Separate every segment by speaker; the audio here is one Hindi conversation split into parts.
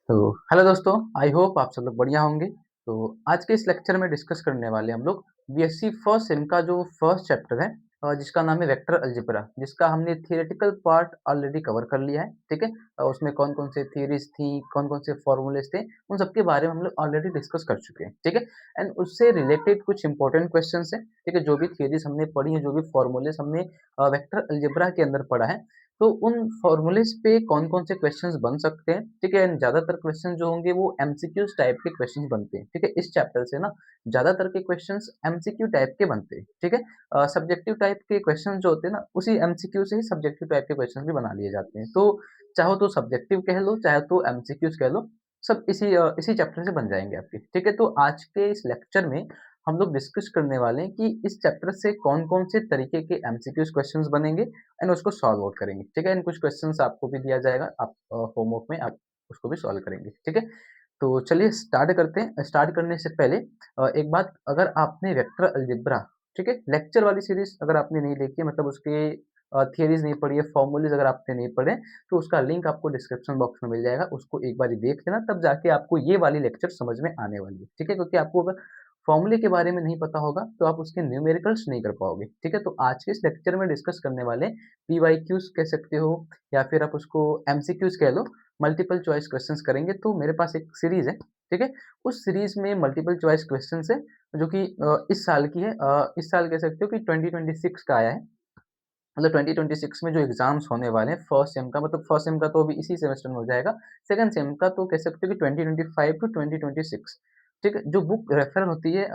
Speaker 1: तो हेलो दोस्तों, आई होप आप सब लोग बढ़िया होंगे। तो आज के इस लेक्चर में डिस्कस करने वाले हम लोग बीएससी फर्स्ट सेम का जो फर्स्ट चैप्टर है जिसका नाम है वेक्टर अलजेब्रा, जिसका हमने थियोरेटिकल पार्ट ऑलरेडी कवर कर लिया है। ठीक है। उसमें कौन कौन से थियरीज थी, कौन कौन से फॉर्मूलेज थे, उन सबके बारे में हम लोग ऑलरेडी डिस्कस कर चुके हैं। ठीक है। एंड उससे रिलेटेड कुछ इंपॉर्टेंट क्वेश्चन है। ठीक है। जो भी थियरीज हमने पढ़ी है, जो भी फॉर्मूलेज हमने वेक्टर अलजेब्रा के अंदर पढ़ा है, तो उन फॉर्मूलेज पे कौन-कौन से क्वेश्चंस बन सकते हैं, ठीक है? एंड ज़्यादातर क्वेश्चन जो होंगे वो एमसीक्यूज़ टाइप के क्वेश्चंस बनते हैं, ठीक है? इस चैप्टर से ना ज़्यादातर के क्वेश्चंस एमसीक्यू टाइप के बनते हैं, ठीक है? सब्जेक्टिव टाइप के क्वेश्चन जो होते हैं ना, उसी एमसीक्यू से ही सब्जेक्टिव टाइप के क्वेश्चन भी बना लिए जाते हैं। तो चाहो तो सब्जेक्टिव कह लो, चाहे तो एमसीक्यूज़ कह लो, सब इसी चैप्टर से बन जाएँगे आपके, ठीक है? तो आज के इस लेक्चर में हम लोग डिस्कस करने वाले हैं कि इस चैप्टर से कौन-कौन से तरीके के एमसीक्यूज़ क्वेश्चंस बनेंगे एंड उसको सॉल्व आउट करेंगे, ठीक है? एंड कुछ क्वेश्चंस आपको भी दिया जाएगा, आप होमवर्क में आप उसको भी सॉल्व करेंगे, ठीक है? तो चलिए स्टार्ट करते हैं। स्टार्ट करने से पहले एक बात, अगर आपने वेक्टर अलजेब्रा, ठीक है, लेक्चर वाली सीरीज़ अगर आपने नहीं देखी है, मतलब उसके थियरीज़ नहीं पढ़ी है, फॉर्मूलेज़ अगर आपने नहीं पढ़े, तो उसका लिंक आपको डिस्क्रिप्शन बॉक्स में मिल जाएगा, उसको एक बारी देख लेना, तब जाके आपको ये वाली लेक्चर समझ में आने वाली है, ठीक है? क्योंकि आपको अगर फॉर्मूले के बारे में नहीं पता होगा, तो आप उसके न्यूमेरिकल्स नहीं कर पाओगे, ठीक है? तो आज के इस लेक्चर में डिस्कस करने वाले पीवाईक्यूज़ कह सकते हो, या फिर आप उसको एमसीक्यूज़ कह लो, मल्टीपल चॉइस क्वेश्चंस करेंगे। तो मेरे पास एक सीरीज़ है, ठीक है? उस सीरीज़ में मल्टीपल चॉइस क्वेश्चंस है, जो कि इस साल की है। इस साल कह सकते हो कि 2026 का आया है। मतलब 2026 में जो एग्ज़ाम्स होने वाले हैं फर्स्ट सेम का, मतलब फर्स्ट सेम का तो अभी इसी सेमेस्टर में हो जाएगा। सेकंड सेम का तो कह सकते हो कि 2025 टू 2026, ठीक है? जो बुक रेफ़र होती है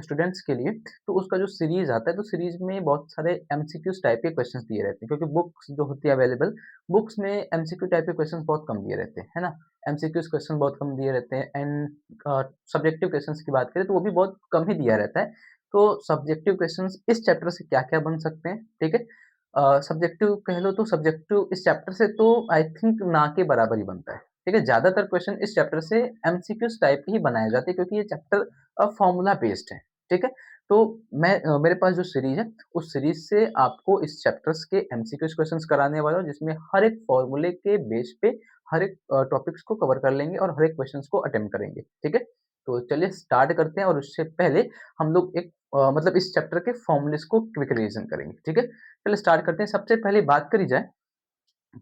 Speaker 1: स्टूडेंट्स के लिए, तो उसका जो सीरीज़ आता है, तो सीरीज़ में बहुत सारे एमसीक्यूज़ टाइप के क्वेश्चंस दिए रहते हैं, क्योंकि बुक्स जो होती है अवेलेबल, बुक्स में एमसीक्यू टाइप के क्वेश्चंस बहुत कम दिए रहते हैं, है ना? एमसीक्यूज़ क्वेश्चन बहुत कम दिए रहते हैं। एंड सब्जेक्टिव क्वेश्चंस की बात करें तो वो भी बहुत कम ही दिया रहता है। तो सब्जेक्टिव क्वेश्चंस इस चैप्टर से क्या-क्या बन सकते हैं, ठीक है? सब्जेक्टिव कह लो तो सब्जेक्टिव इस चैप्टर से तो आई थिंक ना के बराबर ही बनता है, ठीक है? ज़्यादातर क्वेश्चन इस चैप्टर से एमसीक्यूज़ टाइप के ही बनाए जाते हैं, क्योंकि ये चैप्टर फॉर्मूला बेस्ड है, ठीक है? तो मेरे पास जो सीरीज़ है, उस सीरीज़ से आपको इस चैप्टर्स के एमसीक्यूज़ क्वेश्चंस कराने वाला हूँ, जिसमें हर एक फॉर्मूले के बेस पे हर एक टॉपिक्स को कवर कर लेंगे और हर एक क्वेश्चंस को अटेम्प्ट करेंगे, ठीक है? तो चलिए स्टार्ट करते हैं, और उससे पहले हम लोग एक मतलब इस चैप्टर के फॉर्मूलेस को क्विक रिवीजन करेंगे, ठीक है? चलिए स्टार्ट करते हैं। सबसे पहले बात करी जाए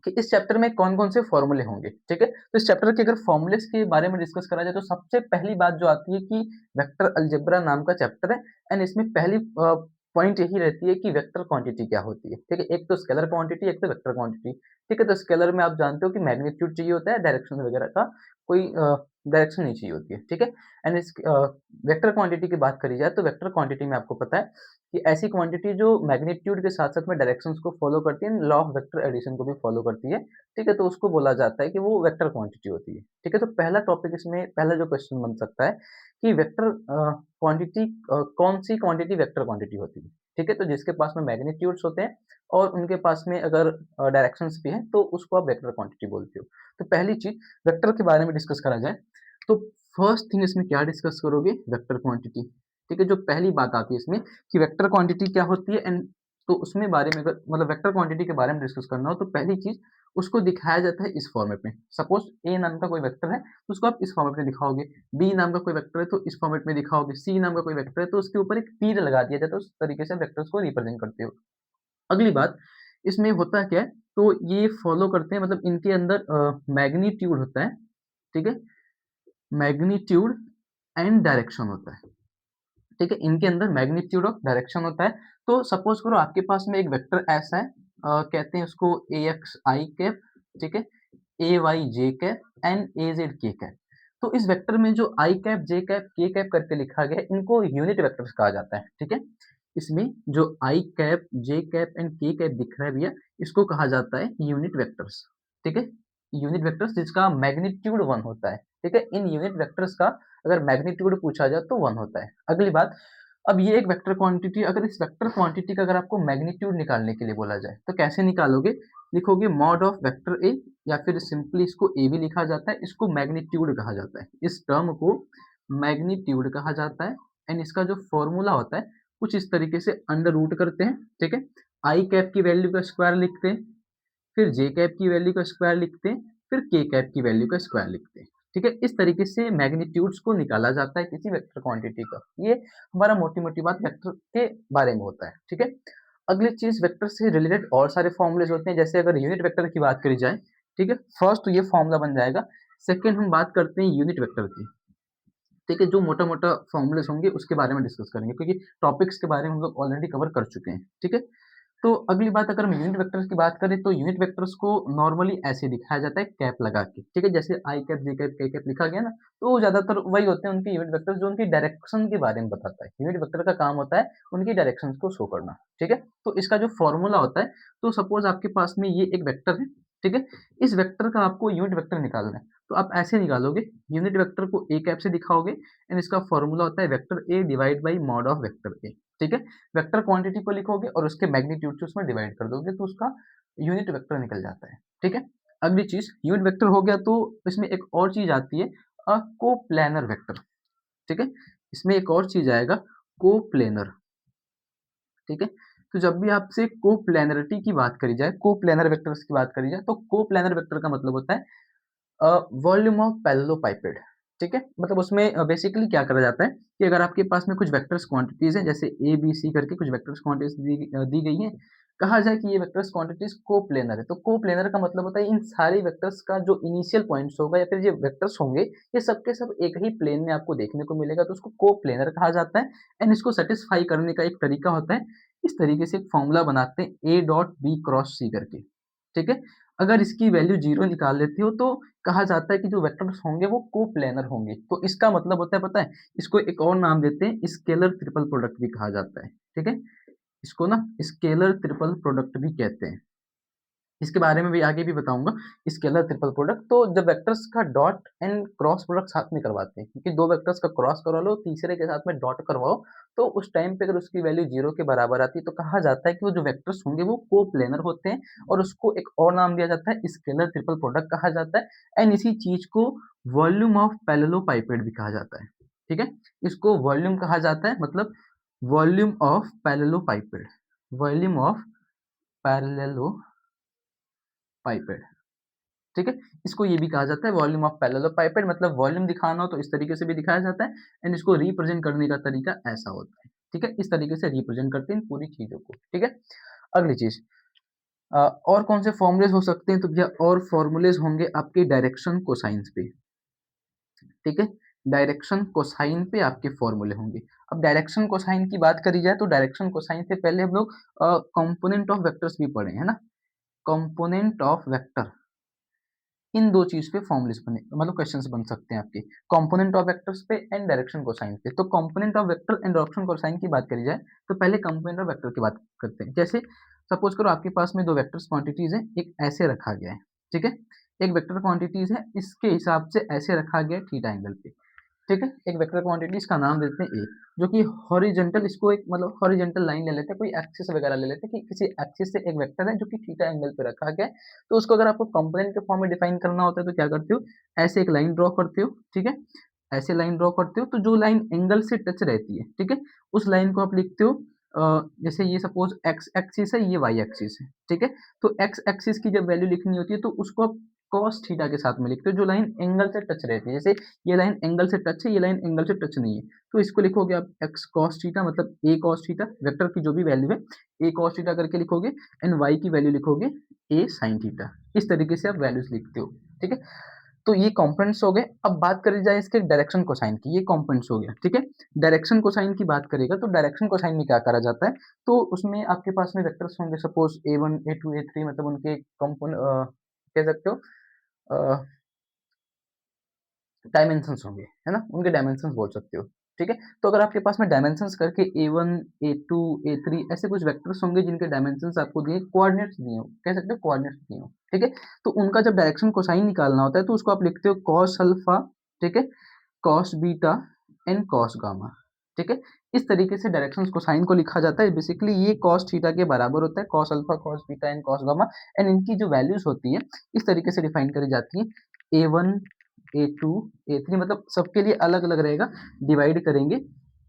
Speaker 1: कि इस चैप्टर में कौन-कौन से फ़ॉर्मूले होंगे, ठीक है? तो इस चैप्टर के अगर फ़ॉर्मूलेज़ के बारे में डिस्कस करा जाए, तो सबसे पहली बात जो आती है कि वेक्टर अलजेब्रा नाम का चैप्टर है, एंड इसमें पहली पॉइंट यही रहती है कि वेक्टर क्वांटिटी क्या होती है, ठीक है? एक तो स्केलर क्वांटिटी, एक तो वेक्टर क्वांटिटी, ठीक है? तो स्केलर में आप जानते हो कि मैग्नीट्यूड चाहिए होता है, डायरेक्शन वगैरह का कोई डायरेक्शन नहीं चाहिए होती है, ठीक है? एंड वेक्टर क्वांटिटी की बात करी जाए, तो वेक्टर क्वांटिटी में आपको पता है कि ऐसी क्वांटिटी जो मैग्नीट्यूड के साथ-साथ में डायरेक्शंस को फ़ॉलो करती है, लॉ ऑफ वेक्टर एडिशन को भी फ़ॉलो करती है, ठीक है? तो उसको बोला जाता है कि वो वेक्टर क्वांटिटी होती है, ठीक है? तो पहला टॉपिक इसमें पहला जो क्वेश्चन बन सकता है कि वेक्टर क्वांटिटी कौन-सी क्वांटिटी वेक्टर क्वांटिटी होती है, ठीक है? तो जिसके पास में मैग्नीट्यूड्स होते हैं और उनके पास में अगर डायरेक्शंस भी हैं, तो उसको आप वेक्टर क्वांटिटी बोलते हो। तो पहली चीज़ वेक्टर के बारे में डिस्कस करा जाए, तो फर्स्ट थिंग इसमें क्या डिस्कस करोगे? वेक्टर क्वांटिटी, ठीक है? जो पहली बात आती है इसमें कि वेक्टर क्वांटिटी क्या होती है, एंड तो उसमें बारे में अगर मतलब वेक्टर क्वांटिटी के बारे में डिस्कस करना हो, तो पहली चीज़ उसको दिखाया जाता है इस फॉर्मेट में। सपोज़ ए नाम का कोई वेक्टर है, तो उसको आप इस फॉर्मेट में दिखाओगे। बी नाम का कोई वेक्टर है, तो इस फॉर्मेट में दिखाओगे। सी नाम का कोई वेक्टर है, तो उसके ऊपर एक तीर लगा दिया जाता है, उस तरीके से आप वेक्टर्स को रिप्रेज़ेंट करते हो। अगली बात, इसमें होता क्या है, तो ये फ़ॉलो करते हैं, मतलब इनके अंदर मैग्नीट्यूड होता है, ठीक है? मैग्नीट्यूड एंड डायरेक्शन होता है। ठीक है? इनके अंदर मैग्नीट्यूड और डायरेक्शन होता है। तो सपोज़ करो आपके पास में एक वेक्टर ऐसा है, कहते हैं उसको एएक्स आई कैप, ठीक है? एवाई जे कैप एंड एज़ेड के कैप। तो इस वेक्टर में जो आई cap, J cap, K cap करके लिखा गया है, इनको यूनिट वेक्टर्स कहा जाता है, ठीक है? इसमें जो आई कैप, जे कैप एंड के कैप दिख रहा है भैया, इसको कहा जाता है यूनिट वेक्टर्स, ठीक है? यूनिट वेक्टर्स जिसका मैग्नीट्यूड 1 होता है, ठीक है? इन यूनिट वेक्टर्स का अगर मैग्नीट्यूड पूछा जाए तो 1 होता है। अगली बात, अब ये एक वेक्टर क्वांटिटी, अगर इस वेक्टर क्वांटिटी का अगर आपको मैग्नीट्यूड निकालने के लिए बोला जाए, तो कैसे निकालोगे? लिखोगे मॉड ऑफ वेक्टर ए, या फिर सिंपली इसको ए भी लिखा जाता है, इसको मैग्नीट्यूड कहा जाता है। इस टर्म को मैग्नीट्यूड कहा जाता है, एंड इसका जो फॉर्मूला होता है कुछ इस तरीके से अंडर रूट करते हैं, ठीक है? आई कैप की वैल्यू का स्क्वायर लिखते हैं, फिर जे कैप की वैल्यू का स्क्वायर लिखते हैं, फिर के कैप की वैल्यू का स्क्वायर लिखते हैं। ठीक है? इस तरीके से मैग्नीट्यूड्स को निकाला जाता है किसी वेक्टर क्वांटिटी का। ये हमारा मोटी-मोटी बात वेक्टर के बारे में होता है, ठीक है? अगली चीज़ वेक्टर से रिलेटेड और सारे फ़ॉर्मूलेज़ होते हैं, जैसे अगर यूनिट वेक्टर की बात करी जाए, ठीक है? फर्स्ट तो ये फ़ॉर्मूला बन जाएगा, सेकंड हम बात करते हैं यूनिट वेक्टर की, ठीक है? जो मोटा-मोटा फ़ॉर्मूलेज़ होंगे उसके बारे में डिस्कस करेंगे क्योंकि टॉपिक्स के बारे में हम लोग ऑलरेडी कवर कर चुके हैं, ठीक है? तो अगली बात अगर हम यूनिट वेक्टर्स की बात करें तो यूनिट वेक्टर्स को नॉर्मली ऐसे दिखाया जाता है कैप लगा के, ठीक है? जैसे आई cap, J cap, K cap लिखा गया ना, तो ज़्यादातर वही होते हैं उनके यूनिट वेक्टर्स जो उनकी डायरेक्शन के बारे में बताता है। यूनिट वेक्टर का काम होता है उनकी डायरेक्शंस को शो करना, ठीक है? तो इसका जो फॉर्मूला होता है, तो सपोज़ आपके पास में ये एक वेक्टर है, ठीक है? इस वेक्टर का आपको यूनिट वेक्टर निकालना है, तो आप ऐसे निकालोगे, यूनिट वेक्टर को ए कैप से दिखाओगे एंड इसका फॉर्मूला होता है vector A divide by mod of vector ए, ठीक है? वेक्टर क्वांटिटी को लिखोगे और उसके मैग्नीट्यूड से उसमें डिवाइड कर दोगे तो उसका यूनिट वेक्टर निकल जाता है, ठीक है? अगली चीज़ यूनिट वेक्टर हो गया तो इसमें एक और चीज़ आती है कोप्लेनर वेक्टर, ठीक है? इसमें एक और चीज़ आएगा कोप्लेनर, ठीक है? तो जब भी आपसे कोप्लेनरिटी की बात करी जाए, कोप्लेनर वेक्टर्स की बात करी जाए तो कोप्लेनर वेक्टर का मतलब होता है वॉल्यूम ऑफ पैरेललोपाइपेड, ठीक है? मतलब उसमें बेसिकली क्या करा जाता है कि अगर आपके पास में कुछ वेक्टर्स क्वांटिटीज़ हैं, जैसे ए, बी, सी करके कुछ वेक्टर्स क्वांटिटीज़ दी गई हैं, कहा जाए कि ये वेक्टर्स क्वांटिटीज़ कोप्लेनर है, तो कोप्लेनर का मतलब होता है इन सारे वेक्टर्स का जो इनिशियल पॉइंट्स होगा या फिर ये वेक्टर्स होंगे, ये सब के सब एक ही प्लेन में आपको देखने को मिलेगा, तो उसको कोप्लेनर कहा जाता है एंड इसको सैटिस्फाई करने का एक तरीका होता है, इस तरीके से एक फॉर्मूला बनाते हैं ए डॉट बी क्रॉस सी करके, ठीक है? अगर इसकी वैल्यू 0 निकाल लेते हो तो कहा जाता है कि जो वेक्टर्स होंगे वो कोप्लेनर होंगे। तो इसका मतलब होता है पता है? इसको एक और नाम देते हैं स्केलर ट्रिपल प्रोडक्ट भी कहा जाता है, ठीक है? इसको ना स्केलर ट्रिपल प्रोडक्ट भी कहते हैं। इसके बारे में भी आगे भी बताऊँगा, स्केलर ट्रिपल प्रोडक्ट। तो जब वेक्टर्स का डॉट एंड क्रॉस प्रोडक्ट साथ में करवाते हैं, क्योंकि 2 वेक्टर्स का क्रॉस करवा लो, तीसरे के साथ में डॉट करवाओ, तो उस टाइम पे अगर उसकी वैल्यू 0 के बराबर आती है, तो कहा जाता है कि वो जो वेक्टर्स होंगे वो कोप्लेनर होते हैं और उसको एक और नाम दिया जाता है, स्केलर ट्रिपल प्रोडक्ट कहा जाता है एंड इसी चीज़ को वॉल्यूम ऑफ पैरेललोपाइपेड भी कहा जाता है, ठीक है? इसको वॉल्यूम कहा जाता है मतलब वॉल्यूम ऑफ पैरेललोपाइपेड, वॉल्यूम ऑफ पैरेललोपाइपेड। ठीक है? इसको ये भी कहा जाता है वॉल्यूम ऑफ पैरेललोपाइपेड मतलब वॉल्यूम दिखाना हो तो इस तरीके से भी दिखाया जाता है एंड इसको रिप्रेजेंट करने का तरीका ऐसा होता है। ठीक है? इस तरीके से रिप्रेजेंट करते हैं इन पूरी चीज़ों को। ठीक है? अगली चीज़ और कौन से फ़ॉर्मूलेज़ हो सकते हैं? तो भैया और फ़ॉर्मूलेज़ होंगे आपके डायरेक्शन कोसाइन्स पे। ठीक है? डायरेक्शन कोसाइन पे आपके फ़ॉर्मूले होंगे। अब डायरेक्शन कोसाइन की बात करी जाए तो डायरेक्शन कोसाइन से पहले हम लोग कंपोनेंट ऑफ वेक्टर्स भी पढ़े, है ना? कंपोनेंट ऑफ वेक्टर इन 2 चीज़ पे फॉर्मूलेस बने मतलब क्वेश्चंस बन सकते हैं आपके कंपोनेंट ऑफ वेक्टर्स पे एंड डायरेक्शन कोसाइन पे। तो component of vector and direction cosine की बात करी जाए तो पहले कंपोनेंट ऑफ वेक्टर की बात करते हैं। जैसे सपोज करो आपके पास में 2 वेक्टर्स क्वांटिटीज़ हैं, एक ऐसे रखा गया है, ठीक है? एक वेक्टर क्वांटिटीज़ है, इसके हिसाब से ऐसे रखा गया है थीटा एंगल पे। ठीक है? एक वेक्टर क्वांटिटी इसका नाम देते हैं ए, जो कि हॉरिजॉन्टल इसको एक मतलब हॉरिजॉन्टल लाइन ले लेते हैं, कोई एक्सिस वगैरह ले लेते हैं कि किसी एक्सिस से एक वेक्टर है जो कि थीटा एंगल पे रखा गया है। तो उसको अगर आपको कंपोनेंट के फॉर्म में डिफाइन करना होता है तो क्या करते हो? ऐसे एक लाइन ड्रॉ करते हो, ठीक है? ऐसे लाइन ड्रॉ करते हो तो जो लाइन एंगल से टच रहती है, ठीक है? उस लाइन को आप लिखते हो जैसे ये सपोज़ एक्स एक्सिस है, ये वाई एक्सिस है, ठीक है? तो एक्स एक्सिस की जब वैल्यू लिखनी होती है तो उसको आप कॉस थीटा के साथ में लिखते हो जो लाइन एंगल से टच रहती है। जैसे ये लाइन एंगल से टच है, ये लाइन एंगल से टच नहीं है। तो इसको लिखोगे आप एक्स कॉस थीटा मतलब ए कॉस थीटा वेक्टर की जो भी वैल्यू है, ए कॉस थीटा करके लिखोगे एंड वाई की वैल्यू लिखोगे ए साइन थीटा। इस तरीके से आप वैल्यूज़ लिखते हो, ठीक है? तो ये कंपोनेंट्स हो गए। अब बात करी जाए इसके डायरेक्शन कोसाइन की, ये कंपोनेंट्स हो गया, ठीक है? डायरेक्शन कोसाइन की बात करेगा तो डायरेक्शन कोसाइन में क्या करा जाता है? तो उसमें आपके पास में वेक्टर्स होंगे सपोज़ A1, A2, A3 मतलब उनके कह सकते हो अ डायमेंशंस होंगे, है ना? उनके डायमेंशंस बोल सकते हो, ठीक है? तो अगर आपके पास में डायमेंशंस करके A1, A2, A3 ऐसे कुछ वेक्टर्स होंगे जिनके डायमेंशंस आपको दिए कोऑर्डिनेट्स दिए हों, कह सकते हो कोऑर्डिनेट्स दिए हों, ठीक है? तो उनका जब डायरेक्शन कोसाइन निकालना होता है तो उसको आप लिखते हो कॉस अल्फा, ठीक है? Cos beta and cos gamma, ठीक है? इस तरीके से डायरेक्शंस कोसाइन को लिखा जाता है। बेसिकली ये कॉस थीटा के बराबर होता है, cos alpha, cos beta and cos gamma and इनकी जो वैल्यूज़ होती हैं, इस तरीके से डिफाइन करी जाती हैं। A1 A2, A3 मतलब सबके लिए अलग-अलग रहेगा, डिवाइड करेंगे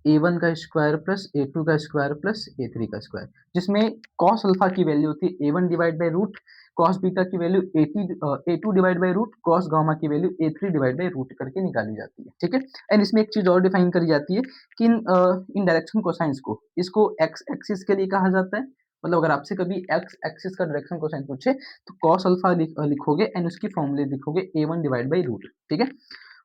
Speaker 1: A1 का स्क्वायर प्लस A2 का स्क्वायर प्लस A3 का स्क्वायर, जिसमें कॉस अल्फा की वैल्यू होती है A1 divide by root cos beta की value A2 divide by root, cos gamma की value A3 divide by root करके निकाली जाती है, ठीक है। एंड इसमें एक चीज़ और डिफाइन करी जाती है कि इन डायरेक्शन कोसाइंस को, इसको एक्स एक्सिस के लिए कहा जाता है। मतलब अगर आपसे कभी एक्स एक्सिस का डायरेक्शन कोसाइन पूछे तो कॉस अल्फा लिखोगे एंड उसकी फॉर्मूले लिखोगे A1 डिवाइड बाई रूट, ठीक है।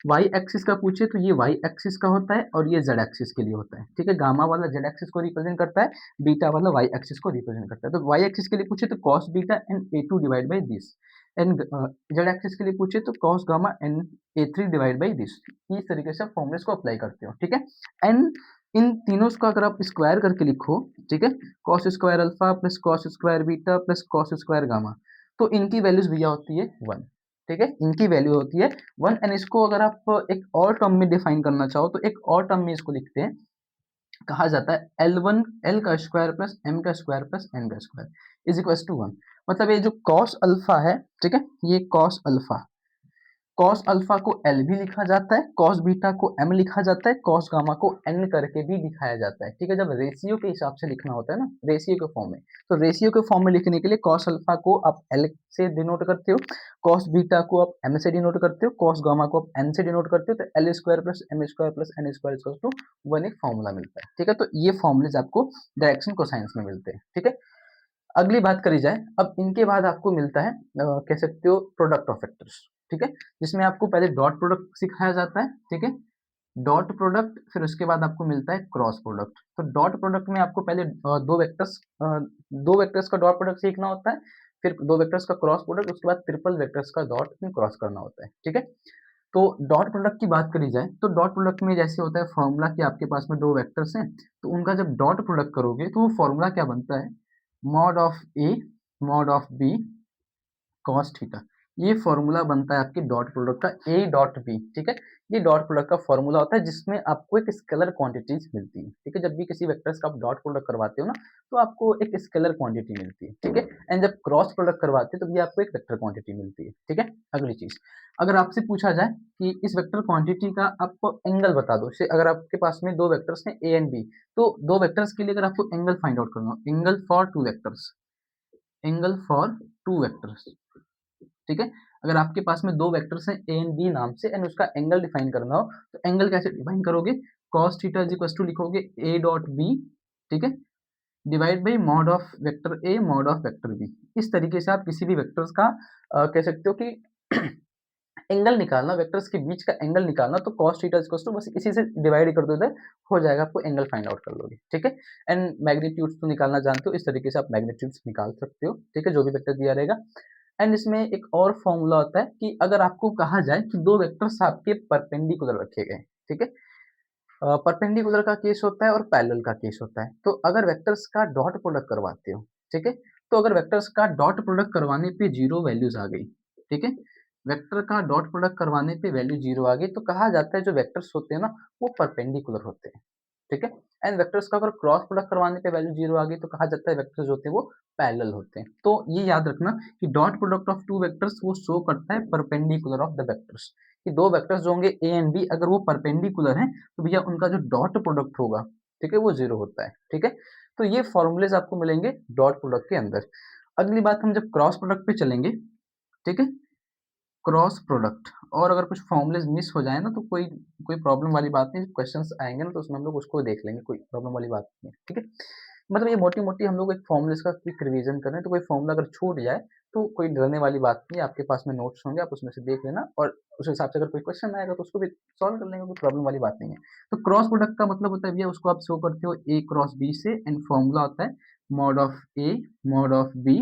Speaker 1: वाई एक्सिस का पूछे तो ये वाई एक्सिस का होता है और ये जेड एक्सिस के लिए होता है, ठीक है। गामा वाला जेड एक्सिस को रिप्रेजेंट करता है, बीटा वाला वाई एक्सिस को रिप्रेजेंट करता है। तो वाई एक्सिस के लिए पूछे तो cos beta and A2 divide by this, and Z axis के लिए पूछे तो cos gamma and A3 divide by this. इस तरीके से आप फॉर्मूलेस को अप्लाई करते हो, ठीक है। एंड इन तीनों का अगर आप स्क्वायर करके लिखो, ठीक है, cos square alpha plus cos square beta plus cos square gamma, तो इनकी वैल्यूज भैया होती है 1, ठीक है। इनकी वैल्यू होती है 1 एंड इसको अगर आप एक और टर्म में डिफाइन करना चाहो तो एक और टर्म में इसको लिखते हैं, कहा जाता है L1 L का स्क्वायर प्लस M का स्क्वायर प्लस N का स्क्वायर इज इक्वल टू 1। मतलब ये जो कॉस अल्फा है, ठीक है, ये कॉस अल्फा, कॉस अल्फा को L भी लिखा जाता है, कॉस बीटा को M लिखा जाता है, कॉस गामा को N करके भी दिखाया जाता है, ठीक है। जब रेशियो के हिसाब से लिखना होता है ना, रेशियो के फॉर्म में, तो रेशियो के फॉर्म में लिखने के लिए कॉस अल्फा को आप L से डिनोट करते हो, कॉस बीटा को आप M से डिनोट करते हो, कॉस गामा को आप N से डिनोट करते हो, तो L square plus M square plus N square equal to 1 एक फॉर्मूला मिलता है, ठीक है। तो ये फॉर्मूलेज आपको डायरेक्शन कोसाइंस में मिलते हैं, ठीक है। अगली बात करी जाए, अब इनके बाद आपको मिलता है कह सकते हो प्रोडक्ट ऑफ वेक्टर्स, ठीक है, जिसमें आपको पहले डॉट प्रोडक्ट सिखाया जाता है, ठीक है, डॉट प्रोडक्ट, फिर उसके बाद आपको मिलता है क्रॉस प्रोडक्ट। तो डॉट प्रोडक्ट में आपको पहले दो वेक्टर्स का डॉट प्रोडक्ट सीखना होता है, फिर दो वेक्टर्स का क्रॉस प्रोडक्ट, उसके बाद ट्रिपल वेक्टर्स का डॉट क्रॉस करना होता है, ठीक है। तो डॉट प्रोडक्ट की बात करी जाए तो डॉट प्रोडक्ट में जैसे होता है फॉर्मूला कि आपके पास में दो वेक्टर्स हैं, तो उनका जब डॉट प्रोडक्ट करोगे तो वो फॉर्मूला क्या बनता है, mod of A mod of B cos theta. ये फॉर्मूला बनता है आपके डॉट प्रोडक्ट का ए डॉट बी, ठीक है। ये डॉट प्रोडक्ट का फॉर्मूला होता है जिसमें आपको एक स्केलर क्वांटिटीज मिलती है, ठीक है। जब भी किसी वेक्टर्स का आप डॉट प्रोडक्ट करवाते हो ना, तो आपको एक स्केलर क्वांटिटी मिलती है, ठीक है। एंड जब क्रॉस प्रोडक्ट करवाते हो तो भी आपको एक वेक्टर क्वांटिटी मिलती है, ठीक है। अगली चीज, अगर आपसे पूछा जाए कि इस वेक्टर क्वांटिटी का आपको एंगल बता दो, जैसे अगर आपके पास में दो वेक्टर्स हैं ए एंड बी, तो दो वेक्टर्स के लिए अगर आपको एंगल फाइंड आउट करना हो, angle for two vectors, angle for two vectors, ठीक है। अगर आपके पास में दो वेक्टर्स हैं ए एंड बी नाम से एंड उसका एंगल डिफाइन करना हो, तो एंगल कैसे डिफाइन करोगे, cos theta is equal to लिखोगे ए डॉट बी, ठीक है, divide by mod of vector A mod of vector B. इस तरीके से आप किसी भी वेक्टर्स का कह सकते हो कि एंगल निकालना, वेक्टर्स के बीच का एंगल निकालना, तो cos theta is equal to बस इसी से डिवाइड कर दो, इधर हो जाएगा, आपको एंगल फाइंड आउट कर लोगे, ठीक है। एंड मैग्नीट्यूड्स तो निकालना जानते हो, इस तरीके से आप मैग्नीट्यूड्स निकाल सकते हो, ठीक है, जो भी वेक्टर दिया रहेगा। एंड इसमें एक और फॉर्मूला होता है कि अगर आपको कहा जाए कि दो वेक्टर्स आपके परपेंडिकुलर रखे गए, ठीक है, परपेंडिकुलर का केस होता है और पैरेलल का केस होता है। तो अगर वेक्टर्स का डॉट प्रोडक्ट करवाते हो, ठीक है, तो अगर वेक्टर्स का डॉट प्रोडक्ट करवाने पे जीरो वैल्यूज आ गई, ठीक है, वेक्टर का डॉट प्रोडक्ट करवाने पे वैल्यू जीरो आ गई, तो कहा जाता है जो वेक्टर्स होते हैं ना, वो परपेंडिकुलर होते हैं, ठीक है। एंड वेक्टर्स का अगर क्रॉस प्रोडक्ट करवाने पे वैल्यू जीरो आ गई तो कहा जाता है वेक्टर्स होते हैं वो पैरेलल होते हैं। तो ये याद रखना कि dot product of two vectors वो शो करता है परपेंडिकुलर ऑफ द वेक्टर्स, कि दो वेक्टर्स जो होंगे ए एंड बी अगर वो परपेंडिकुलर हैं तो भैया उनका जो डॉट प्रोडक्ट होगा, ठीक है, वो जीरो होता है, ठीक है। तो ये फॉर्मूलेज आपको मिलेंगे डॉट प्रोडक्ट के अंदर। अगली बात हम जब क्रॉस प्रोडक्ट पे चलेंगे, ठीक है, क्रॉस प्रोडक्ट, और अगर कुछ फॉर्मूलेज मिस हो जाए ना तो कोई कोई प्रॉब्लम वाली बात नहीं, क्वेश्चंस आएंगे ना तो उसमें हम लोग उसको देख लेंगे, कोई प्रॉब्लम वाली बात नहीं है, ठीक है। मतलब ये मोटी मोटी हम लोग एक फॉर्मूलेज का क्विक रिवीजन कर रहे हैं, तो कोई फॉर्मूला अगर छूट जाए तो कोई डरने वाली बात नहीं है, आपके पास में नोट्स होंगे, आप उसमें से देख लेना और उस हिसाब से अगर कोई क्वेश्चन आएगा तो उसको भी सॉल्व कर लेंगे, कोई प्रॉब्लम वाली बात नहीं है। तो क्रॉस प्रोडक्ट का मतलब होता है भैया उसको आप शो करते हो ए क्रॉस बी से, एंड फॉर्मूला होता है mod of A mod of B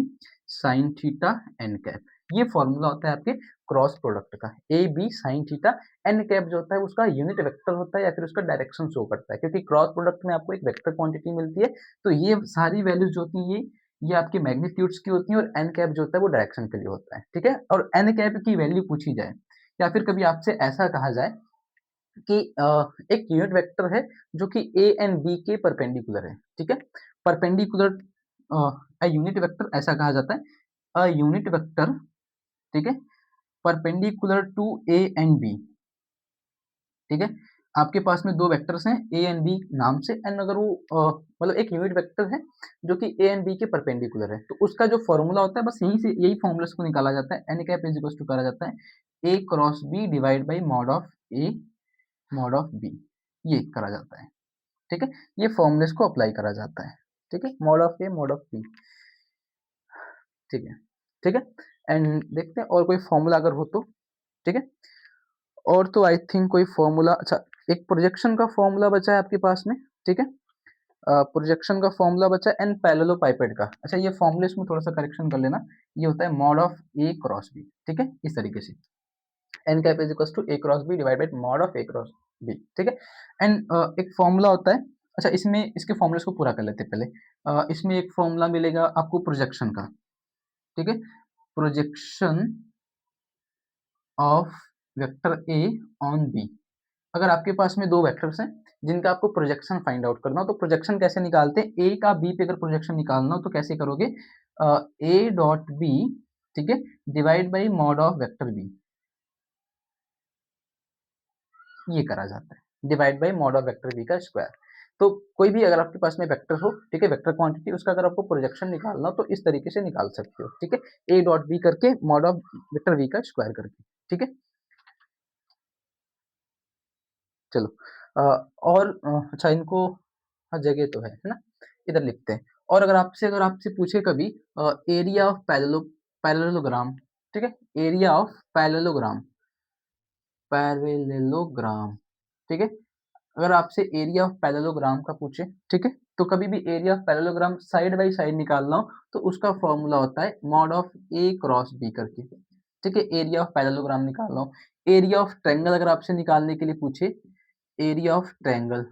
Speaker 1: sine theta N cap. ये फॉर्मूला होता है आपके क्रॉस प्रोडक्ट का, A B sine theta N cap जो होता है उसका यूनिट वेक्टर होता है या फिर उसका डायरेक्शन शो करता है, क्योंकि क्रॉस प्रोडक्ट में आपको एक वेक्टर क्वांटिटी मिलती है, तो ये सारी वैल्यूज जो होती है ये आपके मैग्नीट्यूड्स की होती है, और एन कैप जो होता है वो डायरेक्शन के लिए होता है, ठीक है। और एन कैप की वैल्यू पूछी जाए या फिर कभी आपसे ऐसा कहा जाए कि एक यूनिट वेक्टर है जो कि ए एंड बी के परपेंडिकुलर है, ठीक है, परपेंडिकुलर अ यूनिट वेक्टर ऐसा कहा जाता है, अ यूनिट वेक्टर, ठीक है, perpendicular to A and B, ठीक है, आपके पास में 2 वेक्टर्स हैं ए एंड बी नाम से, एंड अगर वो मतलब एक यूनिट वेक्टर है जो कि ए एंड बी के परपेंडिकुलर है, तो उसका जो फॉर्मूला होता है बस यहीं से यही फॉर्मूला को निकाला जाता है। N cap is equal to करा जाता है A cross B divide by mod of A mod of B, ये करा जाता है। ठीक है, ये फॉर्मूले को अप्लाई करा जाता है। ठीक है, mod of A mod of B. ठीक है, ठीक है। एंड देखते हैं और कोई फॉर्मूला अगर हो तो। ठीक है, और तो आई थिंक कोई फॉर्मूला, अच्छा एक प्रोजेक्शन का फॉर्मूला बचा है आपके पास में। ठीक है, प्रोजेक्शन का फॉर्मूला बचा है एन पैरेललोपाइपेड का। अच्छा ये फॉर्मूले इसमें थोड़ा सा करेक्शन कर लेना, ये होता है mod of A cross B. ठीक है, इस तरीके से N cap is equal to A cross B divide by mod of A cross B. ठीक है, एंड एक फॉर्मूला होता है, अच्छा इसमें इसके फॉर्मूले को पूरा कर लेते हैं पहले। इसमें एक फॉर्मूला मिलेगा आपको प्रोजेक्शन का। ठीक है, projection of vector A on B. अगर आपके पास में 2 वेक्टर्स हैं जिनका आपको प्रोजेक्शन फाइंड आउट करना हो, तो प्रोजेक्शन कैसे निकालते हैं, ए का बी पे अगर प्रोजेक्शन निकालना हो तो कैसे करोगे, ए डॉट बी, ठीक है, divide by mod of vector B, ये करा जाता है divide by mod of vector B का स्क्वायर। तो कोई भी अगर आपके पास में वेक्टर हो, ठीक है, वेक्टर क्वांटिटी, उसका अगर आपको प्रोजेक्शन निकालना हो तो इस तरीके से निकाल सकते हो। ठीक है, ए डॉट बी करके मॉड ऑफ वेक्टर बी का स्क्वायर करके। ठीक है, चलो और अच्छा इनको, हाँ जगह तो है ना, इधर लिखते हैं। और अगर आपसे पूछे कभी एरिया ऑफ पैरेललोग्राम, ठीक है, एरिया ऑफ पैरेललोग्राम, पैरेललोग्राम, ठीक है, अगर आपसे एरिया ऑफ पैरेललोग्राम का पूछे, ठीक है, तो कभी भी area of parallelogram side by side निकालना हो तो उसका फॉर्मूला होता है mod of A cross B करके। ठीक है, एरिया ऑफ पैरेललोग्राम निकालना हो। एरिया ऑफ ट्रायंगल अगर आपसे निकालने के लिए पूछे, एरिया ऑफ ट्रायंगल,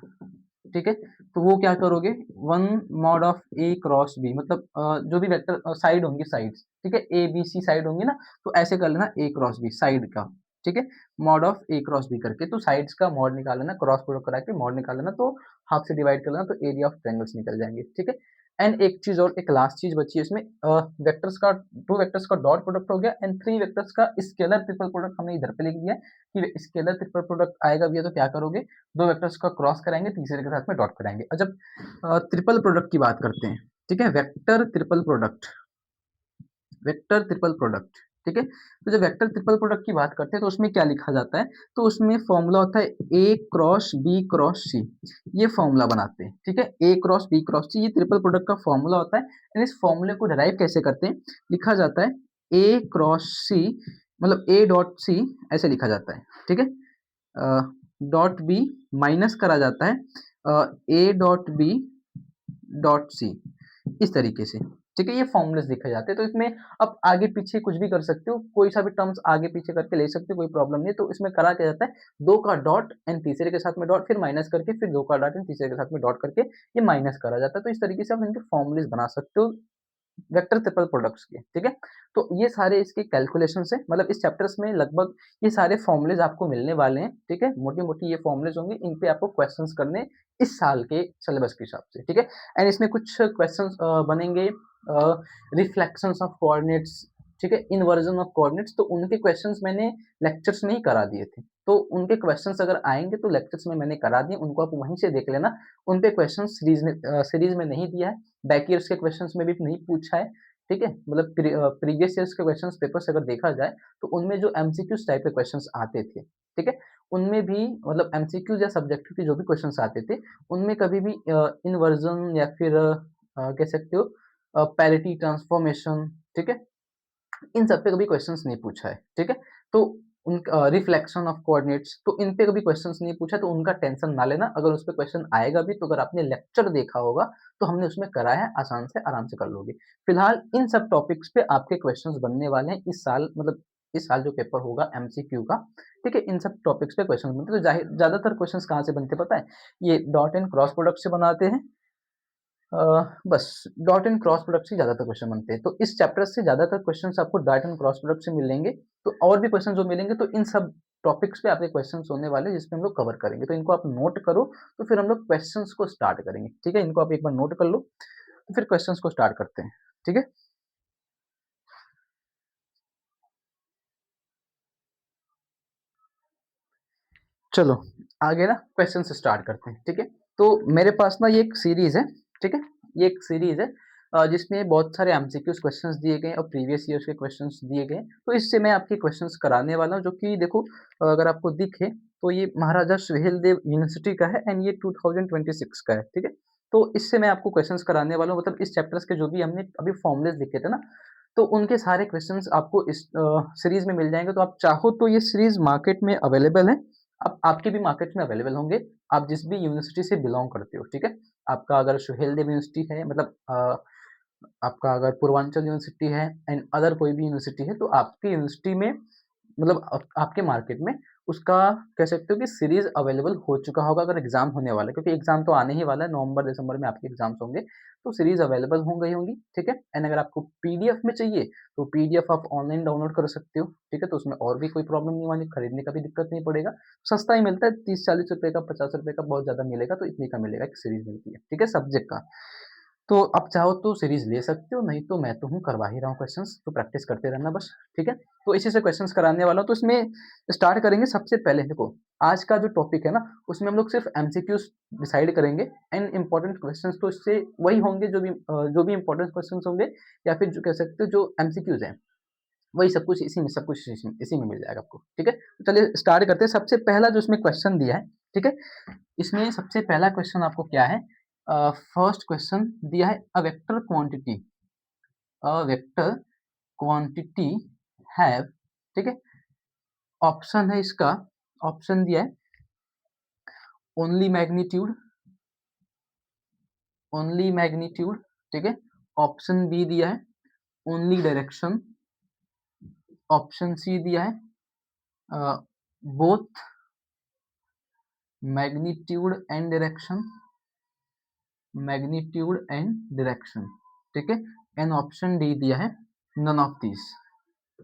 Speaker 1: ठीक है, तो वो क्या करोगे, one mod of A cross B, मतलब जो भी वेक्टर साइड होंगी, साइड्स, ठीक है, ए बी सी साइड होंगी ना, तो ऐसे कर लेना ए क्रॉस बी साइड का। ठीक है, mod of A cross B करके, तो साइड्स का मॉड निकाल लेना, क्रॉस प्रोडक्ट करा के मॉड निकाल लेना, तो हाफ से डिवाइड कर लेना, तो एरिया ऑफ ट्रायंगल्स निकल जाएंगे। ठीक है, एंड एक चीज और, एक लास्ट चीज बची है इसमें, वेक्टर्स का, 2 वेक्टर्स का डॉट प्रोडक्ट हो गया, एंड 3 वेक्टर्स का स्केलर ट्रिपल प्रोडक्ट हमने इधर पे लिख दिया है कि स्केलर ट्रिपल प्रोडक्ट आएगा भैया तो क्या करोगे, 2 वेक्टर्स का क्रॉस कराएंगे, तीसरे के साथ में डॉट कराएंगे। और जब ट्रिपल प्रोडक्ट की बात करते हैं, ठीक है, vector triple product, vector triple product, ठीक है, तो जब वेक्टर ट्रिपल प्रोडक्ट की बात करते हैं तो उसमें क्या लिखा जाता है, तो उसमें फॉर्मूला होता है ए क्रॉस बी क्रॉस सी, ये फॉर्मूला बनाते हैं। ठीक है, ए क्रॉस बी क्रॉस सी, ये ट्रिपल प्रोडक्ट का फॉर्मूला होता है। एंड इस फॉर्मूले को डिराइव कैसे करते हैं, लिखा जाता है ए क्रॉस सी, मतलब ए डॉट सी ऐसे लिखा जाता है। ठीक है, डॉट बी माइनस करा जाता है A dot B dot C, इस तरीके से। ठीक है, ये फॉर्मूलेस लिखे जाते हैं। तो इसमें आप आगे पीछे कुछ भी कर सकते हो, कोई सा भी टर्म्स आगे पीछे करके ले सकते हो, कोई प्रॉब्लम नहीं है। तो इसमें करा क्या जाता है, 2 का डॉट एंड तीसरे के साथ में डॉट, फिर माइनस करके, फिर 2 का डॉट एंड तीसरे के साथ में डॉट करके ये माइनस करा जाता है। तो इस तरीके से आप इनके फॉर्मूलेस बना सकते हो वेक्टर ट्रिपल प्रोडक्ट्स के। ठीक है, तो ये सारे इसके कैलकुलेशंस है, मतलब इस चैप्टर्स में लगभग ये सारे फॉर्मूलेज आपको मिलने वाले हैं। ठीक है, मोटी मोटी ये फॉर्मूलेज होंगे, इन पे आपको क्वेश्चंस करने इस साल के सिलेबस के हिसाब से। ठीक है, एंड इसमें कुछ क्वेश्चंस बनेंगे रिफ्लेक्शंस ऑफ कोऑर्डिनेट्स, ठीक है, इन्वर्जन ऑफ कोऑर्डिनेट्स, तो उनके क्वेश्चंस मैंने लेक्चर्स में ही करा दिए थे। तो उनके क्वेश्चंस अगर आएंगे तो लेक्चर्स में मैंने करा दिए, उनको आप वहीं से देख लेना। उन पे क्वेश्चन सीरीज में नहीं दिया है, बैक ईयर्स के क्वेश्चंस में भी नहीं पूछा है। ठीक है, मतलब प्रीवियस ईयर्स के क्वेश्चंस पेपर्स अगर देखा जाए तो उनमें जो एमसीक्यूज टाइप के क्वेश्चंस आते थे, ठीक है, उनमें भी मतलब एमसीक्यूज या सब्जेक्टिव के जो भी क्वेश्चंस आते थे, उनमें कभी भी इन्वर्जन या फिर कह सकते हो पैरिटी ट्रांसफॉर्मेशन, ठीक है, इन सब पे कभी क्वेश्चंस नहीं पूछा है। ठीक है, तो उन रिफ्लेक्शन ऑफ कोऑर्डिनेट्स, तो इन पे कभी क्वेश्चंस नहीं पूछा, तो उनका टेंशन ना लेना। अगर उस पे क्वेश्चन आएगा भी तो अगर आपने लेक्चर देखा होगा तो हमने उसमें कराया है, आसान से आराम से कर लोगे। फिलहाल इन सब टॉपिक्स पे आपके क्वेश्चंस बनने वाले हैं इस साल, मतलब इस साल जो पेपर होगा एमसीक्यू का। ठीक है, इन सब टॉपिक्स पे क्वेश्चन बनते हैं। तो ज्यादातर क्वेश्चंस कहाँ से बनते हैं पता है, ये डॉट एंड क्रॉस प्रोडक्ट से बनाते हैं। बस डॉट एंड क्रॉस प्रोडक्ट से ज़्यादातर क्वेश्चन बनते हैं। तो इस चैप्टर से ज़्यादातर क्वेश्चंस आपको डॉट एंड क्रॉस प्रोडक्ट से मिलेंगे। तो और भी क्वेश्चन जो मिलेंगे तो इन सब टॉपिक्स पे आपके क्वेश्चंस होने वाले हैं जिसपे हम लोग कवर करेंगे। तो इनको आप नोट करो, तो फिर हम लोग क्वेश्चंस को स्टार्ट करेंगे। ठीक है, इनको आप एक बार नोट कर लो, तो फिर क्वेश्चंस को स्टार्ट करते हैं। ठीक है, चलो आगे ना क्वेश्चन से स्टार्ट करते हैं, ठीक है। तो मेरे पास ना ये एक सीरीज है, ठीक है। ये एक सीरीज है जिसमें बहुत सारे एमसीक्यूज क्वेश्चंस दिए गए हैं और प्रीवियस ईयर्स के क्वेश्चंस दिए गए हैं। तो इससे मैं आपके क्वेश्चंस कराने वाला हूँ, जो कि देखो अगर आपको दिखे तो ये महाराजा सुहेलदेव यूनिवर्सिटी का है एंड ये 2026 का है, ठीक है। तो इससे मैं आपको क्वेश्चंस कराने वाला हूँ, मतलब इस चैप्टर्स के जो भी हमने अभी फॉर्मूलेस लिखे थे ना, तो उनके सारे क्वेश्चंस आपको इस सीरीज में मिल जाएंगे। तो आप चाहो तो ये सीरीज मार्केट में अवेलेबल है, अब आपके भी मार्केट में अवेलेबल होंगे, आप जिस भी यूनिवर्सिटी से बिलॉन्ग करते हो, ठीक है। आपका अगर सुहेलदेव यूनिवर्सिटी है, मतलब आपका अगर पूर्वांचल यूनिवर्सिटी है एंड अदर कोई भी यूनिवर्सिटी है, तो आपकी यूनिवर्सिटी में मतलब आपके मार्केट में उसका कह सकते हो कि सीरीज अवेलेबल हो चुका होगा अगर एग्जाम होने वाला है, क्योंकि एग्जाम तो आने ही वाला है, नवंबर दिसंबर में आपके एग्जाम्स होंगे, तो सीरीज अवेलेबल हो गई होंगी, ठीक है। एंड अगर आपको पीडीएफ में चाहिए तो पीडीएफ आप ऑनलाइन डाउनलोड कर सकते हो, ठीक है। तो उसमें और भी कोई प्रॉब्लम नहीं होगी, खरीदने का भी दिक्कत नहीं पड़ेगा, सस्ता ही मिलता है, 30-40 रुपए का, 50 रुपए का बहुत ज्यादा मिलेगा, तो इतनी का मिलेगा, एक सीरीज मिलती है, ठीक है, सब्जेक्ट का। तो आप चाहो तो सीरीज ले सकते हो, नहीं तो मैं तो हूँ करवा ही रहा हूँ क्वेश्चंस, तो प्रैक्टिस करते रहना बस, ठीक है। तो इसी से क्वेश्चंस कराने वाला हूँ, तो इसमें स्टार्ट करेंगे सबसे पहले। देखो आज का जो टॉपिक है ना, उसमें हम लोग सिर्फ एमसीक्यूज डिसाइड करेंगे एंड इंपॉर्टेंट क्वेश्चंस तो इससे वही होंगे जो भी इंपॉर्टेंट क्वेश्चंस होंगे, या फिर जो कह सकते हो जो एमसीक्यूज हैं, वही सब कुछ इसी में मिल जाएगा आपको, ठीक है। तो चलिए स्टार्ट करते हैं। सबसे पहला जो इसमें क्वेश्चन दिया है, ठीक है, इसमें सबसे पहला क्वेश्चन आपको क्या है, फर्स्ट क्वेश्चन दिया है, अ वेक्टर क्वांटिटी हैव, ठीक है। ऑप्शन है इसका, ऑप्शन दिया है ओनली मैग्नीट्यूड, ओनली मैग्नीट्यूड, ठीक है। ऑप्शन बी दिया है ओनली डायरेक्शन, ऑप्शन सी दिया है both magnitude and direction, magnitude and direction, ठीक है। एंड ऑप्शन डी दिया है नन ऑफ दीज,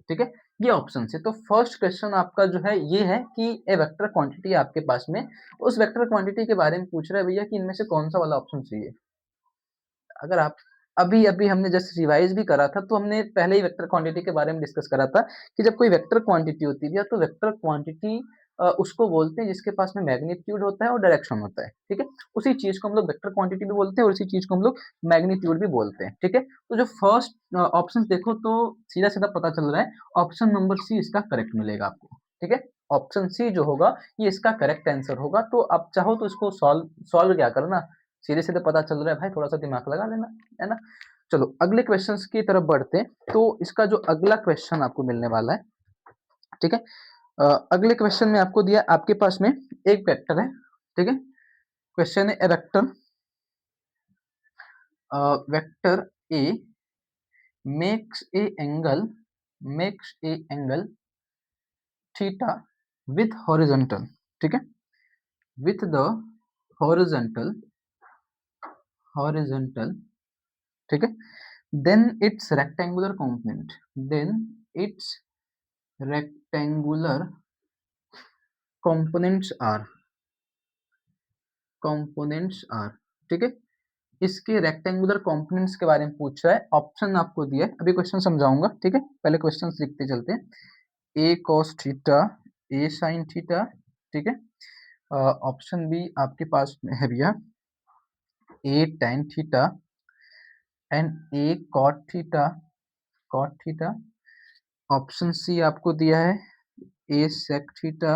Speaker 1: ठीक है। ये ऑप्शन है। तो फर्स्ट क्वेश्चन आपका जो है ये है कि ए वेक्टर क्वांटिटी आपके पास में, उस वेक्टर क्वांटिटी के बारे में पूछ रहा है भैया कि इनमें से कौन सा वाला ऑप्शन चाहिए। अगर आप अभी अभी हमने जस्ट रिवाइज भी करा था, तो हमने पहले ही वेक्टर क्वांटिटी के बारे में डिस्कस करा था कि जब कोई वेक्टर क्वांटिटी होती है तो वेक्टर क्वांटिटी उसको बोलते हैं जिसके पास में मैग्नीट्यूड होता है और डायरेक्शन होता है, ठीक है। उसी चीज को हम लोग वेक्टर क्वांटिटी भी बोलते हैं और उसी चीज को हम लोग मैग्नीट्यूड भी बोलते हैं, ठीक है। तो जो फर्स्ट ऑप्शन देखो तो सीधा सीधा पता चल रहा है, ऑप्शन नंबर सी इसका करेक्ट मिलेगा आपको, ठीक है। ऑप्शन सी जो होगा ये इसका करेक्ट आंसर होगा। तो आप चाहो तो इसको सॉल्व सॉल्व क्या करना, सीधे सीधे पता चल रहा है भाई, थोड़ा सा दिमाग लगा लेना, है ना। चलो अगले क्वेश्चंस की तरफ बढ़ते हैं। तो इसका जो अगला क्वेश्चन आपको मिलने वाला है, ठीक है। अगले क्वेश्चन में आपको दिया, आपके पास में एक वेक्टर है, ठीक है। क्वेश्चन है a vector, vector A makes a angle, makes a angle theta with horizontal, ठीक है, विथ द हॉरिजॉन्टल, हॉरिजॉन्टल, ठीक है। then its rectangular component, then its rectangular components are, components are, ठीक है। इसके रेक्टेंगुलर कंपोनेंट्स के बारे में पूछ रहा है, ऑप्शन आपको दिया है, अभी क्वेश्चन समझाऊंगा, ठीक है। पहले क्वेश्चन लिखते चलते हैं, A cos theta, A sine theta, ठीक है। ऑप्शन बी आपके पास में है भैया A tan theta and A cot theta, cot theta. Option C आपको दिया है A sec theta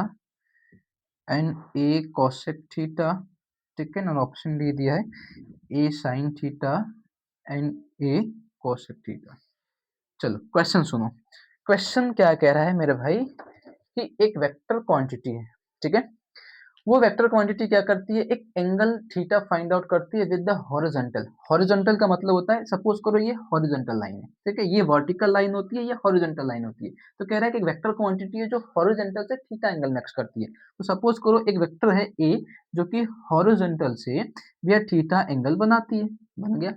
Speaker 1: and A cosec theta, ठीक है ना। ऑप्शन डी दिया है A sine theta and A cosec theta. चलो क्वेश्चन सुनो, क्वेश्चन क्या कह रहा है मेरे भाई कि एक वेक्टर क्वांटिटी है, ठीक है। वो वेक्टर क्वांटिटी क्या करती है, एक एंगल थीटा फाइंड आउट करती है विद द हॉरिजॉन्टल। हॉरिजॉन्टल का मतलब होता है, सपोज करो ये हॉरिजॉन्टल लाइन है, ठीक है, ये वर्टिकल लाइन होती है, ये हॉरिजॉन्टल लाइन होती है। तो कह रहा है कि एक वेक्टर क्वांटिटी है जो हॉरिजॉन्टल से थीटा एंगल मेक्स करती है। तो सपोज करो एक वेक्टर है ए जो कि हॉरिजॉन्टल से यह थीटा एंगल बनाती है, बन गया,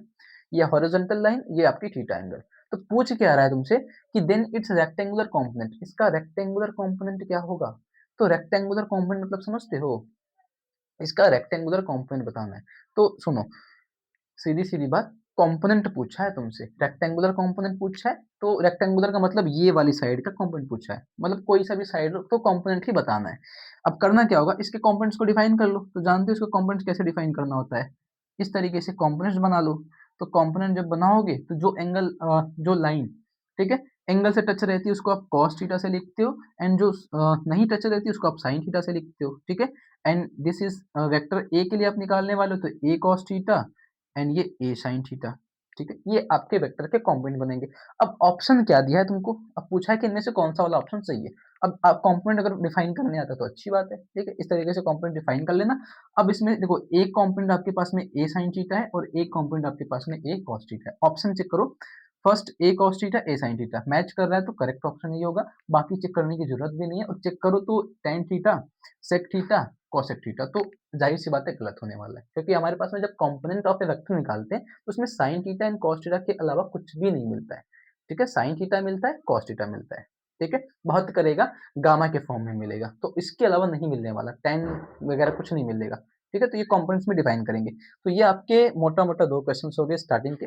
Speaker 1: ये हॉरिजॉन्टल लाइन, ये आपकी थीटा एंगल। तो पूछ क्या रहा है तुमसे कि देन इट्स रेक्टेंगुलर कंपोनेंट, इसका रेक्टेंगुलर कंपोनेंट क्या होगा। तो रेक्टेंगुलर कंपोनेंट मतलब समझते हो, इसका रेक्टेंगुलर कंपोनेंट बताना है। तो सुनो सीधी सीधी बात, कंपोनेंट पूछा है तुमसे, रेक्टेंगुलर कंपोनेंट पूछा है, तो रेक्टेंगुलर का मतलब ये वाली साइड का कंपोनेंट पूछा है, मतलब कोई सा भी साइड हो तो कंपोनेंट ही बताना है। अब करना क्या होगा, इसके कंपोनेंट्स को डिफाइन कर लो, तो जानते हो इसको कंपोनेंट्स कैसे डिफाइन करना होता है, इस तरीके से कंपोनेंट्स बना लो। तो कंपोनेंट जब बनाओगे तो जो एंगल जो लाइन, ठीक है, एंगल से टच रहती है उसको आप cos थीटा से लिखते हो, एंड जो नहीं टच रहती है उसको आप sin थीटा से लिखते हो, ठीक है। And this is vector A के लिए आप निकालने वाले हो, तो a cos थीटा एंड ये a sin थीटा, ठीक है, ये आपके वेक्टर के कंपोनेंट बनेंगे। अब ऑप्शन क्या दिया है तुमको, अब पूछा है कि इनमें से कौन सा वाला ऑप्शन सही है। अब आप कंपोनेंट अगर डिफाइन करने आता तो अच्छी बात है, ठीक है, इस तरीके से कंपोनेंट डिफाइन कर लेना। अब इसमें देखो एक कंपोनेंट आपके पास में a sin थीटा है और एक कंपोनेंट आपके पास में a cos थीटा है। ऑप्शन चेक करो, first a cos theta a sin theta match कर रहा है तो करेक्ट ऑप्शन ये होगा, बाकी चेक करने की जरूरत भी नहीं है। और चेक करो तो tan theta sec theta cosec theta, तो जाहिर सी बात है गलत होने वाला है, क्योंकि हमारे पास में जब कंपोनेंट ऑफ ए वेक्टर निकालते हैं तो उसमें sin theta and cos theta के अलावा कुछ भी नहीं मिलता है, ठीक है, sin थीटा मिलता है cos थीटा मिलता है, ठीक है, बहुत करेगा गामा के फॉर्म में मिलेगा, तो इसके अलावा नहीं मिलने वाला, tan वगैरह कुछ नहीं मिलेगा, ठीक है। तो ये कंपोनेंट्स में डिफाइन करेंगे। तो ये आपके मोटा मोटा दो क्वेश्चन हो गए स्टार्टिंग के।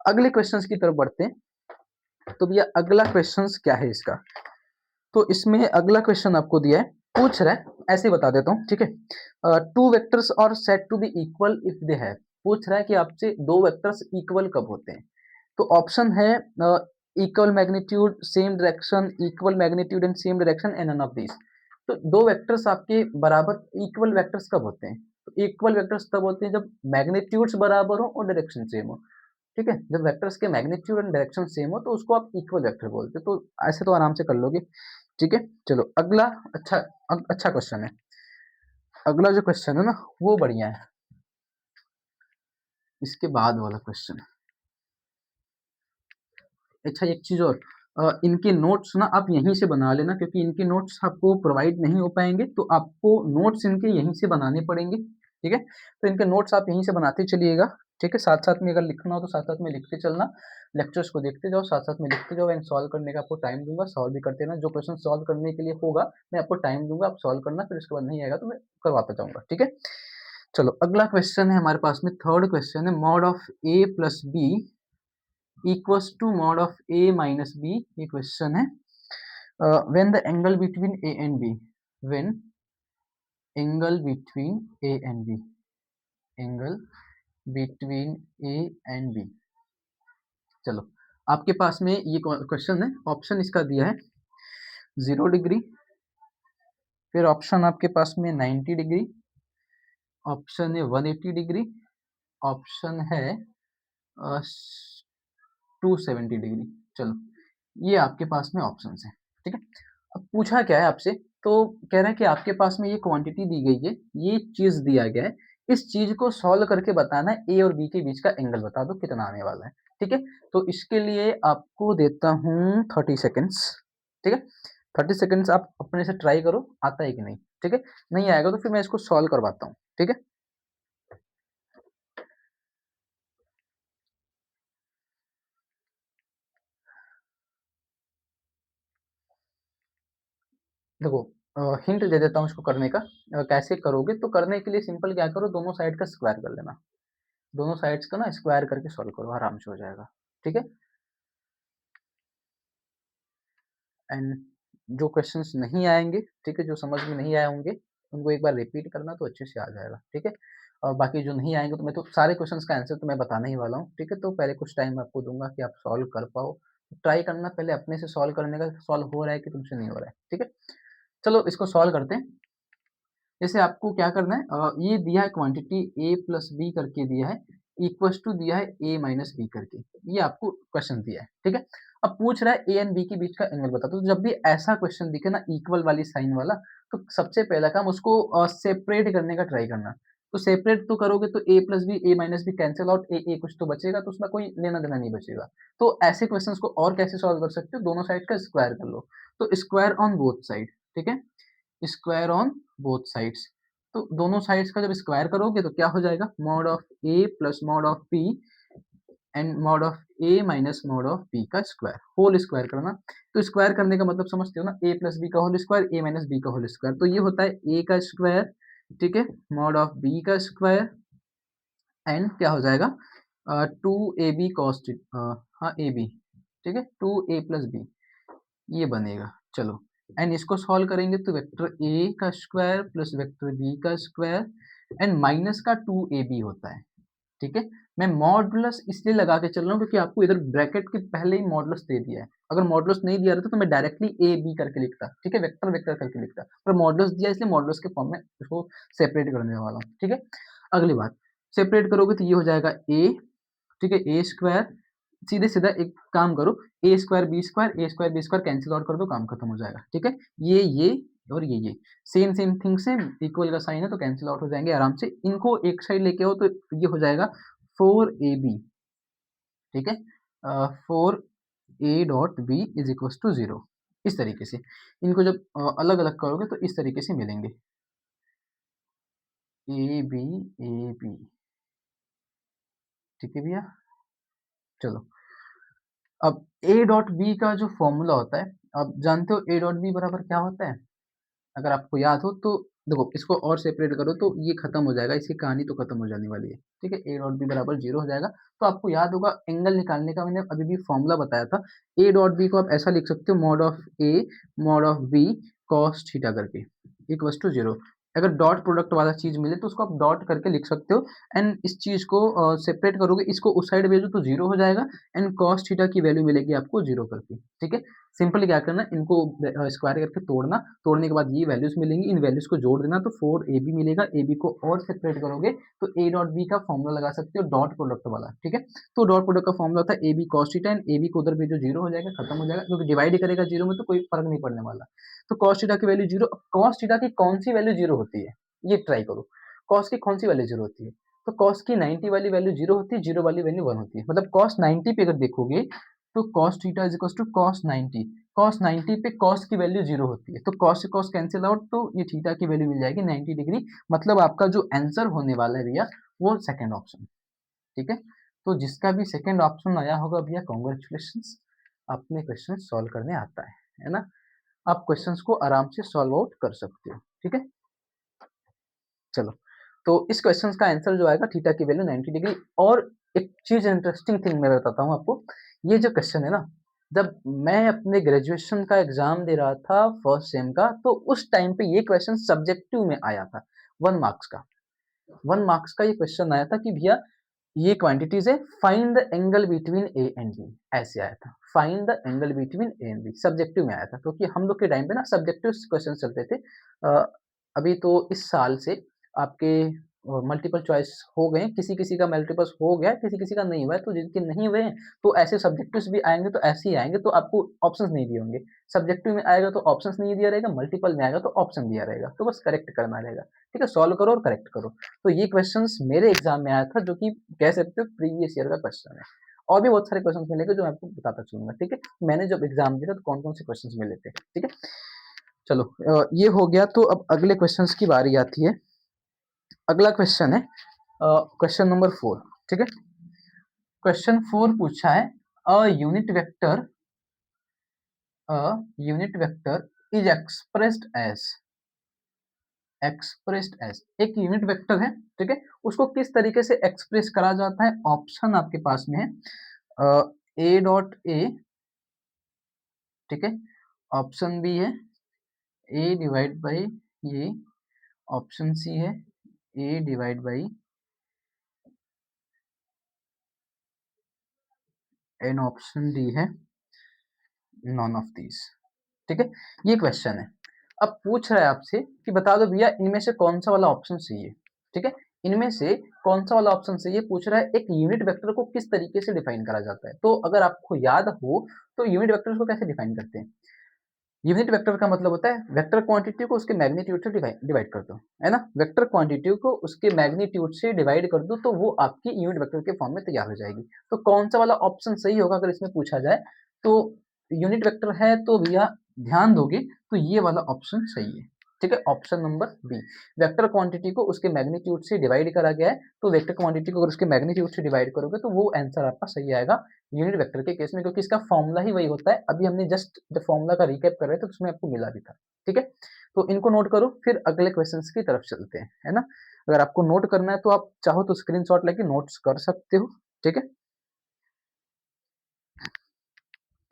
Speaker 1: अगले क्वेश्चन की तरफ बढ़ते हैं। तो भैया अगला क्वेश्चन क्या है इसका, तो इसमें अगला क्वेश्चन आपको दिया है, पूछ रहा है, ऐसे ही बता देता हूँ, ठीक है। Two vectors are said to be equal if they have, पूछ रहा है कि आपसे दो वेक्टर्स इक्वल कब होते हैं। तो ऑप्शन है equal magnitude, same direction, equal magnitude and same direction, and none of this. तो दो वेक्टर्स आपके बराबर इक्वल वेक्टर्स कब होते हैं, तो इक्वल वेक्टर्स तब होते हैं जब मैग्नीट्यूड्स बराबर हो और डायरेक्शन सेम हो, ठीक है। जब वेक्टर्स के मैग्नीट्यूड एंड डायरेक्शन सेम हो तो उसको आप इक्वल वेक्टर बोलते हो। तो ऐसे तो आराम से कर लोगे, ठीक है। चलो अगला, अच्छा अच्छा क्वेश्चन है, अगला जो क्वेश्चन है ना वो बढ़िया है, इसके बाद वाला क्वेश्चन। अच्छा एक चीज और, इनके नोट्स ना आप यहीं से बना लेना, क्योंकि इनके नोट्स आपको प्रोवाइड नहीं हो पाएंगे, तो आपको नोट्स इनके यहीं से बनाने पड़ेंगे, ठीक है। तो इनके नोट्स आप यहीं से बनाते चलिएगा, ठीक है, साथ साथ में अगर लिखना हो तो साथ साथ में लिखते चलना, लेक्चर्स को देखते जाओ, साथ साथ में लिखते जाओ, एंड सॉल्व करने का आपको टाइम दूंगा, सॉल्व भी करते रहना, जो क्वेश्चन सॉल्व करने के लिए होगा मैं आपको टाइम दूंगा, आप सॉल्व करना, फिर उसके बाद नहीं आएगा तो मैं करवाता जाऊंगा, ठीक है। चलो अगला क्वेश्चन है हमारे पास में, थर्ड क्वेश्चन है, mod of a plus B equals to mod of a minus b, ये क्वेश्चन है। when the angle between a and b, when angle between a and b, angle between a and b, चलो आपके पास में ये क्वेश्चन है, ऑप्शन इसका दिया है 0 डिग्री, फिर ऑप्शन आपके पास में 90 डिग्री, ऑप्शन है 180 डिग्री, ऑप्शन है 270 डिग्री। चलो ये आपके पास में ऑप्शन है, ठीक है। अब पूछा क्या है आपसे, तो कह रहा है कि आपके पास में ये क्वांटिटी दी गई है, ये चीज दिया गया है, इस चीज को सॉल्व करके बताना है ए और बी के बीच का एंगल बता दो कितना आने वाला है, ठीक है। तो इसके लिए आपको देता हूँ 30 सेकेंड्स, ठीक है। 30 सेकेंड्स आप अपने से ट्राई करो आता है कि नहीं, ठीक है, नहीं आएगा तो फिर मैं इसको सॉल्व करवाता हूँ, ठीक है। देखो हिंट दे देता हूँ इसको करने का, कैसे करोगे, तो करने के लिए सिंपल क्या करो, दोनों साइड का स्क्वायर कर लेना, दोनों साइड्स का ना स्क्वायर करके सॉल्व करो, आराम से हो जाएगा, ठीक है। एंड जो क्वेश्चंस नहीं आएंगे, ठीक है, जो समझ में नहीं आए होंगे उनको एक बार रिपीट करना तो अच्छे से आ जाएगा, ठीक है। और बाकी जो नहीं आएंगे तो मैं तो सारे क्वेश्चंस का आंसर तो मैं बताने ही वाला हूँ, ठीक है। तो पहले कुछ टाइम आपको दूंगा कि आप सॉल्व कर पाओ, ट्राई करना पहले अपने से सॉल्व करने का, सॉल्व हो रहा है कि तुमसे नहीं हो रहा है, ठीक है। चलो इसको सॉल्व करते हैं। जैसे आपको क्या करना है, ये दिया है क्वांटिटी a प्लस बी करके दिया है, इक्वल्स टू दिया है a माइनस बी करके, ये आपको क्वेश्चन दिया है, ठीक है। अब पूछ रहा है a एंड b के बीच का एंगल बता दो, तो जब भी ऐसा क्वेश्चन दिखे ना इक्वल वाली साइन वाला, तो सबसे पहला काम उसको सेपरेट करने का ट्राई करना। तो सेपरेट तो करोगे तो a plus B a minus B cancel out, a कुछ तो बचेगा, तो उसमें कोई लेना देना नहीं बचेगा। तो ऐसे क्वेश्चंस को और कैसे सॉल्व कर सकते हो, दोनों साइड का स्क्वायर कर लो, तो स्क्वायर ऑन बोथ साइड, ठीक है, स्क्वायर ऑन बोथ साइड्स। तो दोनों साइड्स का जब स्क्वायर करोगे तो क्या हो जाएगा, mod of A plus mod of B and mod of A minus mod of B का स्क्वायर, होल स्क्वायर करना। तो स्क्वायर करने का मतलब समझते हो ना, ए प्लस बी का whole square, A minus B का होल स्क्वायर, तो ये होता है ए का स्क्वायर, ठीक है, मॉड ऑफ बी का स्क्वायर, एंड क्या हो जाएगा टू ए बी कॉस हाँ ए बी, ठीक है, टू ए प्लस बी ये बनेगा। चलो एंड इसको सॉल्व करेंगे तो वेक्टर ए का स्क्वायर प्लस वेक्टर बी का स्क्वायर एंड माइनस का टू ए बी होता है। ठीक है, मैं मॉडुलस इसलिए लगा के चल रहा हूँ क्योंकि आपको इधर ब्रैकेट के पहले ही मॉडुलस दे दिया है। अगर मॉडुलस नहीं दिया रहता तो मैं डायरेक्टली ए बी करके लिखता, ठीक है, वेक्टर वेक्टर करके लिखता, पर मॉडुलस दिया इसलिए मॉडुलस के फॉर्म में इसको सेपरेट करने वाला हूँ। ठीक है, अगली बात, सेपरेट करोगे तो ये हो जाएगा ए, ठीक है, ए स्क्वायर, सीधे सीधा एक काम करो, A square B square cancel out कर दो, काम खत्म हो जाएगा। ठीक है, ये और ये सेम सेम थिंग से इक्वल का साइन है तो कैंसिल आउट हो जाएंगे आराम से। इनको एक साइड लेके आओ तो ये हो जाएगा 4ab, ठीक है, 4a.b इज इक्वल टू 0। इस तरीके से इनको जब अलग अलग करोगे तो इस तरीके से मिलेंगे, ए बी ए बी। ठीक है भैया, चलो अब ए डॉट बी का जो फॉर्मूला होता है, आप जानते हो ए डॉट बी बराबर क्या होता है? अगर आपको याद हो तो देखो, इसको और सेपरेट करो तो ये खत्म हो जाएगा, इसकी कहानी तो खत्म हो जाने वाली है। ठीक है, ए डॉट बी बराबर 0 हो जाएगा। तो आपको याद होगा एंगल निकालने का मैंने अभी भी फॉर्मूला बताया था। ए डॉट बी को आप ऐसा लिख सकते हो, mod of A mod of B cos theta करके इक्वल्स टू 0। अगर डॉट प्रोडक्ट वाला चीज मिले तो उसको आप डॉट करके लिख सकते हो एंड इस चीज को सेपरेट करोगे, इसको उस साइड भेजो तो 0 हो जाएगा एंड कॉस थीटा की वैल्यू मिलेगी आपको 0 करके। ठीक है, सिंपली क्या करना, इनको स्क्वायर करके तोड़ना, तोड़ने के बाद ये वैल्यूज मिलेंगी, इन वैल्यूज को जोड़ देना तो 4ab मिलेगा। ab को और सेपरेट करोगे तो a डॉट बी का फॉर्मूला लगा सकते हो डॉट प्रोडक्ट वाला। ठीक है, तो डॉट प्रोडक्ट का फॉर्मूला होता है ab cos theta and ab को उधर भेजो 0 हो जाएगा, खत्म हो जाएगा, क्योंकि डिवाइड करेगा 0 में तो कोई फर्क नहीं पड़ने वाला। तो cos थीटा की वैल्यू 0। अब cos थीटा की कौन सी वैल्यू 0 होती है ये ट्राई करो, cos की कौन सी वैल्यू 0 होती है? तो cos की 90 वाली वैल्यू 0 होती है, 0 वाली वैल्यू 1 होती है। मतलब cos 90 पे अगर देखोगे तो cos theta is equal to cos 90, cos 90 पे cos की वैल्यू 0 होती है, तो cos से cos कैंसिल आउट, तो ये थीटा की वैल्यू मिल जाएगी 90 डिग्री। मतलब आपका जो आंसर होने वाला है भैया वो सेकंड ऑप्शन। ठीक है, तो जिसका भी सेकंड ऑप्शन आया होगा भैया कॉन्ग्रेचुलेशन, आपने क्वेश्चन सॉल्व करने आता है ना, आप क्वेश्चंस को आराम से सॉल्व आउट कर सकते हो। ठीक है, चलो तो इस क्वेश्चन का आंसर जो आएगा थीटा की वैल्यू 90 डिग्री। और एक चीज इंटरेस्टिंग थिंग मैं बताता हूँ आपको, ये जो क्वेश्चन है ना, जब मैं अपने ग्रेजुएशन का एग्जाम दे रहा था फर्स्ट सेम का, तो उस टाइम पे ये क्वेश्चन सब्जेक्टिव में आया था, 1 मार्क्स का। 1 मार्क्स का ये क्वेश्चन आया था कि भैया ये क्वांटिटीज है, find the angle between A and B, ऐसे आया था, find the angle between A and B, subjective में आया था। क्योंकि हम लोग के टाइम पे ना सब्जेक्टिव क्वेश्चन चलते थे। अभी तो इस साल से आपके मल्टीपल चॉइस हो गए, किसी किसी का मल्टीपल हो गया, किसी किसी का नहीं हुआ है, तो जिनके नहीं हुए हैं तो ऐसे सब्जेक्टिव्स भी आएंगे तो ऐसे ही आएंगे, तो आपको ऑप्शंस नहीं दिए होंगे। सब्जेक्टिव में आएगा तो ऑप्शंस नहीं दिया रहेगा, मल्टीपल में आएगा तो ऑप्शन दिया रहेगा, तो बस करेक्ट करना रहेगा। ठीक है, सॉल्व करो और करेक्ट करो। तो ये क्वेश्चंस मेरे एग्जाम में आया था, जो कि कह सकते हो प्रीवियस ईयर का क्वेश्चन है। और भी बहुत सारे क्वेश्चंस मिलेंगे जो मैं आपको बताता चलूंगा। ठीक है, मैंने जब एग्जाम दिया था तो कौन कौन से क्वेश्चंस मिले थे। ठीक है, चलो ये हो गया, तो अब अगले क्वेश्चंस की बारी आती है। अगला क्वेश्चन है क्वेश्चन नंबर 4। ठीक है, क्वेश्चन 4 पूछा है, a unit vector a unit vector is expressed as एक यूनिट वेक्टर है। ठीक है, उसको किस तरीके से एक्सप्रेस करा जाता है? ऑप्शन आपके पास में है ए डॉट ए, ठीक है, ऑप्शन बी है ए डिवाइड बाई ये, ऑप्शन सी है A divide by N, option D है नॉन ऑफ दीज। ठीक है, ये क्वेश्चन है। अब पूछ रहा है आपसे कि बता दो भैया इनमें से कौन सा वाला ऑप्शन सही है। ठीक है, इनमें से कौन सा वाला ऑप्शन सही है पूछ रहा है। एक यूनिट वेक्टर को किस तरीके से डिफाइन करा जाता है? तो अगर आपको याद हो तो यूनिट वेक्टर को कैसे डिफाइन करते हैं? यूनिट वेक्टर का मतलब होता है वेक्टर क्वांटिटी को उसके मैग्नीट्यूड से डिवाइड कर दो, है ना। वेक्टर क्वांटिटी को उसके मैग्नीट्यूड से डिवाइड कर दो तो वो आपकी यूनिट वेक्टर के फॉर्म में तैयार हो जाएगी। तो कौन सा वाला ऑप्शन सही होगा अगर इसमें पूछा जाए तो? यूनिट वेक्टर है तो भैया ध्यान दोगे तो ये वाला ऑप्शन सही है। ठीक है, option number B, vector quantity को उसके मैग्नीट्यूड से डिवाइड करा गया है, तो वेक्टर क्वांटिटी को अगर उसके मैग्नीट्यूड से डिवाइड करोगे तो वो आंसर आपका सही आएगा यूनिट वेक्टर के केस में, क्योंकि इसका फॉर्मूला ही वही होता है। अभी हमने जस्ट जब फॉर्मूला का रिकैप कर रहे थे तो उसमें आपको मिला भी था। ठीक है, तो इनको नोट करो, फिर अगले क्वेश्चंस की तरफ चलते हैं, है ना। अगर आपको नोट करना है तो आप चाहो तो स्क्रीनशॉट लेके नोट्स कर सकते हो। ठीक है।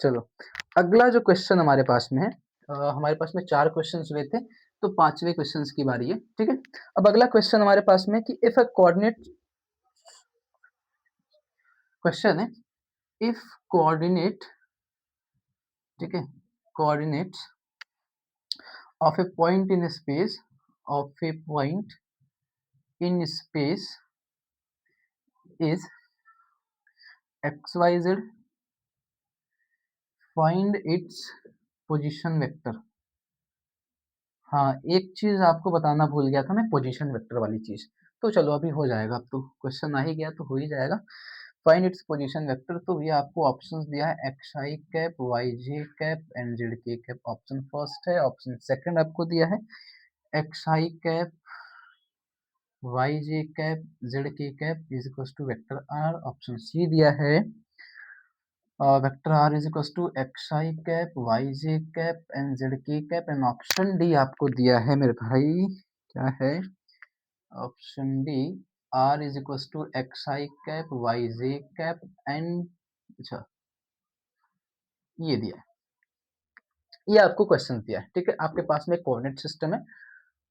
Speaker 1: चलो अगला जो क्वेश्चन हमारे पास में है, हमारे पास में 4 क्वेश्चंस हुए थे, तो 5वें क्वेश्चंस की बारी है, ठीक है। अब अगला क्वेश्चन हमारे पास में कि इफ अ कोऑर्डिनेट क्वेश्चन है, इफ कोऑर्डिनेट, ठीक है, coordinates of A point in space, of A point in space is XYZ, find its position vector. हाँ, एक चीज आपको बताना भूल गया था मैं, पोजीशन वेक्टर वाली चीज। तो चलो अभी हो जाएगा, अब तो क्वेश्चन आ ही गया तो हो ही जाएगा। फाइंड इट्स पोजीशन वेक्टर, तो ये आपको ऑप्शंस दिया है XI cap, YJ cap and ZK cap. Option first है। ऑप्शन सेकंड आपको दिया है XI cap, YJ cap, ZK cap is equal to vector R। Option C दिया है vector R is equal to XI cap, YJ cap and ZK cap. And option D आपको दिया है मेरे भाई, क्या है option D, R is equal to XI cap, YJ cap and, अच्छा ये दिया है, ये आपको क्वेश्चन दिया है, ठीक है। आपके पास में कोऑर्डिनेट सिस्टम है,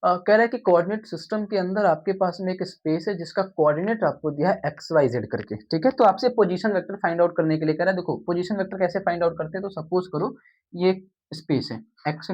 Speaker 1: कह रहा है कि कोऑर्डिनेट सिस्टम के अंदर आपके पास में एक स्पेस है जिसका कोऑर्डिनेट आपको दिया है XYZ करके, ठीक है। तो आपसे पोजीशन वेक्टर फाइंड आउट करने के लिए कह रहा है। देखो पोजीशन वेक्टर कैसे फाइंड आउट करते हैं, तो सपोज करो ये स्पेस है एक्स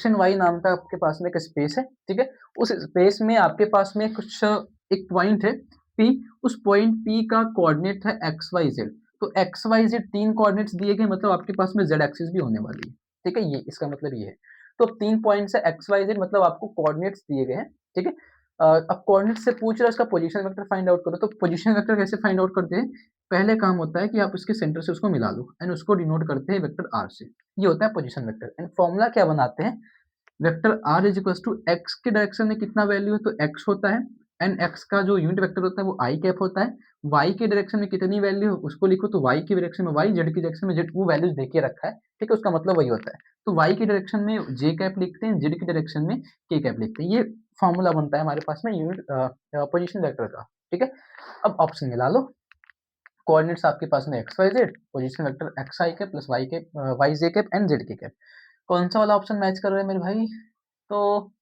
Speaker 1: एंड वाई नाम का आपके पास में एक स्पेस है, ठीक है। उस स्पेस में आपके पास में कुछ एक पॉइंट है P, उस पॉइंट P का कोऑर्डिनेट है XYZ। तो XYZ 3 कोऑर्डिनेट्स दिए गए, मतलब आपके पास में Z एक्सिस भी होने वाली है, ठीक है। ये इसका मतलब ये है। तो 3 पॉइंट्स है XYZ, मतलब आपको कोऑर्डिनेट्स दिए गए हैं, ठीक है। अब कोऑर्डिनेट से पूछ रहा है उसका पोजीशन वेक्टर फाइंड आउट करो। तो पोजीशन वेक्टर कैसे फाइंड आउट करते हैं, पहले काम होता है कि आप उसके सेंटर से उसको मिला लो एंड उसको डिनोट करते हैं वेक्टर R से। ये होता है पोजीशन वेक्टर। एंड फॉर्मूला क्या बनाते हैं, vector R is equal to X के डायरेक्शन में कितना वैल्यू है, तो x होता है। एंड x का जो यूनिट वेक्टर होता है वो i कैप होता है। y के डायरेक्शन में कितनी वैल्यू है उसको लिखो, तो y की डायरेक्शन में y, z की डायरेक्शन में z, वो वैल्यूज देके रखा है, ठीक है। उसका मतलब वही होता है। तो y की डायरेक्शन में j कैप लिखते हैं, z की डायरेक्शन में k कैप लिखते हैं। ये फॉर्मूला बनता है हमारे पास में यूनिट पोजीशन वेक्टर का, ठीक है। अब ऑप्शन मिला लो, कोऑर्डिनेट्स आपके पास में XYZ, position vector XI cap plus y cap, YJ cap and z cap. कौन सा वाला ऑप्शन मैच कर रहा है मेरे भाई, तो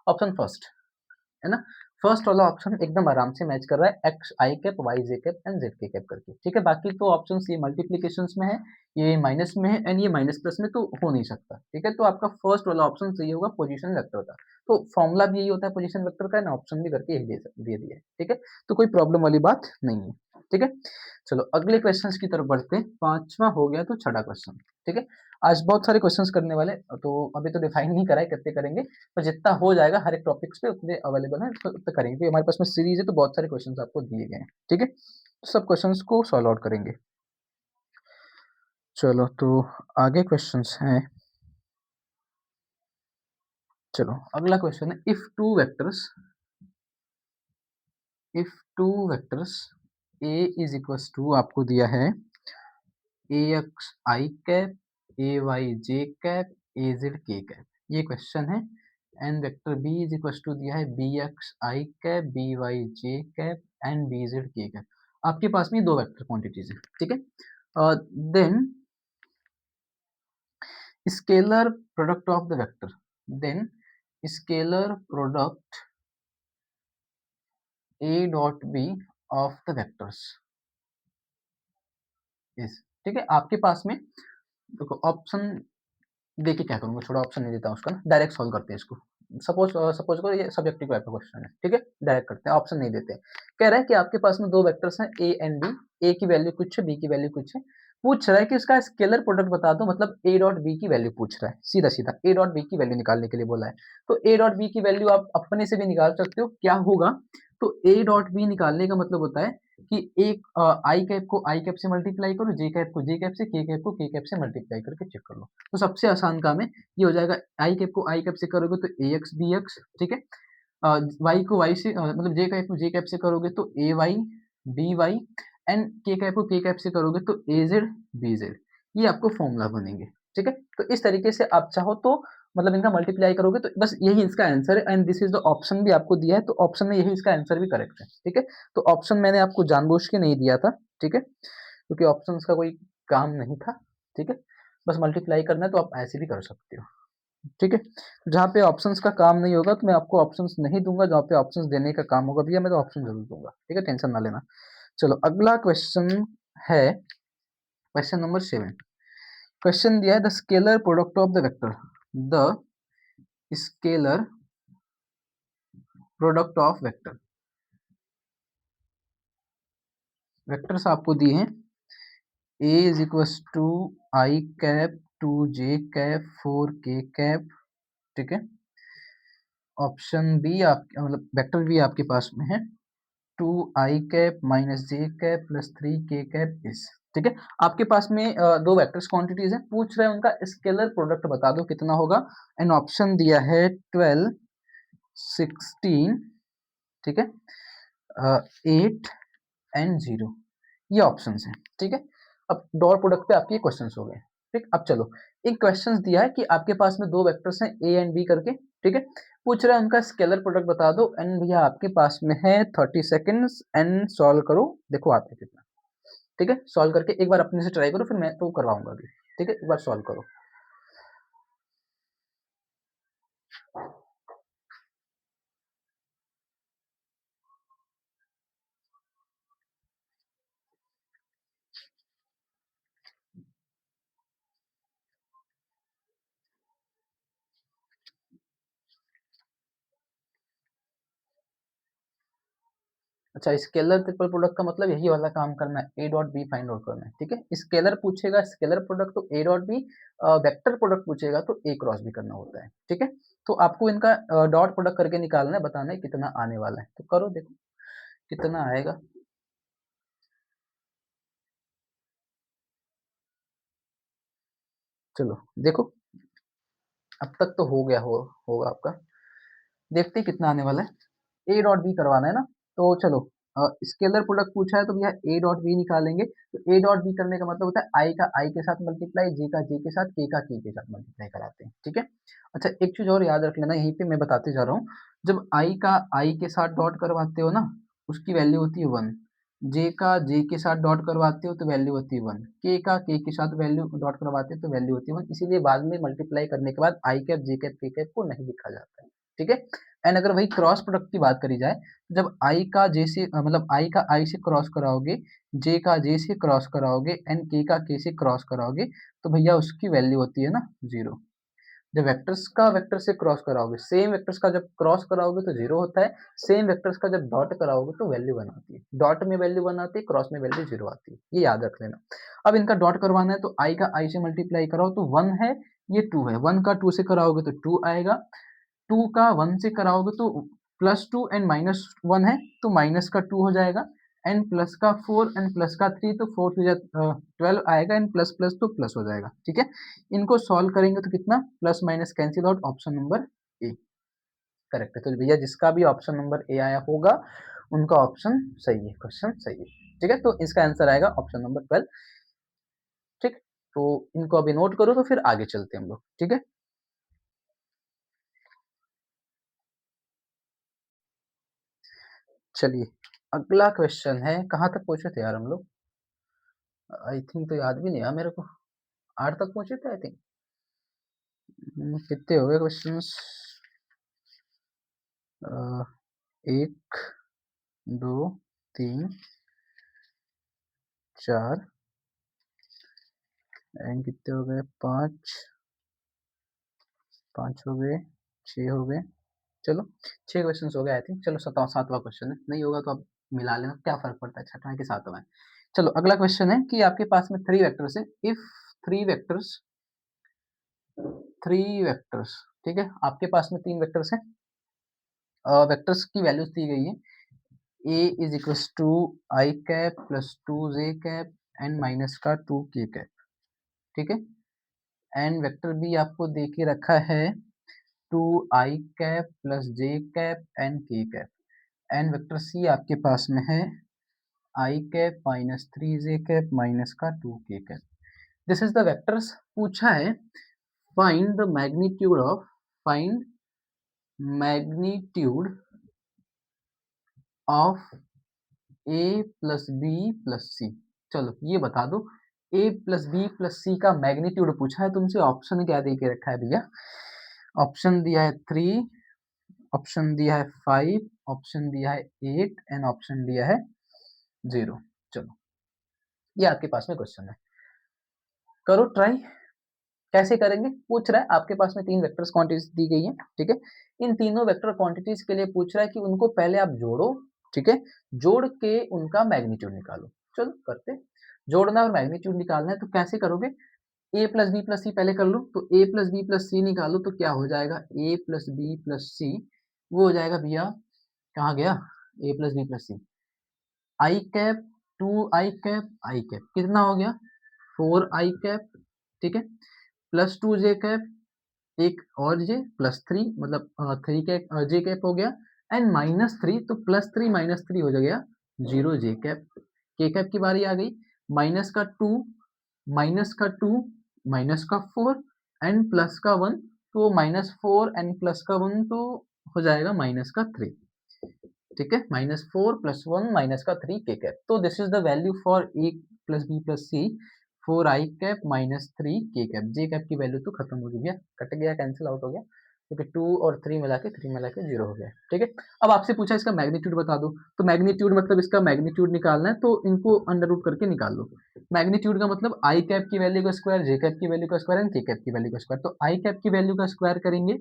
Speaker 1: ऑप्शन फर्स्ट है ना, फर्स्ट वाला ऑप्शन एकदम आराम से मैच कर रहा है, X I cap, Y J cap and Z K cap करके, ठीक है। बाकी तो ऑप्शन ये मल्टीप्लीकेशन में है, ये माइनस में है एंड ये माइनस प्लस में, तो हो नहीं सकता, ठीक है। तो आपका फर्स्ट वाला ऑप्शन सही होगा, पोजीशन वेक्टर का। तो फॉर्मूला भी यही होता है पोजीशन वेक्टर का, ना ऑप्शन भी करके यही दे दिया है, ठीक है। तो कोई प्रॉब्लम वाली बात नहीं है, ठीक है। चलो अगले क्वेश्चन की तरफ बढ़ते हैं। 5वां हो गया, तो 6वां क्वेश्चन, ठीक है। आज बहुत सारे क्वेश्चंस करने वाले, तो अभी तो डिफाइन नहीं करा है कितने करेंगे, तो जितना हो जाएगा हर एक टॉपिक्स पे उतने अवेलेबल है तो उतना करेंगे, क्योंकि हमारे पास में सीरीज है तो बहुत सारे क्वेश्चंस आपको दिए गए हैं, ठीक है। सब क्वेश्चंस को सॉल्व आउट करेंगे। चलो तो आगे क्वेश्चंस हैं। चलो अगला क्वेश्चन है, if two vectors A is equal to, आपको दिया है A X I cap, A Y J cap, A Z K cap, ये क्वेश्चन है। And vector B is equal to दिया है B X I cap, B Y J cap and B Z K cap. आपके पास में दो वेक्टर क्वांटिटीज है, ठीक है। Then scalar product of the vector, then scalar product A dot B of the vectors is, ठीक है। आपके पास में देखो ऑप्शन देखिए क्या करूंगा, थोड़ा ऑप्शन नहीं देता हूँ उसका ना, डायरेक्ट सॉल्व करते हैं इसको। सपोज करो ये सब्जेक्टिव टाइप का क्वेश्चन है, ठीक है। डायरेक्ट करते हैं, ऑप्शन नहीं देते हैं। कह रहा है कि आपके पास में दो वेक्टर्स हैं ए एंड बी, ए की वैल्यू कुछ है, बी की वैल्यू कुछ है। पूछ रहा है कि उसका स्केलर प्रोडक्ट बता दो, मतलब ए डॉट बी की वैल्यू पूछ रहा है, सीधा सीधा ए डॉट बी की वैल्यू निकालने के लिए बोला है। तो ए डॉट बी की वैल्यू आप अपने से भी निकाल सकते हो, क्या होगा, तो ए डॉट बी निकालने का मतलब होता है कि एक आई कैप को आई कैप से मल्टीप्लाई करो, जे कैप को जे कैप से, के कैप को के कैप से मल्टीप्लाई करके चेक कर लो। तो सबसे आसान काम है, ये हो जाएगा, आई कैप को आई कैप से करोगे तो ए एक्स बी एक्स, ठीक है। वाई को वाई से मतलब जे कैप को जे कैप से करोगे तो ए वाई बी वाई, एंड के कैप को के कैप से करोगे तो ए जेड बी जेड। ये आपको फॉर्मूला बनेंगे, ठीक है? तो इस तरीके से आप चाहो तो मतलब इनका मल्टीप्लाई करोगे तो बस यही इसका आंसर है and this is the option भी आपको दिया है, तो ऑप्शन में यही इसका आंसर भी करेक्ट है, ठीक है? तो ऑप्शन मैंने आपको जानबूझ के नहीं दिया था, ठीक है? क्योंकि ऑप्शंस का कोई काम नहीं था, ठीक है? बस मल्टीप्लाई करना है तो आप ऐसे भी कर सकते हो, ठीक है? जहाँ पे ऑप्शंस का काम नहीं होगा तो मैं आपको ऑप्शंस नहीं दूँगा, जहाँ पे ऑप्शंस देने का काम होगा भैया मैं तो ऑप्शन ज़रूर दूँगा, ठीक है? टेंशन ना लेना। चलो अगला क्वेश्चन है क्वेश्चन नंबर 7। क्वेश्चन दिया है the scalar product of the vector, the scalar product of vector. Vectors आपको दिए हैं a is equals to I cap two J cap 4k cap, ठीक है? ऑप्शन बी आप मतलब वेक्टर बी आपके पास में है 2i cap minus J cap plus 3k cap इस, ठीक है? आपके पास में दो वेक्टर्स क्वांटिटीज हैं, पूछ रहे हैं उनका स्केलर प्रोडक्ट बता दो कितना होगा एंड ऑप्शन दिया है 12 16, ठीक है? 8 एंड 0 ये ऑप्शंस हैं, ठीक है? अब डॉट प्रोडक्ट पे आपके क्वेश्चंस हो गए, ठीक? अब चलो एक क्वेश्चंस दिया है कि आपके पास में दो वेक्टर्स हैं ए एंड बी करके, ठीक है? पूछ रहा है उनका स्केलर प्रोडक्ट बता दो एंड भैया आपके पास में है 30 सेकंड्स एंड सॉल्व करो, देखो आता है कितना, ठीक है? सॉल्व करके एक बार अपने से ट्राई करो फिर मैं तो करवाऊंगा अभी, ठीक है? एक बार सॉल्व करो। अच्छा स्केलर ट्रिपल प्रोडक्ट का मतलब यही वाला काम करना है, A dot B find out करना है, ठीक है? स्केलर पूछेगा स्केलर प्रोडक्ट तो A dot B, vector product पूछेगा तो ए क्रॉस बी करना होता है, ठीक है? तो आपको इनका डॉट प्रोडक्ट करके निकालना है, बताना है कितना आने वाला है, तो करो देखो कितना आएगा। चलो देखो अब तक तो हो गया होगा आपका, देखते हैं कितना आने वाला है। ए डॉट बी करवाना है ना, तो चलो स्केलर प्रोडक्ट पूछा है तो भैया ए डॉट बी निकालेंगे, तो ए डॉट बी करने का मतलब होता है आई का आई के साथ मल्टीप्लाई, जे का जे के साथ, के का के साथ मल्टीप्लाई कराते हैं, ठीक है? अच्छा एक चीज और याद रख लेना, यहीं पे मैं बताते जा रहा हूँ, जब आई का आई के साथ डॉट करवाते हो ना उसकी वैल्यू होती है 1, जे का जे के साथ डॉट करवाते हो तो वैल्यू होती है 1, के का के के साथ वैल्यू डॉट करवाते हो तो वैल्यू होती है 1, इसीलिए बाद में मल्टीप्लाई करने के बाद आई cap J cap K cap को नहीं लिखा जाता है, ठीक है? एंड अगर वही क्रॉस प्रोडक्ट की बात करी जाए, जब आई का जे से मतलब आई का आई से क्रॉस कराओगे, जे का जे से क्रॉस कराओगे एंड के का के से क्रॉस कराओगे तो भैया उसकी वैल्यू होती है ना 0। जब वेक्टर्स का वेक्टर से क्रॉस कराओगे, सेम वेक्टर्स का जब क्रॉस कराओगे तो 0 होता है, सेम वेक्टर्स का जब डॉट कराओगे तो वैल्यू 1 आती है, डॉट में वैल्यू 1 आती है, क्रॉस में वैल्यू 0 आती है, ये याद रख लेना। अब इनका डॉट करवाना है तो आई का आई से मल्टीप्लाई कराओ तो 1 है, ये 2 है, 1 का 2 से कराओगे तो 2 आएगा, 2 का 1 से कराओगे तो +2 एंड -1 है तो माइनस का 2 हो जाएगा, एंड प्लस का 4 एंड प्लस का 3 तो 4 टू जा 12 आएगा एंड प्लस प्लस तो प्लस हो जाएगा, ठीक है? इनको सॉल्व करेंगे तो कितना plus minus cancel out, option number A correct है। तो भैया जिसका भी ऑप्शन नंबर ए आया होगा उनका ऑप्शन सही है, क्वेश्चन सही है, ठीक है? तो इसका आंसर आएगा ऑप्शन नंबर 12, ठीक? तो इनको अभी नोट करो तो फिर आगे चलते हैं हम लोग, ठीक है? चलिए अगला क्वेश्चन है, कहाँ तक पहुंचे थे यार हम लोग? आई थिंक तो याद भी नहीं है मेरे को, 8 तक पहुंचे थे आई थिंक। कितने हो गए क्वेश्चंस? 1 2 3 4 एंड कितने हो गए? 5 5 हो गए, 6 हो गए, चलो 6 क्वेश्चंस हो गए आई थिंक। चलो सातवां क्वेश्चन है, नहीं होगा तो आप मिला लेना, क्या फर्क पड़ता है छठवां है कि सातवां है। चलो अगला क्वेश्चन है कि आपके पास में 3 वेक्टर्स है, इफ 3 वेक्टर्स 3 वेक्टर्स, ठीक है? आपके पास में 3 वेक्टर्स हैं, वेक्टर्स की वैल्यूज दी गई है, A is equals to I cap plus 2 J cap and minus का 2k कैप, ठीक है? एंड वेक्टर बी आपको दे के रखा है 2i cap plus J cap and k cap, and vector C आपके पास में है I cap minus 3 J cap minus का 2k cap. This is the vectors पूछा है, find the magnitude of, find magnitude of A plus B plus C. चलो ये बता दो, A plus B plus C का मैग्नीट्यूड पूछा है तुमसे। ऑप्शन क्या दे के रखा है भैया? ऑप्शन दिया है 3, ऑप्शन दिया है 5, ऑप्शन दिया है 8 एंड ऑप्शन दिया है 0। चलो ये आपके पास में क्वेश्चन है, करो ट्राई। कैसे करेंगे पूछ रहा है, आपके पास में तीन वेक्टर्स क्वांटिटीज दी गई है, ठीक है। इन तीनों वेक्टर क्वांटिटीज के लिए पूछ रहा है कि उनको पहले आप जोड़ो, ठीक है, जोड़ के उनका मैग्नीट्यूड निकालो। चलो करते, जोड़ना और मैग्नीट्यूड निकालना है तो कैसे करोगे? ए प्लस बी प्लस सी पहले कर लो, तो ए प्लस बी प्लस सी निकालो तो क्या हो जाएगा? ए प्लस बी प्लस सी, वो हो जाएगा भैया, कहाँ गया? ए प्लस बी प्लस सी, आई कैप, 2 आई कैप कितना हो गया? 4 आई कैप, ठीक है, प्लस 2 जे कैप, एक और जे प्लस 3, मतलब 3 कैप जे कैप हो गया, एंड -3, तो +3 - 3 हो जाएगा 0 जे कैप। के कैप की बारी आ गई, माइनस का 2, माइनस का 2, माइनस का 4 एंड प्लस का 1, तो -4 एंड प्लस का 1 तो हो जाएगा -3, ठीक है, -4 + 1 -3 के कैप। तो this is the value for A plus B plus C, 4 I cap -3 K cap. J cap की वैल्यू तो खत्म हो गई है, कट गया, कैंसिल आउट हो गया, क्योंकि 2 और 3 मिला के 0 हो गया, ठीक है। अब आपसे पूछा इसका मैग्नीट्यूड बता दो, तो मैग्नीट्यूड मतलब इसका मैग्नीट्यूड निकालना है, तो इनको अंडर रूट करके निकाल लो। मैग्नीट्यूड का मतलब आई कैप की वैल्यू का स्क्वायर, जे कैप की वैल्यू का स्क्वायर एंड के कैप की वैल्यू का स्क्वायर। तो आई कैप की वैल्यू का स्क्वायर करेंगे,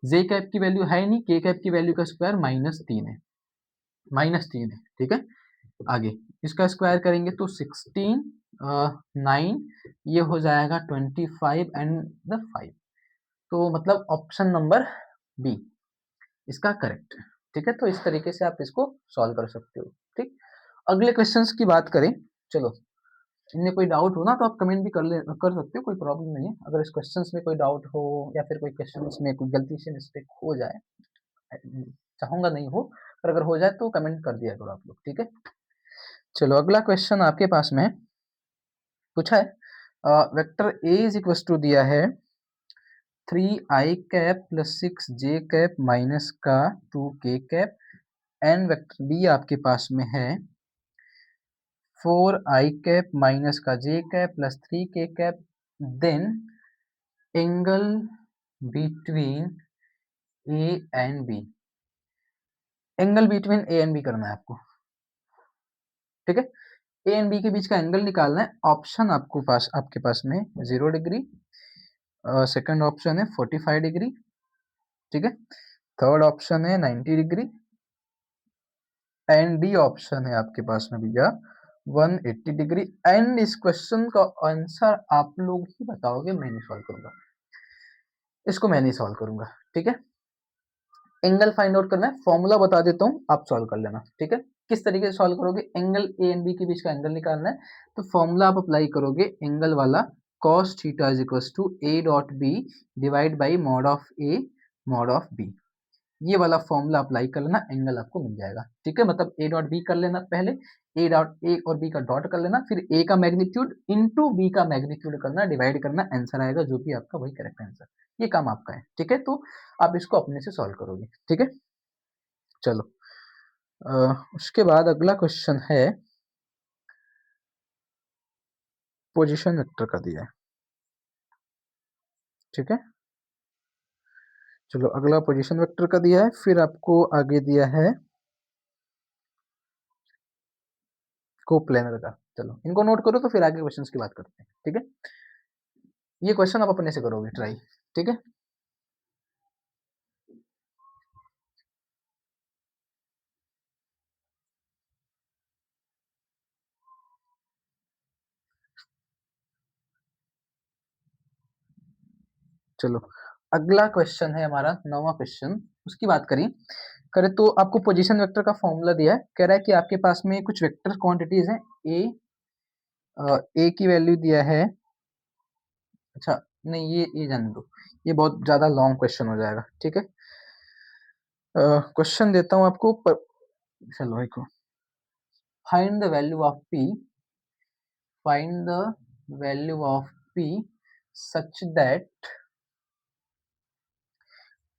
Speaker 1: जे कैप की वैल्यू है नहीं, के कैप की वैल्यू का स्क्वायर -3 है, -3 है, ठीक है। आगे इसका स्क्वायर करेंगे तो 16, 9, ये हो जाएगा 25 एंड द 5, तो मतलब ऑप्शन नंबर बी इसका करेक्ट है, ठीक है। तो इस तरीके से आप इसको सॉल्व कर सकते हो, ठीक। अगले क्वेश्चंस की बात करें, चलो इनमें कोई डाउट हो ना तो आप कमेंट भी कर सकते हो, कोई प्रॉब्लम नहीं है। अगर इस क्वेश्चंस में कोई डाउट हो या फिर कोई क्वेश्चंस में कोई गलती से मिस्टेक हो जाए, चाहूंगा नहीं हो, पर अगर हो जाए तो कमेंट कर दिया करो आप लोग, ठीक है। चलो अगला क्वेश्चन आपके पास में पूछा है, vector A is equal to दिया है 3 I cap + 6 J cap minus का 2 K cap, and vector B आपके पास में है 4 आई कैप माइनस का जे cap + 3 K cap, then angle between A and B. Angle between A and B करना है आपको, ठीक है। ए एंड बी के बीच का एंगल निकालना है। ऑप्शन आपके पास में 0 डिग्री, सेकंड ऑप्शन है 45 डिग्री, ठीक है, थर्ड ऑप्शन है 90 डिग्री, एंड डी ऑप्शन है आपके पास में भैया 180 डिग्री। एंड इस क्वेश्चन का आंसर आप लोग ही बताओगे, मैं नहीं सॉल्व करूंगा, इसको मैं नहीं सॉल्व करूंगा, ठीक है। एंगल फाइंड आउट करना है, फॉर्मूला बता देता हूँ, आप सॉल्व कर लेना, ठीक है। किस तरीके से सॉल्व करोगे? एंगल ए एंड बी के बीच का एंगल निकालना है, तो फॉर्मूला आप अप्लाई करोगे एंगल वाला, cos theta is equal to A dot B divide by mod of A mod of B. ये वाला फॉर्मूला अप्लाई कर लेना, एंगल आपको मिल जाएगा, ठीक है। मतलब ए डॉट बी कर लेना पहले, ए डॉट ए और बी का डॉट कर लेना, फिर ए का मैग्नीट्यूड इनटू बी का मैग्नीट्यूड करना, डिवाइड करना, आंसर आएगा जो भी आपका, वही करेक्ट आंसर। ये काम आपका है, ठीक है। तो आप इसको अपने से सॉल्व करोगे, ठीक है। चलो उसके बाद अगला क्वेश्चन है, पोजीशन वेक्टर का दिया है, ठीक है। चलो अगला पोजीशन वेक्टर का दिया है, फिर आपको आगे दिया है कोप्लेनर का। चलो इनको नोट करो तो फिर आगे क्वेश्चंस की बात करते हैं, ठीक है। ये क्वेश्चन आप अपने से करोगे ट्राई, ठीक है। चलो अगला क्वेश्चन है हमारा 9वां क्वेश्चन, उसकी बात करें तो आपको पोजीशन वेक्टर का फॉर्मूला दिया है, कह रहा है कि आपके पास में कुछ वेक्टर क्वांटिटीज हैं, ए ए की वैल्यू दिया है, अच्छा नहीं ये जान दो, ये बहुत ज्यादा लॉन्ग क्वेश्चन हो जाएगा, ठीक है। क्वेश्चन देता हूँ आपको चलो एक, find the value of P, find the value of p such that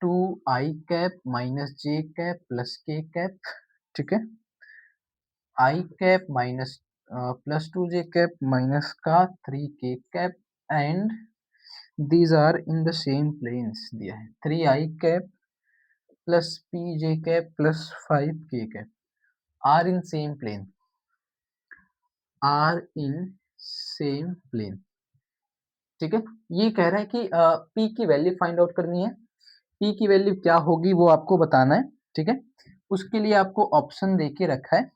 Speaker 1: 2 I cap minus j cap plus k cap, ठीक है, I cap minus plus 2 j cap minus का 3 k cap and these are in the same planes दिया है, 3 I cap plus p j cap plus 5 k cap are in same plane, are in same plane, ठीक है। ये कह रहा है कि p की वैल्यू फाइंड आउट करनी है, p की वैल्यू क्या होगी वो आपको बताना है, ठीक है। उसके लिए आपको ऑप्शन दे के रखा है,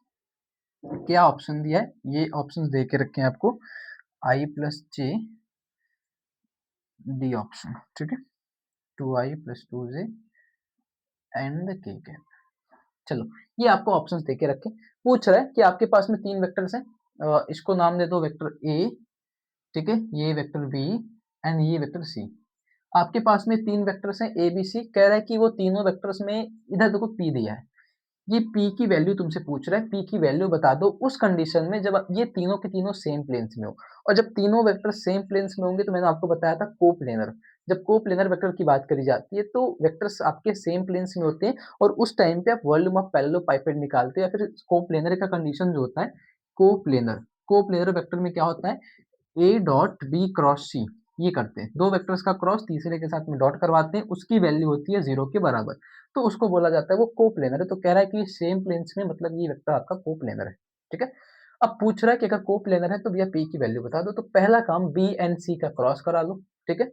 Speaker 1: क्या ऑप्शन दिया है, ये ऑप्शन दे के रखे हैं आपको, i plus J D option, ठीक है, 2i प्लस 2j एंड के कैप। चलो ये आपको ऑप्शंस दे के रखे, पूछ रहा है कि आपके पास में 3 वेक्टर्स हैं, इसको नाम दे दो वेक्टर ए, ठीक है, ये वेक्टर बी एंड ये वेक्टर सी। आपके पास में 3 वेक्टर्स हैं ए बी सी, कह रहा है कि वो तीनों वेक्टर्स में इधर देखो पी दिया है, ये p की वैल्यू तुमसे पूछ रहा है, p की वैल्यू बता दो उस कंडीशन में जब ये तीनों के तीनों सेम प्लेन्स में हो, और जब तीनों वेक्टर सेम प्लेन्स में होंगे तो मैंने आपको बताया था कोप्लेनर, जब कोप्लेनर वेक्टर की बात करी जाती है तो वेक्टर्स आपके सेम प्लेन्स में होते हैं और उस टाइम पे आप वॉल्यूम ऑफ पैरेललोपाइपेड निकालते हो, या फिर कोप्लेनर का कंडीशन जो होता है कोप्लेनर, कोप्लेनर वेक्टर में क्या होता है, ए डॉट बी क्रॉस सी, ये करते हैं, दो वेक्टर्स का क्रॉस तीसरे के साथ में डॉट करवाते हैं, उसकी वैल्यू होती है 0 के बराबर, तो उसको बोला जाता है वो कोप्लेनर है। तो कह रहा है कि सेम प्लेन्स में मतलब ये वेक्टर आपका कोप्लेनर है, ठीक है। अब पूछ रहा है कि अगर कोप्लेनर है तो भैया पी की वैल्यू बता दो, तो पहला काम बी एंड सी का क्रॉस करा लो, ठीक है,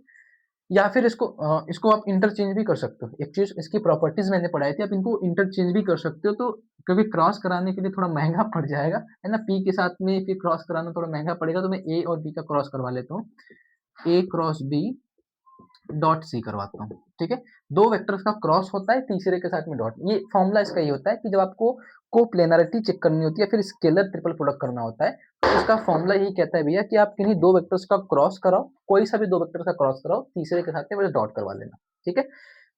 Speaker 1: या फिर इसको आप इंटरचेंज भी कर सकते हो, एक चीज इसकी प्रॉपर्टीज मैंने पढ़ाई थी, आप इनको इंटरचेंज भी कर सकते हो, तो क्योंकि क्रॉस कराने के लिए थोड़ा महंगा पड़ जाएगा, है ना, पी के साथ में फिर क्रॉस कराना थोड़ा महंगा पड़ेगा, तो मैं ए और बी का क्रॉस करवा लेता हूँ, ए क्रॉस बी डॉट सी करवाता हूँ, ठीक है। दो वेक्टर्स का क्रॉस होता है तीसरे के साथ में डॉट, ये फॉर्मूला इसका ये होता है कि जब आपको कोप्लेनरिटी चेक करनी होती है फिर स्केलर ट्रिपल प्रोडक्ट करना होता है, तो इसका फॉर्मूला यही कहता है भैया कि आप किन्हीं दो वेक्टर्स का क्रॉस कराओ, कोई सा भी दो वेक्टर्स का क्रॉस कराओ, तीसरे के साथ में बस डॉट करवा लेना, ठीक है।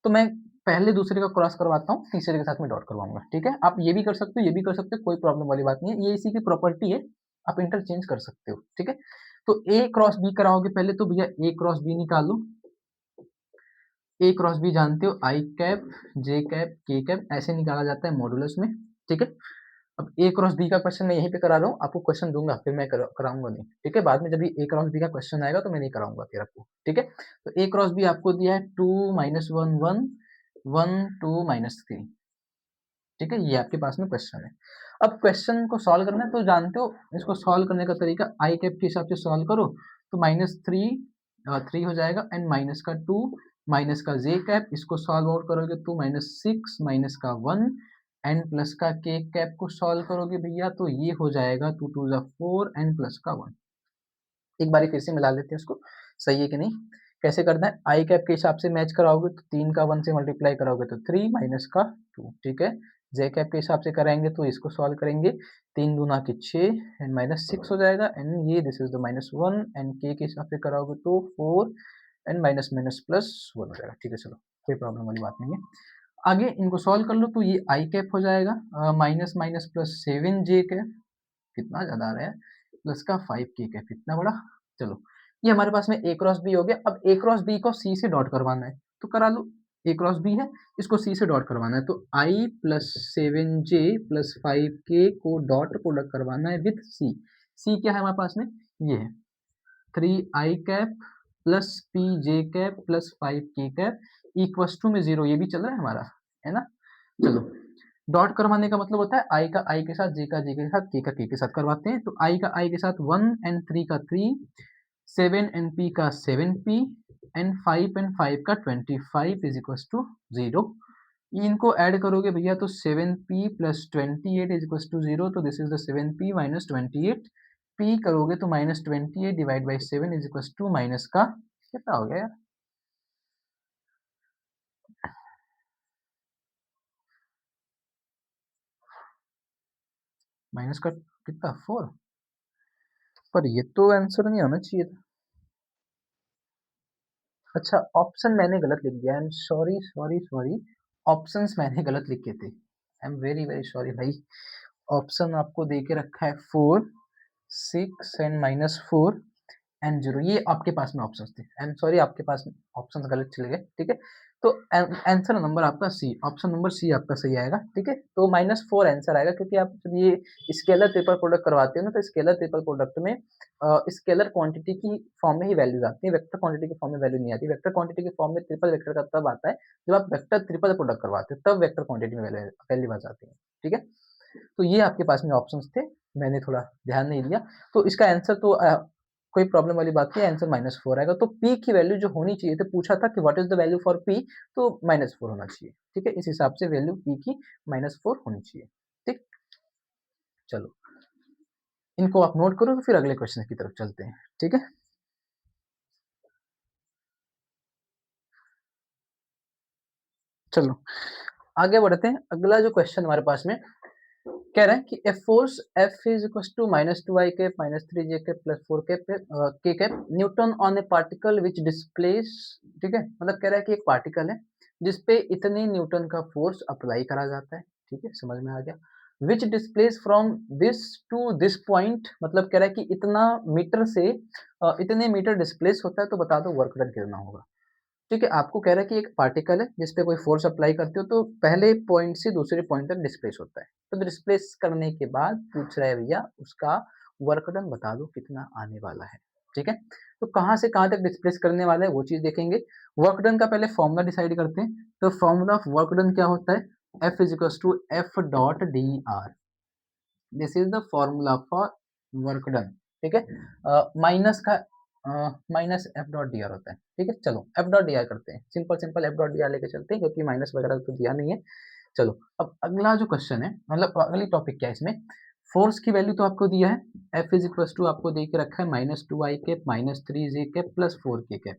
Speaker 1: तो मैं पहले दूसरे का क्रॉस करवाता हूँ, तीसरे के साथ में डॉट करवाऊंगा, ठीक है। आप ये भी कर सकते हो, ये भी कर सकते हो, कोई प्रॉब्लम वाली बात नहीं है, ये इसी की प्रॉपर्टी है, आप इंटरचेंज कर सकते हो, ठीक है। तो ए क्रॉस बी कराओगे पहले, तो भैया ए क्रॉस बी निकालो, ए क्रॉस बी जानते हो, आई cap J cap K cap ऐसे निकाला जाता है मॉडुलस में, ठीक है। अब ए क्रॉस बी का क्वेश्चन मैं यहीं पे करा रहा हूँ, आपको क्वेश्चन दूंगा फिर मैं कराऊंगा नहीं, ठीक है, बाद में जब ए क्रॉस बी का क्वेश्चन आएगा तो मैं नहीं कराऊंगा फिर आपको, ठीक है। तो ए क्रॉस बी आपको दिया है 2 - 1 1 1 2 - 3, ठीक है, ये आपके पास में क्वेश्चन है। अब क्वेश्चन को सॉल्व करना है तो जानते हो इसको सॉल्व करने का तरीका, आई कैप के हिसाब से सॉल्व करो तो -3 हो जाएगा एंड माइनस का 2 माइनस का जे कैप, इसको सॉल्व आउट करोगे तो -6 माइनस का 1 एंड प्लस का के कैप को सॉल्व करोगे भैया तो ये हो जाएगा 2 2 ज़ा 4 एंड प्लस का 1। एक बारी फिर से मिला लेते हैं इसको, सही है कि नहीं, कैसे करना है, आई कैप के हिसाब से मैच कराओगे तो 3 का 1 से मल्टीप्लाई कराओगे तो 3 माइनस का 2, ठीक है। जे कैप के हिसाब से कराएंगे तो इसको सॉल्व करेंगे, 3 दूना के 6 एंड -6 हो जाएगा एंड ये दिस इज द -1 एंड के हिसाब से कराओगे तो 4 एंड माइनस माइनस प्लस 1 हो जाएगा, ठीक है। चलो कोई प्रॉब्लम वाली बात नहीं है, आगे इनको सॉल्व कर लो तो ये आई कैप हो जाएगा माइनस माइनस प्लस 7 जे कैप, कितना ज्यादा आ रहा है, प्लस का 5 के कैप, कितना बड़ा। चलो ये हमारे पास में ए क्रॉस बी हो गया, अब ए क्रॉस बी को सी से डॉट करवाना है तो करा लो, ए क्रॉस बी है इसको सी से डॉट करवाना है, तो आई प्लस 7 जे प्लस 5 के को डॉट प्रोडक्ट करवाना है विथ सी, सी क्या है हमारे पास में, ये है 3 I cap plus P J cap plus 5 K cap equals to में 0, ये भी चल रहा है हमारा, है ना। चलो डॉट करवाने का मतलब होता है आई का आई के साथ, जे का जे के साथ, के के साथ करवाते हैं, तो आई का आई के साथ 1 एंड 3 का 3, 7 एंड पी का 7p एंड 5 एंड 5 का 25 इज इक्वल टू 0। इनको ऐड करोगे भैया तो 7p plus 28 is equal to 0, तो this is the 7p minus 28, p करोगे तो -28 divide by 7 is equal to minus का कितना हो गया यार, माइनस का कितना 4, पर ये तो आंसर नहीं होना चाहिए था। अच्छा ऑप्शन मैंने गलत लिख दिया, I am sorry sorry sorry, options मैंने गलत लिखे थे, I am very very sorry भाई। ऑप्शन आपको दे के रखा है 4 6 एंड -4, N0 ये आपके पास में ऑप्शंस थे। आई एम सॉरी आपके पास ऑप्शंस गलत चले गए, ठीक है। तो आंसर नंबर आपका सी, ऑप्शन नंबर सी आपका सही आएगा, ठीक है। तो -4 आंसर आएगा क्योंकि आप जब ये स्केलर ट्रिपल प्रोडक्ट करवाते हो ना, तो स्केलर ट्रिपल प्रोडक्ट में स्केलर क्वांटिटी की फॉर्म में ही वैल्यूज आती है, वेक्टर क्वांटिटी की फॉर्म में वैल्यू नहीं आती। वेक्टर क्वांटिटी की फॉर्म में ट्रिपल वेक्टर का तब आता है जब आप वेक्टर ट्रिपल प्रोडक्ट करवाते हो, तब वेक्टर क्वांटिटी में वैल्यू आ जाती है, ठीक है। तो ये आपके पास में ऑप्शंस थे, मैंने थोड़ा ध्यान नहीं दिया। तो इसका आंसर तो कोई प्रॉब्लम वाली बात नहीं है, आंसर -4 आएगा। तो p की वैल्यू जो होनी चाहिए थी, पूछा था कि what is the value for p, तो -4 होना चाहिए, ठीक है। इस हिसाब से वैल्यू p की -4 होनी चाहिए, ठीक। चलो इनको आप नोट करो, तो फिर अगले क्वेश्चन की तरफ चलते हैं, ठीक है। चलो आगे बढ़ते हैं। अगला जो क्वेश्चन हमारे पास में कह रहा है कि a force F is equal to -2i cap -3j cap plus 4 cap k cap newton on a particle which displace, ठीक है। मतलब कह रहा है कि एक पार्टिकल है जिसपे इतने न्यूटन का फोर्स अप्लाई करा जाता है, ठीक है, समझ में आ गया। Which displace from this to this point, मतलब कह रहा है कि इतना मीटर से इतने मीटर डिस्प्लेस होता है, तो बता दो वर्क डन कितना होगा। ठीक है, आपको कह रहा है कि एक पार्टिकल है जिस पे कोई फोर्स अप्लाई करते हो, तो पहले पॉइंट से दूसरे पॉइंट तक डिस्प्लेस होता है। तो डिस्प्लेस करने के बाद पूछ रहा है भैया उसका वर्क डन बता दो कितना आने वाला है, ठीक है। तो कहाँ से कहाँ तक डिस्प्लेस करने वाला है वो चीज देखेंगे। वर्क डन का पहले फॉर्मूला डिसाइड करते हैं। तो फॉर्मूला ऑफ वर्क डन क्या होता है, F is equal to F dot D R. This is the formula for work done, ठीक है। माइनस का minus F dot D R होता है, ठीक है। चलो एफ डॉट डी आर करते हैं, simple simple F dot D are लेके चलते हैं, क्योंकि माइनस वगैरह तो दिया नहीं है। चलो अब अगला जो क्वेश्चन है, मतलब अगली टॉपिक क्या है इसमें, फोर्स की वैल्यू तो आपको दिया है, एफ इज इक्वल टू आपको दे के रखा है -2i cap -3j cap plus 4k cap.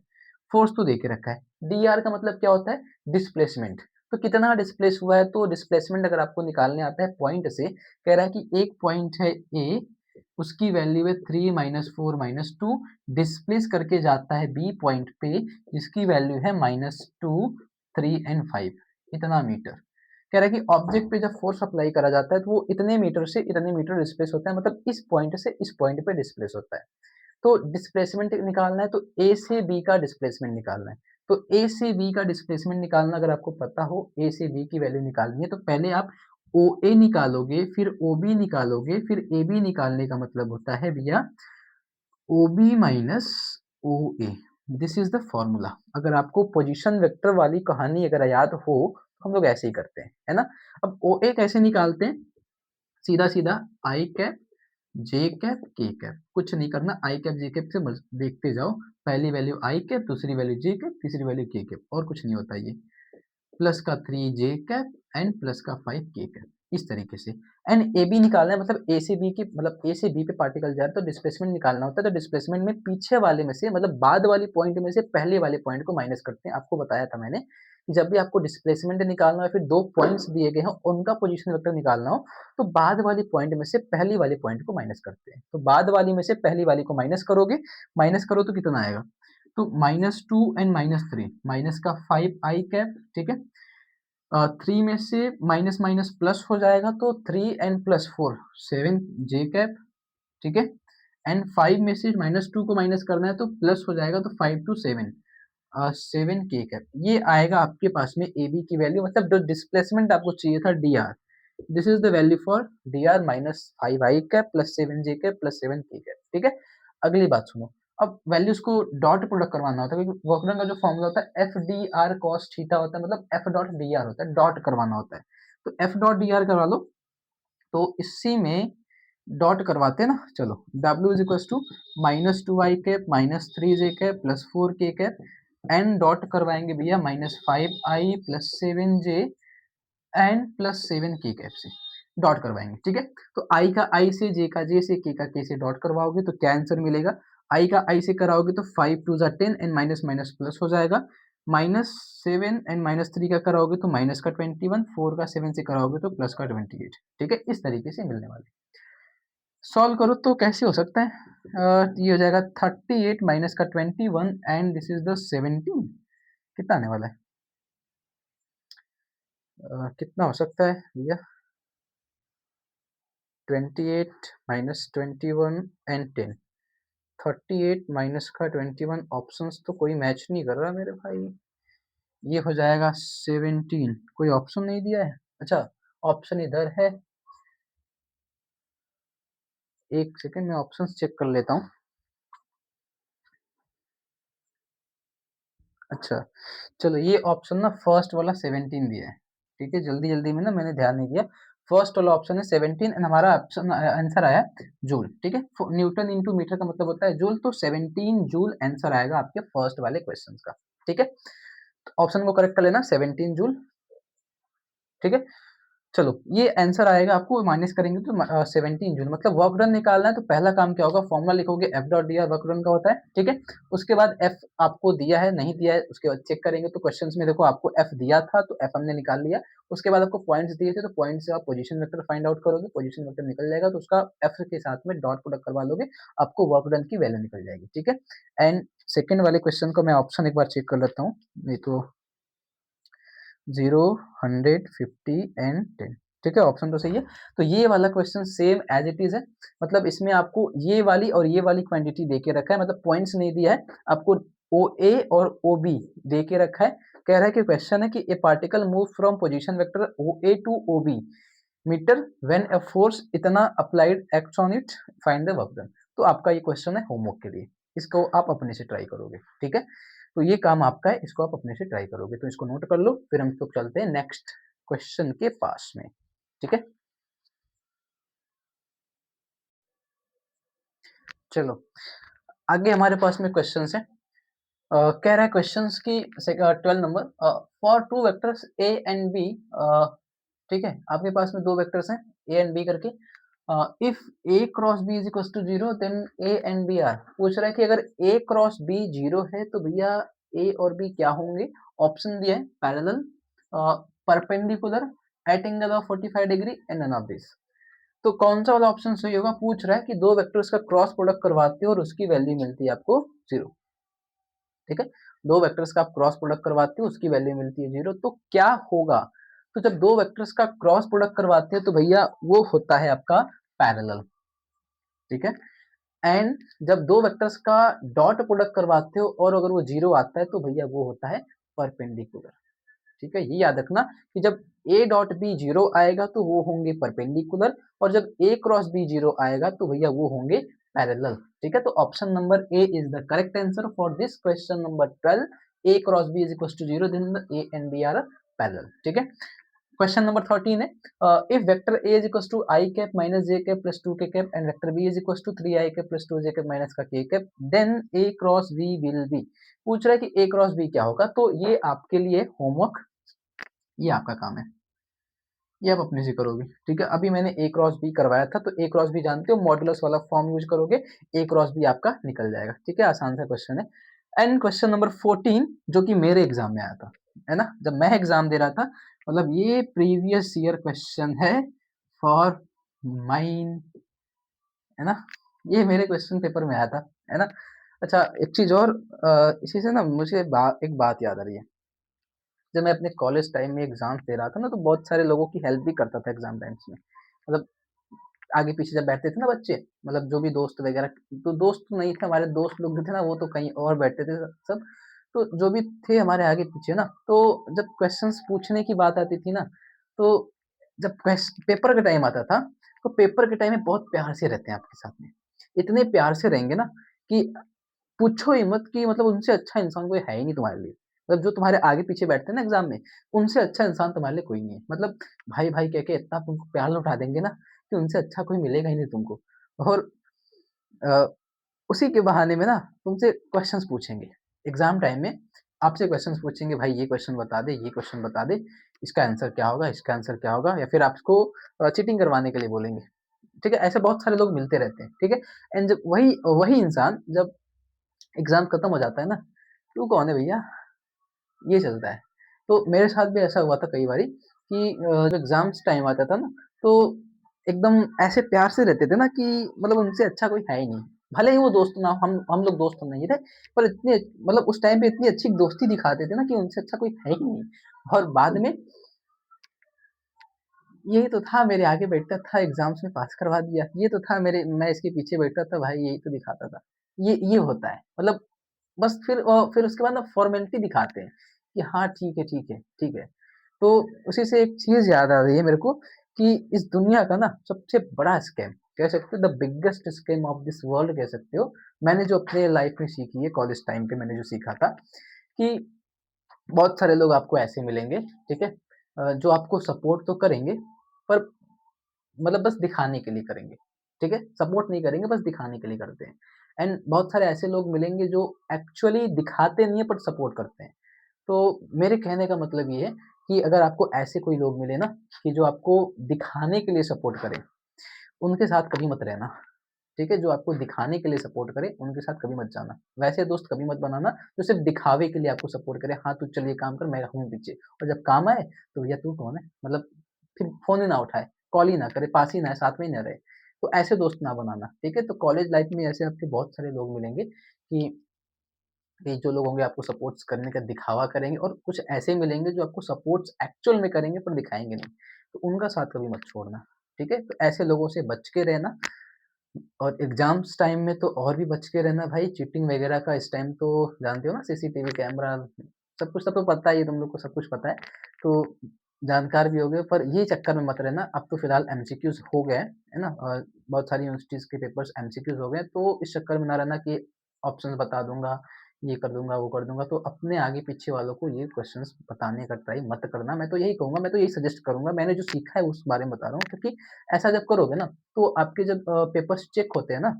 Speaker 1: Force तो दे के रखा है। डी आर का मतलब क्या होता है, डिस्प्लेसमेंट। तो कितना डिस्प्लेस हुआ है, तो डिस्प्लेसमेंट अगर आपको निकालने आता है पॉइंट से, कह रहा है कि एक पॉइंट है ए, उसकी वैल्यू है 3 -4 -2, डिस्प्लेस करके जाता है बी पॉइंट पे जिसकी वैल्यू है -2 3 एंड 5, इतना मीटर। कह रहा है कि ऑब्जेक्ट पे जब फोर्स अप्लाई करा जाता है तो वो इतने मीटर से इतने मीटर डिस्प्लेस होता है, मतलब इस पॉइंट से इस पॉइंट पे डिस्प्लेस होता है। तो डिस्प्लेसमेंट निकालना है, तो ए से बी का डिस्प्लेसमेंट निकालना है। तो ए से बी का डिस्प्लेसमेंट निकालना अगर आपको पता हो, ए से बी की वैल्यू निकालनी है, तो पहले आप ओ ए निकालोगे, फिर ओ बी निकालोगे, फिर ए बी निकालने का मतलब होता है भैया O B minus O A. This is the formula. अगर आपको पोजीशन वेक्टर वाली कहानी अगर याद हो, तो हम लोग ऐसे ही करते हैं, है ना। अब ओ ए कैसे निकालते हैं, सीधा सीधा आई cap J cap K cap, कुछ नहीं करना, आई कैप जे कैप से बस देखते जाओ। पहली वैल्यू आई कैप, दूसरी वैल्यू जे कैप, तीसरी वैल्यू के कैप, और कुछ नहीं होता ये। प्लस का 3 जे कैप एंड प्लस का 5 के कैप, इस तरीके से। एंड ए बी निकालना है, मतलब ए से बी की, मतलब ए से बी पे पार्टिकल जा रहा है तो डिस्प्लेसमेंट निकालना होता है। तो डिस्प्लेसमेंट में पीछे वाले में से, मतलब बाद वाली पॉइंट में से पहले वाले पॉइंट को माइनस करते हैं। आपको बताया था मैंने कि जब भी आपको डिस्प्लेसमेंट निकालना है, फिर दो पॉइंट्स दिए गए हैं उनका पोजीशन वेक्टर निकालना हो, तो बाद वाली पॉइंट में से पहली वाली पॉइंट को माइनस करते हैं। तो बाद वाली में से पहली वाली को माइनस करोगे, माइनस करो तो कितना आएगा, तो -2 एंड -3, माइनस का 5 आई कैप, ठीक है। 3 में से माइनस माइनस प्लस हो जाएगा, तो 3 एंड प्लस 4 7 जे कैप, ठीक है। एंड 5 में से -2 को माइनस करना है तो प्लस हो जाएगा, तो 5 टू 7 7 के कैप। ये आएगा आपके पास में ए बी की वैल्यू, मतलब जो डिस्प्लेसमेंट आपको चाहिए था D R. This is the value for D R -5 I cap plus 7 J cap plus 7 के कैप, ठीक है। अगली बात सुनो। अब वैल्यूज को डॉट प्रोडक्ट करवाना होता है, क्योंकि वर्कडन का जो फॉर्मूला होता है F D R cos theta होता है, मतलब एफ डॉट डी आर होता है, डॉट करवाना होता है। तो एफ डॉट डी आर करवा लो। तो इसी में डॉट करवाते हैं ना, चलो W is equal to -2i cap -3j cap plus 4k cap, and dot करवाएंगे भैया -5i plus 7j and plus 7k cap से डॉट करवाएंगे, ठीक है। तो i का i से, j का j से, k का k से डॉट करवाओगे तो क्या आंसर मिलेगा, i का i से कराओगे तो 5 to 10 and minus minus plus हो जाएगा, -7 एंड -3 का कराओगे तो माइनस का 21, 4 का 7 से कराओगे तो प्लस का 28, ठीक है। इस तरीके से मिलने वाले। सॉल्व करो तो कैसे हो सकता है, ये हो जाएगा 38 माइनस का 21 एंड दिस इज द 17, कितना आने वाला है, कितना हो सकता है भैया, 28 -21 एंड 10, 38 माइनस का 21 ऑप्शंस तो कोई मैच नहीं कर रहा मेरे भाई। ये हो जाएगा 17। कोई ऑप्शन नहीं दिया है। अच्छा, ऑप्शन इधर है। एक सेकंड में ऑप्शंस चेक कर लेता हूँ। अच्छा, चलो ये ऑप्शन ना फर्स्ट वाला 17 दिया है। ठीक है, जल्दी जल्दी में ना मैंने ध्यान नहीं दिया। फर्स्ट वाला ऑप्शन है 17 एंड हमारा ऑप्शन आंसर आया जूल। ठीक है, न्यूटन इंटू मीटर का मतलब होता है जूल, तो 17 जूल आंसर आएगा आपके फर्स्ट वाले क्वेश्चन का। ठीक है, ऑप्शन को करेक्ट कर लेना, 17 जूल। ठीक है, चलो ये आंसर आएगा आपको, माइनस करेंगे तो 17 जूल। मतलब वर्क डन निकालना है तो पहला काम क्या होगा, फॉर्मूला लिखोगे F dot D are work done का होता है। ठीक है, उसके बाद एफ आपको दिया है नहीं दिया है उसके बाद चेक करेंगे, तो क्वेश्चंस में देखो आपको एफ दिया था तो एफ हमने निकाल लिया। उसके बाद आपको पॉइंट्स दिए थे तो पॉइंट से आप पोजीशन वेक्टर फाइंड आउट करोगे, पोजीशन वेक्टर निकल जाएगा तो उसका एफ के साथ में डॉट प्रोडक्ट करवा लोगे, आपको वर्क डन की वैल्यू निकल जाएगी। ठीक है, एंड सेकेंड वाले क्वेश्चन को मैं ऑप्शन एक बार चेक कर लेता हूँ, नहीं तो 0, 100, 50 एंड 10। ठीक है, ऑप्शन तो सही है। तो ये वाला question same as it is है, मतलब इसमें आपको ये वाली और ये वाली क्वांटिटी दे के रखा है, मतलब पॉइंट्स नहीं दिया है आपको। ओ ए और ओ बी दे के रखा है। कह रहा है कि क्वेश्चन है कि a particle move from position vector O A to O B metre when a force इतना applied acts on it, find the work done. तो आपका ये क्वेश्चन है होमवर्क के लिए, इसको आप अपने से ट्राई करोगे। ठीक है, तो ये काम आपका है, इसको आप अपने से ट्राई करोगे, तो इसको नोट कर लो, फिर हम लोग चलते हैं नेक्स्ट क्वेश्चन के पास में। ठीक है, चलो आगे हमारे पास में क्वेश्चन है। कह रहा है क्वेश्चंस की 12 नंबर, for two vectors A and B. ठीक है, आपके पास में दो वेक्टर्स हैं ए एंड बी करके। If A cross B is equal to zero then A and B are. पूछ रहा है कि अगर ए क्रॉस बी जीरो है तो भैया ए और बी क्या होंगे। ऑप्शन दिया है parallel, perpendicular, at angle of 45 degree and none of this. तो कौन सा वाला ऑप्शन सही होगा, पूछ रहा है कि दो वेक्टर्स का क्रॉस प्रोडक्ट करवाते हो और उसकी वैल्यू मिलती है आपको जीरो। ठीक है, दो वेक्टर्स का आप क्रॉस प्रोडक्ट करवाते हो उसकी वैल्यू मिलती है जीरो, तो क्या होगा। तो जब दो वेक्टर्स का क्रॉस प्रोडक्ट करवाते हो तो भैया वो होता है आपका पैरेलल। ठीक है, एंड जब दो वेक्टर्स का डॉट प्रोडक्ट करवाते हो और अगर वो जीरो आता है तो भैया वो होता है परपेंडिकुलर। ठीक है, ये याद रखना कि जब ए डॉट बी जीरो आएगा तो वो होंगे परपेंडिकुलर, और जब ए क्रॉस बी जीरो आएगा तो भैया वो होंगे पैरेलल। ठीक है, तो option number A is the correct answer for this question number 12। A cross B is equal to zero, then A and B are parallel. ठीक है, क्वेश्चन नंबर 13 है, if vector A is equal to I cap minus J cap plus 2 K cap and vector B is equal to 3 I cap plus 2 J cap minus का K cap, then A cross B will be. पूछ रहा है कि ए क्रॉस बी क्या होगा, तो ये आपके लिए होमवर्क, ये आपका काम है, ये आप अपने से करोगे। ठीक है, अभी मैंने ए क्रॉस बी करवाया था, तो ए क्रॉस बी जानते हो, मॉडुलस वाला फॉर्म यूज करोगे, ए क्रॉस बी आपका निकल जाएगा। ठीक है, आसान सा क्वेश्चन है। एंड क्वेश्चन नंबर 14 जो कि मेरे एग्जाम में आया था, है ना, जब मैं एग्जाम दे रहा था, मतलब ये प्रीवियस ईयर क्वेश्चन है फॉर माइन, है ना, ये मेरे क्वेश्चन पेपर में आया था, है ना। अच्छा, एक चीज और, इसी से ना मुझे एक बात याद आ रही है। जब मैं अपने कॉलेज टाइम में एग्जाम दे रहा था ना, तो बहुत सारे लोगों की हेल्प भी करता था एग्जाम टाइम्स में। मतलब आगे पीछे जब बैठते थे ना बच्चे, मतलब जो भी दोस्त वगैरह, तो दोस्त तो नहीं थे हमारे, दोस्त लोग जो थे ना वो तो कहीं और बैठते थे सब। तो जो भी थे हमारे आगे पीछे ना, तो जब क्वेश्चंस पूछने की बात आती थी ना, तो जब पेपर का टाइम आता था, तो पेपर के टाइम में बहुत प्यार से रहते हैं आपके साथ में, इतने प्यार से रहेंगे ना कि पूछो ही मत, कि मतलब उनसे अच्छा इंसान कोई है ही नहीं तुम्हारे लिए। मतलब जो तुम्हारे आगे पीछे बैठते हैं ना एग्जाम में, उनसे अच्छा इंसान तुम्हारे लिए कोई नहीं है। मतलब भाई भाई कह के इतना तुमको प्यार लौटा देंगे ना कि उनसे अच्छा कोई मिलेगा ही नहीं तुमको। और अ, उसी के बहाने में ना तुमसे क्वेश्चंस पूछेंगे एग्जाम टाइम में, आपसे क्वेश्चंस पूछेंगे, भाई ये क्वेश्चन बता दे, ये क्वेश्चन बता दे, इसका आंसर क्या होगा, इसका आंसर क्या होगा, या फिर आपको चीटिंग करवाने के लिए बोलेंगे। ठीक है, ऐसे बहुत सारे लोग मिलते रहते हैं। ठीक है, एंड जब वही वही इंसान जब एग्जाम खत्म हो जाता है ना, तू कौन है भैया, ये चलता है। तो मेरे साथ भी ऐसा हुआ था कई बारी कि जब एग्जाम्स टाइम आता था ना, तो एकदम ऐसे प्यार से रहते थे ना कि मतलब उनसे अच्छा कोई है ही नहीं। भले ही वो दोस्त ना, हम लोग दोस्त नहीं थे, पर इतने मतलब उस टाइम पे इतनी अच्छी दोस्ती दिखाते थे ना कि उनसे अच्छा कोई है ही नहीं। और बाद में यही तो था, मेरे आगे बैठता था, एग्जाम्स में पास करवा दिया, ये तो था मेरे, मैं इसके पीछे बैठता था भाई, यही तो दिखाता था। ये होता है। मतलब बस फिर उसके बाद ना फॉर्मेलिटी दिखाते हैं कि हाँ, ठीक है, ठीक है, ठीक है। तो उसी से एक चीज़ याद आ रही है मेरे को कि इस दुनिया का ना सबसे बड़ा स्कैम कह सकते हो, the biggest scam of this world कह सकते हो। मैंने जो अपने लाइफ में सीखी है, कॉलेज टाइम पे मैंने जो सीखा था कि बहुत सारे लोग आपको ऐसे मिलेंगे, ठीक है? जो आपको सपोर्ट तो करेंगे, पर मतलब बस दिखाने के लिए करेंगे, ठीक है? सपोर्ट नहीं करेंगे, बस दिखाने के लिए करते हैं। एंड बहुत सारे ऐसे लोग मिलेंगे जो एक्चुअली दिखाते नहीं है बट सपोर्ट करते हैं। तो मेरे कहने का मतलब ये है कि अगर आपको ऐसे कोई लोग मिले ना कि जो आपको दिखाने के लिए सपोर्ट करें, उनके साथ कभी मत रहना, ठीक है? जो आपको दिखाने के लिए सपोर्ट करे, उनके साथ कभी मत जाना। वैसे दोस्त कभी मत बनाना जो सिर्फ़ दिखावे के लिए आपको सपोर्ट करे, हाँ, तू चल ये काम कर, मैं हूँ पीछे और जब काम आए तो भैया तू कौन है? मतलब फिर फ़ोन ही ना उठाए, कॉल ही ना करे, पास ही ना आए, साथ में ही ना रहे। तो ऐसे दोस्त ना बनाना, ठीक है? तो कॉलेज लाइफ़ में ऐसे आपके बहुत सारे लोग मिलेंगे कि जो लोग होंगे आपको सपोर्ट्स करने का दिखावा करेंगे और कुछ ऐसे मिलेंगे जो आपको सपोर्ट्स एक्चुअल में करेंगे पर दिखाएँगे नहीं। तो उनका साथ कभी मत छोड़ना, ठीक है? तो ऐसे लोगों से बच के रहना और एग्ज़ाम्स टाइम में तो और भी बच के रहना भाई, चीटिंग वगैरह का इस टाइम तो जानते हो ना सीसीटीवी कैमरा सब कुछ तो पता ही है, तुम लोग को सब कुछ पता है। तो जानकार भी हो गए पर ये चक्कर में मत रहना, अब तो फिलहाल एमसीक्यूज़ हो गए हैं, है ना? बहुत सारी यूनिवर्सिटीज़ के पेपर्स एमसीक्यूज़ हो गए हैं, तो इस चक्कर में ना रहना कि ऑप्शंस बता दूँगा, ये कर दूँगा, वो कर दूँगा, तो अपने आगे-पीछे वालों को ये क्वेश्चंस बताने का ट्राई मत करना। मैं तो यही कहूँगा, मैं तो यही सजेस्ट करूँगा, मैंने जो सीखा है उस बारे में बता रहा हूँ क्योंकि ऐसा जब करोगे ना तो आपके जब पेपर्स चेक होते हैं ना,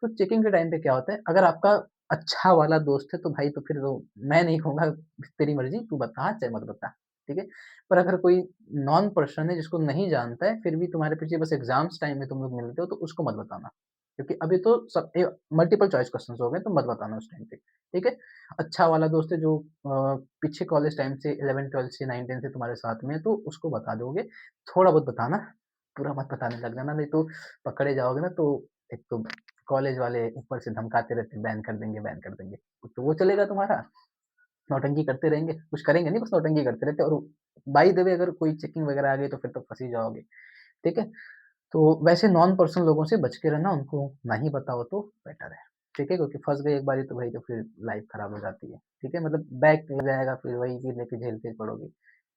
Speaker 1: तो चेकिंग के टाइम पे क्या होता है, अगर आपका अच्छा वाला दोस्त है तो भाई तो फिर तो मैं नहीं कहूँगा तेरी मर्ज़ी तू बता चाहे मत बता, ठीक है? पर अगर कोई नॉन पर्सन है जिसको नहीं जानता है, फिर भी तुम्हारे पीछे बस एग्ज़ाम्स टाइम में तुम लोग मिलते हो तो उसको मत बताना। क्योंकि अभी तो सब मल्टीपल चॉइस क्वेश्चन्स हो गए तो मत बताना उस टाइम पे, ठीक है? अच्छा वाला दोस्त है जो पीछे कॉलेज टाइम से 11th-12th से 9th-10th से तुम्हारे साथ में है तो उसको बता दोगे, थोड़ा बहुत बताना पूरा मत बताने लग जाना, नहीं तो पकड़े जाओगे ना तो एक तो कॉलेज वाले ऊपर से धमकाते रहते हैं, बैन कर देंगे, बैन कर देंगे। तो वो चलेगा तुम्हारा, नौटंकी करते रहेंगे, कुछ करेंगे नहीं बस नौटंकी करते रहते और बाय द वे अगर कोई चेकिंग वगैरह आ गई तो फिर तो फँस ही जाओगे, ठीक है? तो वैसे नॉन पर्सनल लोगों से बच के रहना, उनको नहीं बताओ तो बेटर है, ठीक है? क्योंकि फँस गए एक बारी तो भाई तो फिर लाइफ़ खराब हो जाती है, ठीक है? मतलब बैक लग जाएगा फिर वही गिर लेके झेलते ही पड़ोगे,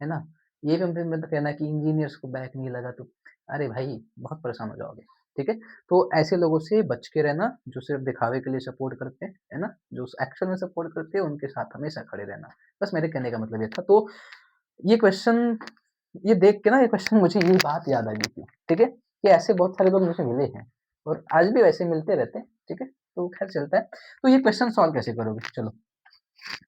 Speaker 1: है ना? ये भी फिर मतलब कहना कि इंजीनियर्स को बैक नहीं लगा तो अरे भाई बहुत परेशान हो जाओगे, ठीक है? तो ऐसे लोगों से बच के रहना जो सिर्फ़ दिखावे के लिए सपोर्ट करते हैं, है ना? जो एक्चुअल में सपोर्ट करते हैं उनके साथ हमेशा खड़े रहना। बस मेरे कहने का मतलब ये था। तो ये क्वेश्चन ये देख के ना ये क्वेश्चन मुझे ये बात याद आ गई थी, ठीक है? कि ऐसे बहुत सारे लोग मुझे मिले हैं और आज भी वैसे मिलते रहते हैं, ठीक है? तो खैर चलता है। तो ये क्वेश्चन सॉल्व कैसे करोगे? चलो,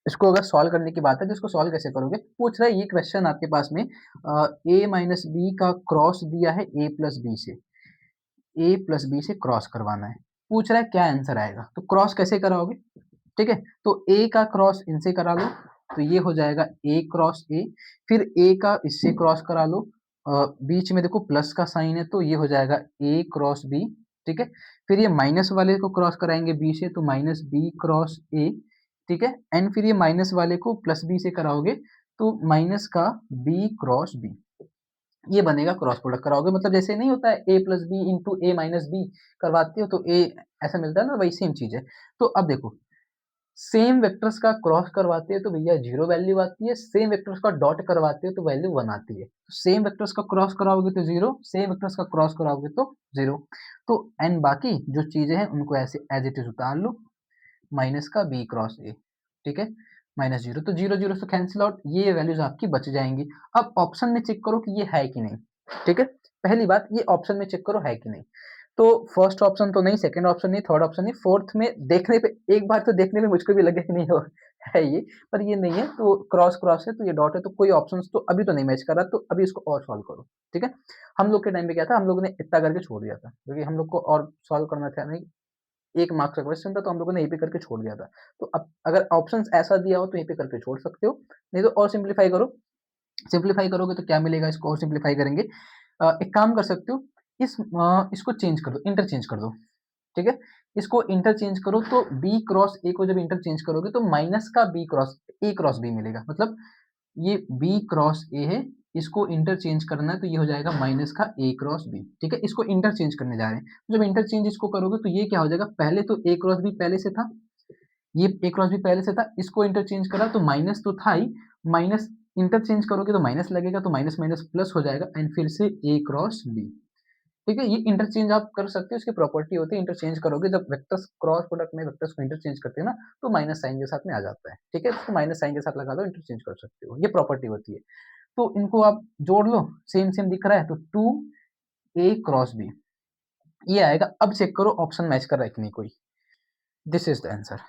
Speaker 1: इसको अगर सॉल्व करने की बात है तो इसको सॉल्व कैसे करोगे? पूछ रहा है ये क्वेश्चन आपके पास में a माइनस बी का क्रॉस दिया है a प्लस बी से, a प्लस बी से क्रॉस करवाना है। पूछ रहा है क्या आंसर आएगा? तो क्रॉस कैसे कराओगे? ठीक है? तो A का क्रॉस इनसे करा लो, तो ये हो जाएगा A क्रॉस A, फिर A का इससे क्रॉस करा लो, बीच में देखो प्लस का साइन है तो ये हो जाएगा A क्रॉस B, ठीक है? फिर ये माइनस वाले को क्रॉस कराएँगे B से तो माइनस B क्रॉस A, ठीक है? एंड फिर ये माइनस वाले को प्लस B से कराओगे तो माइनस का B क्रॉस B, ये बनेगा क्रॉस प्रोडक्ट कराओगे मतलब जैसे नहीं होता है A plus B into A minus B करवाते हो तो A ऐसा मिलता है ना वही सेम चीज़ है। तो अब देखो सेम वेक्टर्स का क्रॉस करवाते हैं तो भैया 0 वैल्यू आती है, सेम वेक्टर्स का डॉट करवाते हो तो वैल्यू 1 आती है। तो सेम वेक्टर्स का क्रॉस कराओगे तो 0, सेम वेक्टर्स का क्रॉस कराओगे तो 0। तो एंड बाकी जो चीज़ें हैं उनको ऐसे एज़ इट इज़ उतार लो, माइनस का b क्रॉस a, ठीक है? माइनस 0 तो 0, 0 से कैंसल आउट ये वैल्यूज़ आपकी बच जाएँगी। अब ऑप्शन में चेक करो कि ये है कि नहीं, ठीक है? पहली बात ये ऑप्शन में चेक करो है कि नहीं। तो फर्स्ट ऑप्शन तो नहीं, सेकंड ऑप्शन नहीं, थर्ड ऑप्शन नहीं, फोर्थ में देखने पे एक बार तो देखने में मुझको भी लगे कि नहीं हो है ये, पर ये नहीं है तो क्रॉस क्रॉस है तो ये डॉट है तो कोई ऑप्शंस तो अभी तो नहीं मैच कर रहा तो अभी इसको और सॉल्व करो, ठीक है? हम लोग के टाइम पे क्या था हम लोगों ने इतना करके छोड़ दिया था क्योंकि हम लोग को और सॉल्व करना था नहीं, 1 मार्क्स का क्वेश्चन था तो हम लोगों ने यहीं पे करके छोड़ दिया था। तो अब अगर ऑप्शंस ऐसा दिया हो तो यहीं पे करके छोड़ सकते हो, नहीं तो और सिम्प्लीफाई करो। सिम्प्लीफाई करोगे तो क्या मिलेगा इसको और सिम्प्लीफाई करेंगे एक काम कर सकते हो इसको चेंज कर दो, इंटरचेंज कर दो, ठीक है? इसको इंटरचेंज करो तो b क्रॉस a को जब इंटरचेंज करोगे तो माइनस का b cross a cross b मिलेगा। मतलब ये b क्रॉस a है, इसको इंटरचेंज करना है तो ये हो जाएगा माइनस का a क्रॉस b, ठीक है। इसको इंटरचेंज करने जा रहे हैं, जब इंटरचेंज इसको करोगे तो ये क्या हो जाएगा, पहले तो a क्रॉस b पहले से था, ये a क्रॉस b पहले से था, इसको इंटरचेंज करा तो माइनस तो था ही, माइनस इंटरचेंज करोगे तो माइनस लगेगा, तो माइनस माइनस प्लस हो जाएगा एंड फिर से a क्रॉस b, ठीक है। ये इंटरचेंज आप कर सकते हो, इसकी प्रॉपर्टी होती है इंटरचेंज करोगे, जब वेक्टर्स क्रॉस प्रोडक्ट में वेक्टर्स को इंटरचेंज करते हैं ना तो माइनस साइन के साथ में आ जाता है, ठीक है। तो माइनस साइन के साथ लगा दो, इंटरचेंज कर सकते हो, ये प्रॉपर्टी होती है। तो इनको आप जोड़ लो, सेम सेम दिख रहा है, तो 2a क्रॉस b ये आएगा। अब चेक करो ऑप्शन मैच कर रहा है कि नहीं कोई, दिस इज द आंसर,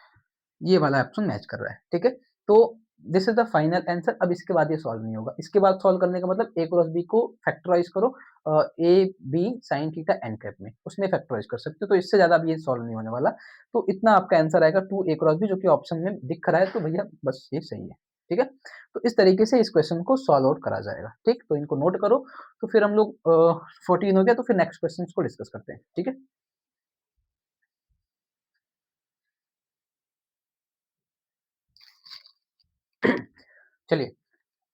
Speaker 1: ये वाला ऑप्शन मैच कर रहा है, ठीक है। तो this is the final answer. अब इसके बाद ये सॉल्व नहीं होगा, इसके बाद सॉल्व करने का मतलब a क्रॉस b को फैक्टराइज करो a b sin theta n cap में, उसमें फैक्टराइज कर सकते हो, तो इससे ज्यादा अब ये सॉल्व नहीं होने वाला। तो इतना आपका आंसर आएगा 2a क्रॉस b, जो कि ऑप्शन में दिख रहा है, तो भैया बस ये सही है, ठीक है। तो इस तरीके से इस क्वेश्चन को सॉल्व आउट करा जाएगा, ठीक। तो इनको नोट करो। तो फिर हम लोग 14 हो गया, तो फिर नेक्स्ट क्वेश्चन को डिस्कस करते हैं, ठीक है। चलिए,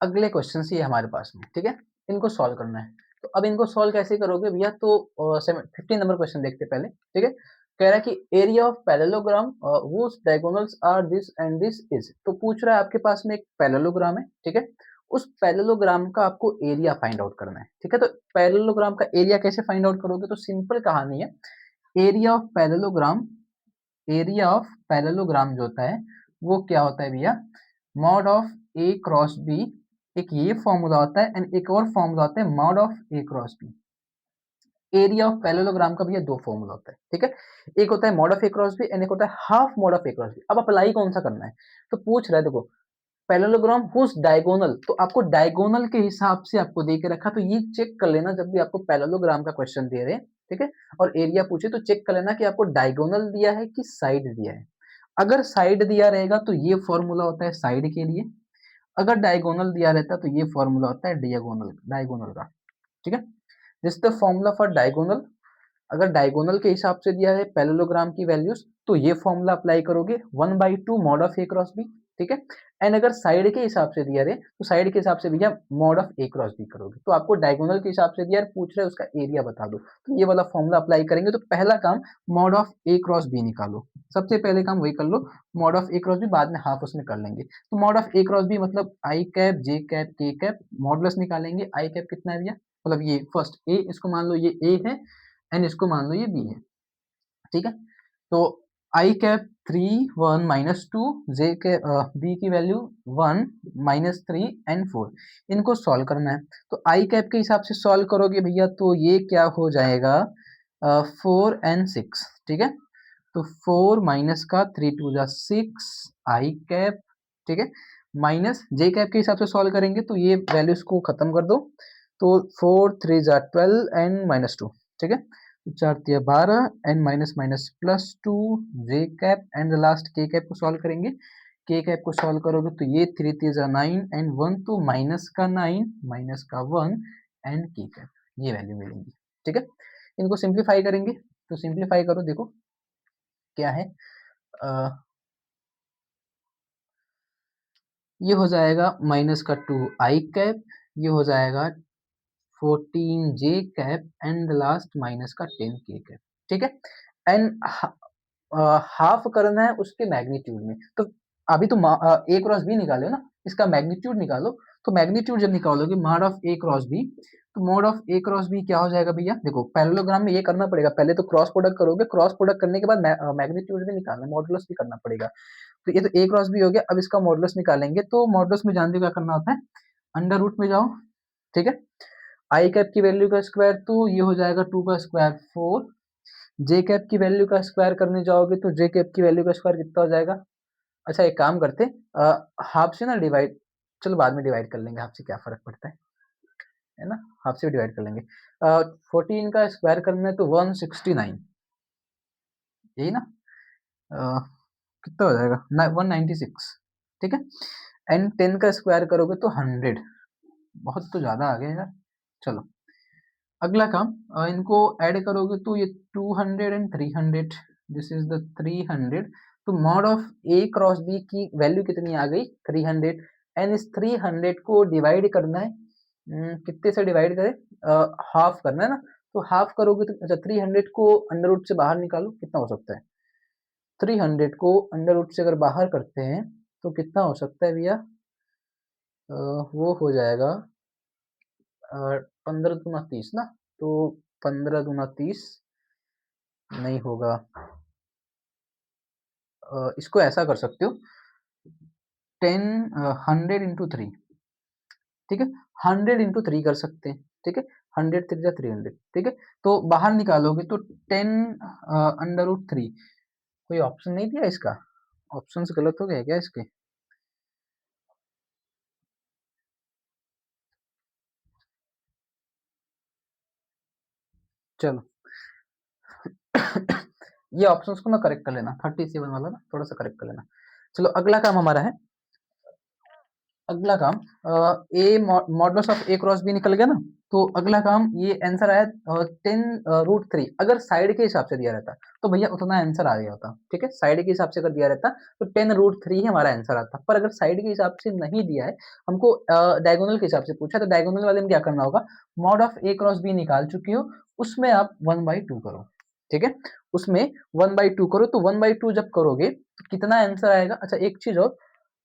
Speaker 1: अगले क्वेश्चन ये हमारे पास में, ठीक है। इनको सॉल्व करना है, तो अब इनको सॉल्व कैसे करोगे भैया, तो 15 नंबर क्वेश्चन देखते हैं पहले, ठीक है। कह रहा है कि area of parallelogram whose diagonals are this and this is, तो पूछ रहा है आपके पास में एक पैरेललोग्राम है, ठीक है। उस पैरेललोग्राम का आपको एरिया फाइंड आउट करना है, ठीक है। तो पैरेललोग्राम का एरिया कैसे फाइंड आउट करोगे, तो सिंपल कहानी है, area of parallelogram, area of parallelogram जो होता है वो क्या होता है भैया, mod of A cross B, एक ये फॉर्मूला होता है एंड एक और फॉर्मूला होता है mod of A cross B. Area of parallelogram का भैया दो फॉर्मूला होता है, ठीक है। एक होता है mod of A cross B and एक होता है half mod of A cross B. अब अप्लाई कौन सा करना है, तो पूछ रहा है, देखो पैरेललोग्राम हुज डायगोनल, तो आपको डायगोनल के हिसाब से आपको दे के रखा, तो ये चेक कर लेना जब भी आपको पैरेललोग्राम का क्वेश्चन दे रहे हैं, ठीक है, और एरिया पूछे तो चेक कर लेना कि आपको डायगोनल दिया है कि साइड दिया है। अगर साइड दिया रहेगा तो ये फॉर्मूला होता है साइड के लिए, अगर डायगोनल दिया रहता है तो ये फॉर्मूला होता है डायगोनल डायगोनल का, ठीक है। This the formula for diagonal. अगर डायगोनल के हिसाब से दिया है पैरेललोग्राम की वैल्यूज, तो ये फॉर्मूला अप्लाई करोगे 1/2 mod of A cross B, ठीक है। एंड अगर साइड के हिसाब से दिया रहे तो साइड के हिसाब से भैया mod of A cross B करोगे। तो आपको डायगोनल के हिसाब से दिया है, पूछ रहे उसका एरिया बता दो, तो ये वाला फॉर्मूला अप्लाई करेंगे। तो पहला काम mod of A cross B निकालो, सबसे पहले काम वही कर लो, mod of A cross B, बाद में हाफ उसमें कर लेंगे। तो mod of A cross B मतलब I cap J cap K cap, modulus निकालेंगे, आई कैप कितना है भैया, मतलब ये फर्स्ट ए, इसको मान लो ये ए है एंड इसको मान लो ये बी है, ठीक है। तो आई कैप 3 1 -2, जे के बी की वैल्यू 1 -3 एंड 4, इनको सॉल्व करना है। तो आई कैप के हिसाब से सॉल्व करोगे भैया तो ये क्या हो जाएगा, 4 and 6, ठीक है। तो 4 माइनस का 3 2 6 आई कैप, ठीक है, माइनस जे कैप के हिसाब से सॉल्व करेंगे तो ये वैल्यूज को खत्म कर दो, तो 4 3 12 एंड -2, ठीक है। तो 4 3 12 and minus minus +2 J cap and last के कैप को सॉल्व करेंगे। के कैप को सॉल्व करोगे तो ये 3 3 9 एंड 1, तो माइनस का 9 माइनस का 1 एंड के कैप, ये वैल्यू मिलेंगी, ठीक है। इनको सिंप्लीफाई करेंगे, तो सिंप्लीफाई करो, देखो क्या है, अ, ये हो जाएगा माइनस का 2 आई कैप, ये हो जाएगा 14 जे कैप एंड लास्ट माइनस का 10 के कैप, ठीक है। एंड हाफ करना है उसके मैग्नीट्यूड में, तो अभी तो ए क्रॉस बी निकालो ना, इसका मैग्नीट्यूड निकालो। तो मैग्नीट्यूड जब निकालोगे mod of A cross B, तो mod of A cross B क्या हो जाएगा भैया, देखो पैरेललोग्राम में ये करना पड़ेगा, पहले तो क्रॉस प्रोडक्ट करोगे, क्रॉस प्रोडक्ट करने के बाद मैग्नीट्यूड भी निकालना, मॉडुलस भी करना पड़ेगा। तो ये तो ए क्रॉस बी हो गया, अब इसका मॉडुलस निकालेंगे, तो मॉडुलस में जानते हो क्या करना होता है, अंडर रूट में जाओ, ठीक है। आई कैप की वैल्यू का स्क्वायर, तो ये हो जाएगा 2 का स्क्वायर 4, जे कैप की वैल्यू का स्क्वायर करने जाओगे तो जे कैप की वैल्यू का स्क्वायर कितना हो जाएगा। अच्छा एक काम करते, हाफ से ना डिवाइड, चलो बाद में डिवाइड कर लेंगे, हाफ से क्या फर्क पड़ता है ना, हाफ से भी डिवाइड कर लेंगे। 14 का स्क्वायर करना है तो 169, यही ना, अ, कितना हो जाएगा 196, ठीक है। एंड 10 का स्क्वायर करोगे तो 100, बहुत तो ज्यादा आ गया यार। चलो अगला काम, इनको ऐड करोगे तो ये 200 एंड 300, दिस इज द 300। तो mod of A cross B की वैल्यू कितनी आ गई 300, एंड इस 300 को डिवाइड करना है कितने से डिवाइड करें? हाफ करना है ना, तो हाफ करोगे तो अच्छा 300 को अंडर रूट से बाहर निकालो, कितना हो सकता है? 300 को अंडर रूट से अगर बाहर करते हैं तो कितना हो सकता है भैया? वो हो जाएगा 15 दूना 30 ना, तो 15 दूना 30 नहीं होगा। इसको ऐसा कर सकते हो, 10 100 इंटू थ्री, ठीक है, 100 इंटू थ्री कर सकते हैं, ठीक है, 100 थ्री जा 300, ठीक है, तो बाहर निकालोगे तो 10 अंडर रूट थ्री। कोई ऑप्शन नहीं दिया इसका? ऑप्शंस गलत हो गए क्या इसके? चलो ये ऑप्शंस को ना करेक्ट कर लेना, 37 वाला ना थोड़ा सा करेक्ट कर लेना। चलो अगला काम हमारा है, अगला काम a modulus of A cross B निकल गया ना, तो अगला काम ये आंसर आया 10 रूट थ्री। अगर साइड के हिसाब से दिया रहता तो भैया उतना आंसर आ गया होता, ठीक है, साइड के हिसाब से अगर दिया रहता तो 10 रूट थ्री ही हमारा आंसर आता, पर अगर साइड के हिसाब से नहीं दिया है, हमको डायगोनल के हिसाब से पूछा, तो डायगोनल वाले में क्या करना होगा? Mod of A cross B निकाल चुके हो, उसमें आप 1/2 करो, ठीक है, उसमें 1/2 करो, तो 1/2 जब करोगे तो कितना आंसर आएगा? अच्छा एक चीज और,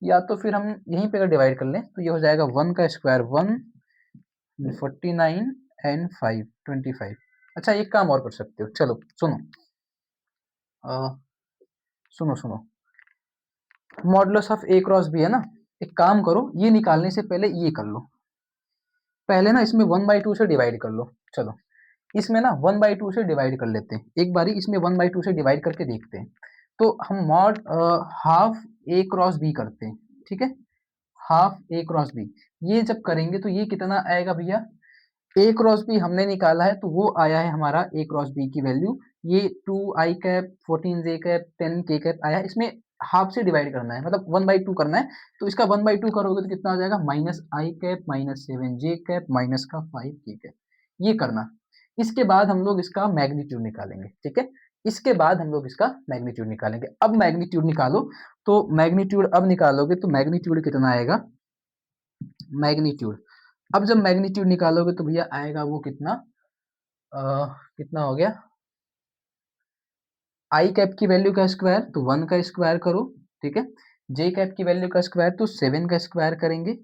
Speaker 1: या तो फिर हम यहीं पे अगर डिवाइड कर लें तो ये हो जाएगा 1 का स्क्वायर 1, 49 एंड 5 25। अच्छा एक काम और कर सकते हो, चलो सुनो, अ, सुनो सुनो, modulus of A cross B है ना, एक काम करो, ये निकालने से पहले ये कर लो, पहले ना इसमें 1/2 से डिवाइड कर लो। चलो इसमें ना 1/2 से डिवाइड कर लेते हैं, एक बारी इसमें 1/2 से डिवाइड करके देखते हैं। तो हम मॉड हाफ ए क्रॉस बी करते हैं, ठीक है, हाफ ए क्रॉस बी, ये जब करेंगे तो ये कितना आएगा भैया? ए क्रॉस बी हमने निकाला है तो वो आया है हमारा ए क्रॉस बी की वैल्यू, ये 2 i cap 14 j cap 10 k cap आया है। इसमें हाफ से डिवाइड करना है, मतलब 1/2 करना है, तो इसका 1/2 करोगे तो कितना हो जाएगा? -i cap -7 j cap minus का 5 k कैप, ये करना। इसके बाद हम लोग इसका मैग्नीट्यूड निकालेंगे, ठीक है, इसके बाद हम लोग इसका मैग्नीट्यूड निकालेंगे। अब मैग्नीट्यूड निकालो, तो मैग्नीट्यूड अब निकालोगे तो मैग्नीट्यूड कितना आएगा? मैग्नीट्यूड, अब जब मैग्नीट्यूड निकालोगे तो भैया आएगा वो कितना, अ, कितना हो गया? आई कैप की वैल्यू का स्क्वायर तो 1 का स्क्वायर करो, ठीक है, जे कैप की वैल्यू का स्क्वायर तो 7 का स्क्वायर करेंगे,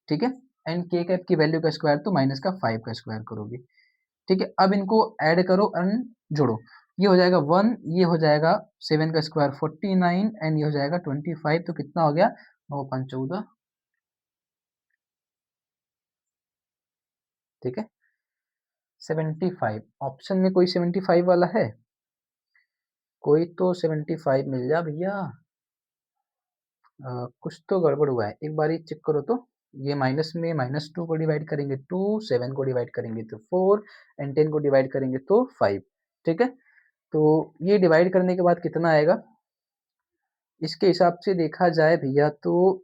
Speaker 1: ठीक है, एंड के कैप की वैल्यू का स्क्वायर तो माइनस का 5 का स्क्वायर करोगे, ठीक है। अब इनको ऐड करो एंड जोड़ो, ये हो जाएगा 1, ये हो जाएगा 7 का स्क्वायर 49 एंड ये हो जाएगा 25, तो कितना हो गया? 9 5 14, ठीक है, 75। ऑप्शन में कोई 75 वाला है? कोई तो 75 मिल जा भैया। कुछ तो गड़बड़ हुआ है, एक बार चेक करो तो। ये माइनस में -2 को डिवाइड करेंगे 2, 7 को डिवाइड करेंगे तो 4 एंड 10 को डिवाइड करेंगे तो 5, ठीक है, तो ये डिवाइड करने के बाद कितना आएगा? इसके हिसाब से देखा जाए भैया तो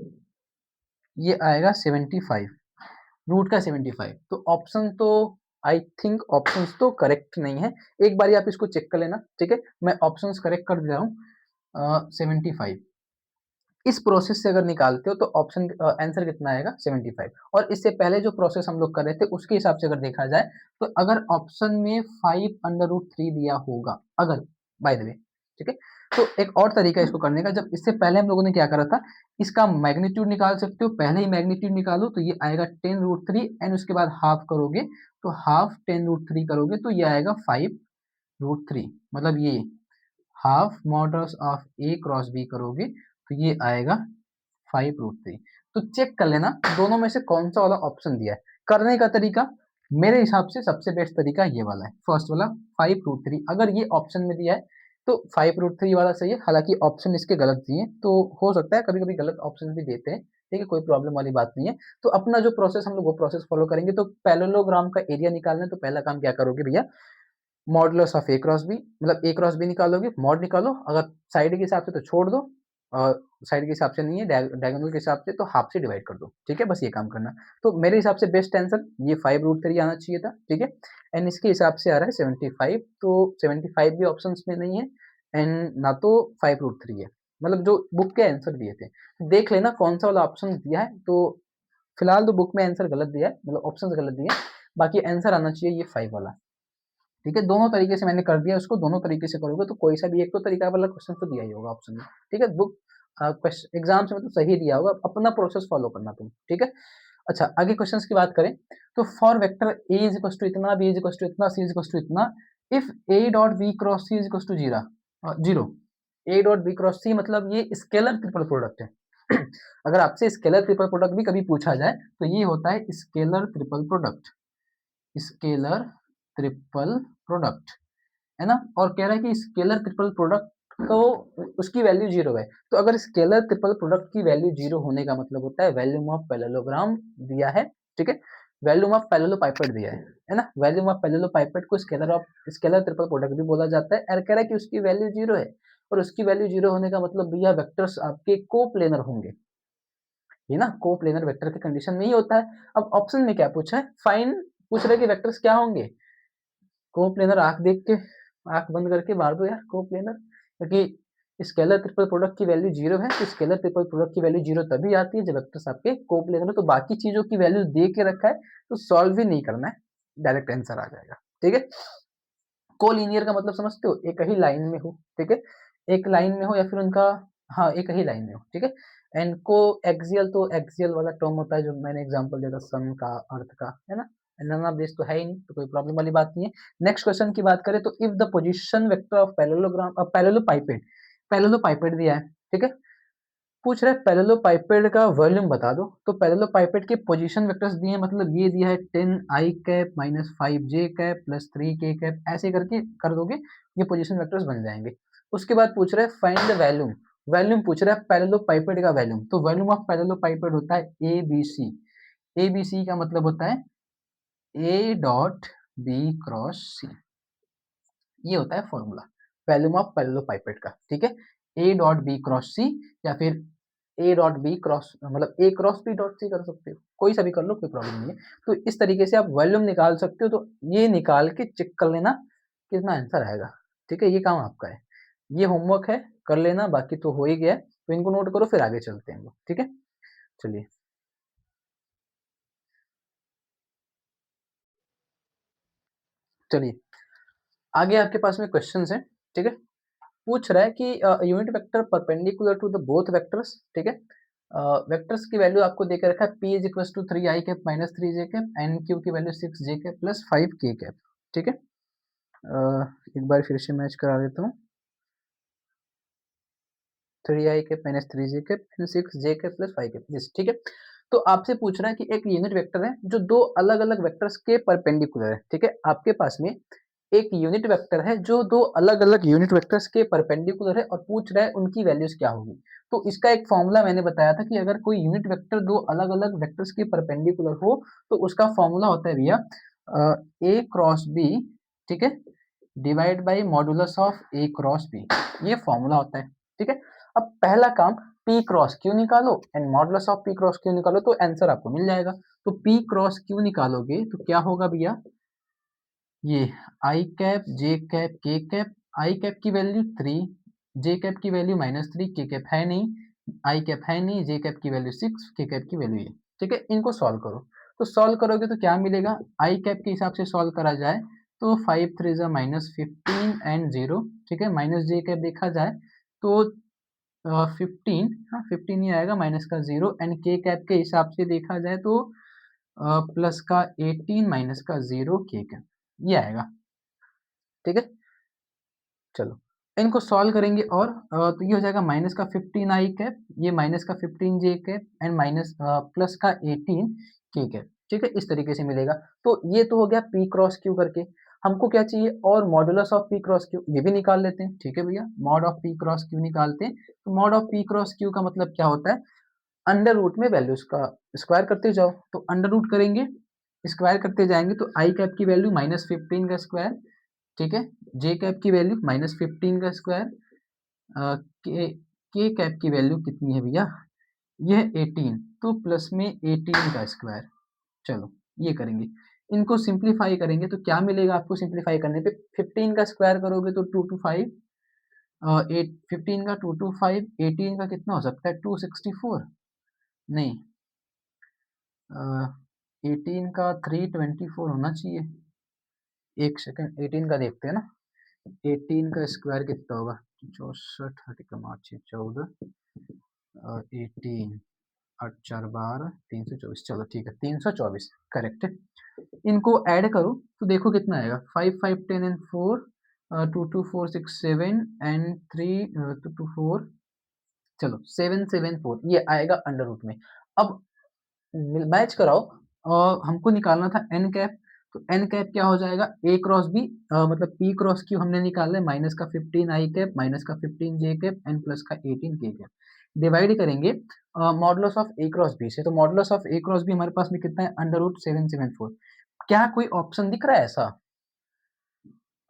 Speaker 1: ये आएगा 75, रूट का 75, तो ऑप्शन तो आई थिंक ऑप्शंस तो करेक्ट नहीं है, एक बार आप इसको चेक कर लेना, ठीक है, मैं ऑप्शंस करेक्ट कर दे रहा हूँ। 75 इस प्रोसेस से अगर निकालते हो तो ऑप्शन आंसर कितना आएगा? 75। और इससे पहले जो प्रोसेस हम लोग कर रहे थे उसके हिसाब से अगर देखा जाए तो अगर ऑप्शन में 5/√3 दिया होगा, अगर बाय द वे, ठीक है, तो एक और तरीका है इसको करने का, जब इससे पहले हम लोगों ने क्या करा था, इसका मैग्नीट्यूड निकाल सकते हो, पहले ही मैग्नीट्यूड निकालो तो ये आएगा 10√3 एंड उसके बाद हाफ करोगे, तो हाफ 10√3 करोगे तो ये आएगा 5√3, मतलब ये half modulus of A cross B करोगे तो ये आएगा 5√3। तो चेक कर लेना दोनों में से कौन सा वाला ऑप्शन दिया है। करने का तरीका मेरे हिसाब से सबसे बेस्ट तरीका ये वाला है, फर्स्ट वाला 5√3, अगर ये ऑप्शन में दिया है तो 5√3 वाला सही है, हालांकि ऑप्शन इसके गलत दिए तो हो सकता है कभी कभी गलत ऑप्शन भी देते हैं, ठीक है, कोई प्रॉब्लम वाली बात नहीं है। तो अपना जो प्रोसेस हम लोग वो प्रोसेस फॉलो करेंगे, तो पैरेललोग्राम का एरिया निकालना है तो पहला काम क्या करोगे भैया? Modulus of A cross B, मतलब ए क्रॉस बी निकालोगे, मॉड निकालो, अगर साइड के हिसाब से तो छोड़ दो, और साइड के हिसाब से नहीं है, डायगोनल के हिसाब से तो हाफ से डिवाइड कर दो, ठीक है, बस ये काम करना। तो मेरे हिसाब से बेस्ट आंसर ये 5√3 आना चाहिए था, ठीक है, एंड इसके हिसाब से आ रहा है 75, तो 75 भी ऑप्शन में नहीं है एंड ना तो 5√3 है, मतलब जो बुक के आंसर दिए थे, देख लेना कौन सा वाला ऑप्शन दिया है, तो फिलहाल तो बुक में आंसर गलत दिया है, मतलब ऑप्शन गलत दिए हैं, बाकी आंसर आना चाहिए ये 5 वाला। ठीक है, दोनों तरीके से मैंने कर दिया उसको, दोनों तरीके से करोगे तो कोई सा भी एक तो तरीका वाला क्वेश्चन तो दिया ही होगा ऑप्शन में। ठीक है, बुक एग्जाम से मतलब सही दिया होगा, अपना प्रोसेस फॉलो करना तुम। ठीक है, अच्छा आगे क्वेश्चंस की बात करें तो for vector A is equal to इतना, बी इज इक्वल टू इतना, सी इज इक्वल टू इतना, if A dot B cross C is equal to zero, A dot B cross C मतलब ये स्केलर ट्रिपल प्रोडक्ट है। अगर आपसे स्केलर ट्रिपल प्रोडक्ट भी कभी पूछा जाए तो ये होता है scalar triple product, scalar triple product, है ना। और कह रहा है कि स्केलर ट्रिपल प्रोडक्ट तो उसकी वैल्यू जीरो है। तो अगर स्केलर ट्रिपल प्रोडक्ट की वैल्यू जीरो होने का मतलब होता है वैल्यूम ऑफ पैरेललोग्राम दिया है। ठीक है, वैल्यूम ऑफ पैरेललोपाइपेड दिया है ना। वैल्यूम ऑफ पैरेललोपाइपेड को स्केलर ट्रिपल प्रोडक्ट भी बोला जाता है। और कह रहा है कि उसकी वैल्यू जीरो है, और उसकी वैल्यू जीरो होने का मतलब भैया वेक्टर्स आपके कोप्लेनर होंगे। ये ना कोप्लेनर वेक्टर के कंडीशन में ही होता है। अब ऑप्शन में क्या पूछा है, फाइन पूछ रहे कि वेक्टर्स क्या होंगे। कोप्लेनर आंख देख के, आंख बंद करके मार दो यार कोप्लेनर, क्योंकि स्केलर ट्रिपल प्रोडक्ट की वैल्यू जीरो है। तो स्केलर ट्रिपल प्रोडक्ट की वैल्यू जीरो तभी आती है जब वेक्टर्स आपके कोप्लेनर हो। तो बाकी चीजों की वैल्यू दे के रखा है तो सॉल्व ही नहीं करना है, डायरेक्ट आंसर आ जाएगा। ठीक है, कोलिनियर का मतलब समझते हो, एक ही लाइन में हो। ठीक है, एक लाइन में हो या फिर उनका, हाँ एक ही लाइन में हो। ठीक है, एंड को एक्सियल तो एक्सियल वाला टर्म होता है जो मैंने एग्जांपल दिया था सन का, अर्थ का, है ना। नन ऑफ दिस तो है ही नहीं, तो कोई प्रॉब्लम वाली बात नहीं है। नेक्स्ट क्वेश्चन की बात करें तो if the position vector of parallelepiped, parallelepiped दिया है। ठीक है, पूछ रहा है पैरेललोपाइपेड का वॉल्यूम बता दो। तो पैरेललोपाइपेड के पोजीशन वेक्टर्स दिए हैं, मतलब ये दिया है 10 आई कैप माइनस 5 जे कैप प्लस 3 के कैप, ऐसे करके कर दोगे ये पोजीशन वेक्टर्स बन जाएंगे। उसके बाद पूछ रहा है फाइंड द वैल्यूम, वैल्यूम पूछ रहा है पैरेललोपाइपेड का वैल्यूम। तो वैल्यूम ऑफ पैरेललोपाइपेड होता है ए बी सी। ए बी सी का मतलब होता है ए डॉट बी क्रॉस सी, ये होता है फॉर्मूला वैल्यूम ऑफ पैरेललोपाइपेड का। ठीक है, ए डॉट बी क्रॉस सी, या फिर ए डॉट बी क्रॉस मतलब ए क्रॉस बी डॉट सी कर सकते हो, कोई सा भी कर लो, कोई प्रॉब्लम नहीं है। तो इस तरीके से आप वॉल्यूम निकाल सकते हो। तो ये निकाल के चेक कर लेना कितना आंसर आएगा। ठीक है, ये काम आपका है, ये होमवर्क है, कर लेना, बाकी तो हो ही गया है। तो इनको नोट करो, फिर आगे चलते हैं हम लोग। ठीक है, चलिए चलिए आगे आपके पास में क्वेश्चन है। ठीक है, पूछ रहा है कि unit vector perpendicular to the both vectors. ठीक है, वेक्टर्स की वैल्यू आपको देकर रखा है p is equal to 3 I cap minus 3 J cap, and Q की value 6 J cap plus 5 K cap. ठीक है, एक बार फिर से मैच करा देता हूँ, 3 I cap minus 3 J cap and 6 J cap plus 5 cap this. ठीक है, तो आपसे पूछ रहा है कि एक यूनिट वेक्टर है जो दो अलग अलग वेक्टर्स के परपेंडिकुलर है। ठीक है, आपके पास में एक यूनिट वेक्टर है जो दो अलग अलग यूनिट वेक्टर्स के परपेंडिकुलर है, और पूछ रहा है उनकी वैल्यूज क्या होगी। तो इसका एक फॉर्मूला मैंने बताया था कि अगर कोई यूनिट वेक्टर दो अलग अलग वेक्टर्स के परपेंडिकुलर हो तो उसका फॉर्मूला होता है भैया ए क्रॉस बी। ठीक है, divide by modulus of A cross B, ये फॉर्मूला होता है। ठीक है, अब पहला काम पी क्रॉस क्यू निकालो and modulus of P cross Q निकालो, तो आंसर आपको मिल जाएगा। तो पी क्रॉस क्यू निकालोगे तो क्या होगा भैया, ये आई cap J cap K cap, आई कैप की वैल्यू 3, जे कैप की वैल्यू -3, के कैप है नहीं, आई कैप है नहीं, जे कैप की वैल्यू 6, के कैप की वैल्यू ये। ठीक है, इनको सॉल्व करो। तो सॉल्व करोगे तो क्या मिलेगा, आई कैप के हिसाब से सॉल्व करा जाए तो 5 3 जा -15 एंड 0। ठीक है, माइनस जे कैप देखा जाए तो 15, हाँ 15 ही आएगा, माइनस का 0, एंड के कैप के हिसाब से देखा जाए तो प्लस का 18 माइनस का 0 के कैप, ये आएगा। ठीक है, चलो इनको सॉल्व करेंगे, और तो ये हो जाएगा माइनस का 15 आई कैप, ये माइनस का 15 जे कैप एंड माइनस प्लस का 18 के कैप। ठीक है, इस तरीके से मिलेगा। तो ये तो हो गया पी क्रॉस क्यू करके। हमको क्या चाहिए, और modulus of P cross Q ये भी निकाल लेते हैं। ठीक है भैया, mod of P cross Q निकालते हैं। तो mod of P cross Q का मतलब क्या होता है, अंडर रूट में वैल्यूज का स्क्वायर करते जाओ। तो अंडर रूट करेंगे, स्क्वायर करते जाएंगे, तो आई कैप की वैल्यू -15 का स्क्वायर। ठीक है, जे कैप की वैल्यू -15 का स्क्वायर, के कैप की वैल्यू कितनी है भैया, ये है 18, तो प्लस में 18 का स्क्वायर। चलो ये करेंगे, इनको सिंप्लीफाई करेंगे तो क्या मिलेगा आपको, सिंप्लीफाई करने पे 15 का स्क्वायर करोगे तो 2 टू 5, 8 15 का 2 टू 5, 18 का कितना हो सकता है 264, नहीं 18 का 324 होना चाहिए। एक सेकंड, 18 का देखते हैं ना। 18 का स्क्वायर कितना होगा? 64, 14, 18, 8 4 12, 324। चलो ठीक है, 324 करेक्ट है। इनको ऐड करो तो देखो कितना आएगा। 5 5 10 एंड 4, 2 2 4 6 7 एंड 3 2 2 4, चलो 7 7 4 ये आएगा अंडर रूट में। अब मैच कराओ और हमको निकालना था एन कैप। तो एन कैप क्या हो जाएगा? ए क्रॉस बी, मतलब पी क्रॉस क्यू हमने निकाला है, माइनस का 15 आई कैप, माइनस का 15 जे कैप एंड प्लस का 18 के कैप। डिवाइड करेंगे modulus of A cross B से। तो modulus of A cross B हमारे पास में कितना है? Under root 774। क्या कोई ऑप्शन दिख रहा है ऐसा?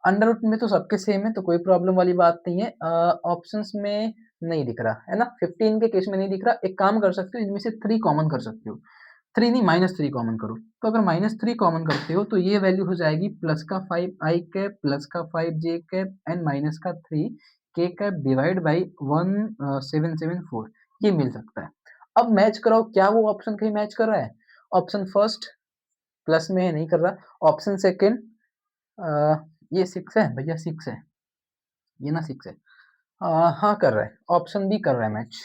Speaker 1: अंडर रूट में तो सबके सेम है, तो कोई प्रॉब्लम वाली बात नहीं है। ऑप्शंस में नहीं दिख रहा है ना, 15 के केस में नहीं दिख रहा। एक काम कर सकते हो, इनमें से 3 कॉमन कर सकते हो। 3 नहीं, -3 कॉमन करो। तो अगर -3 कॉमन करते हो तो ये वैल्यू हो जाएगी प्लस का 5 आई कैप, प्लस का 5 जे कैप एंड माइनस का 3 के कैप डिवाइड बाई 1774। ये मिल सकता है। अब मैच कराओ, क्या वो ऑप्शन कहीं मैच कर रहा है? ऑप्शन फर्स्ट प्लस में है, नहीं कर रहा। ऑप्शन सेकेंड, ये 6 है भैया, 6 है, ये ना 6 है। हाँ कर रहा है, ऑप्शन बी कर रहा है मैच।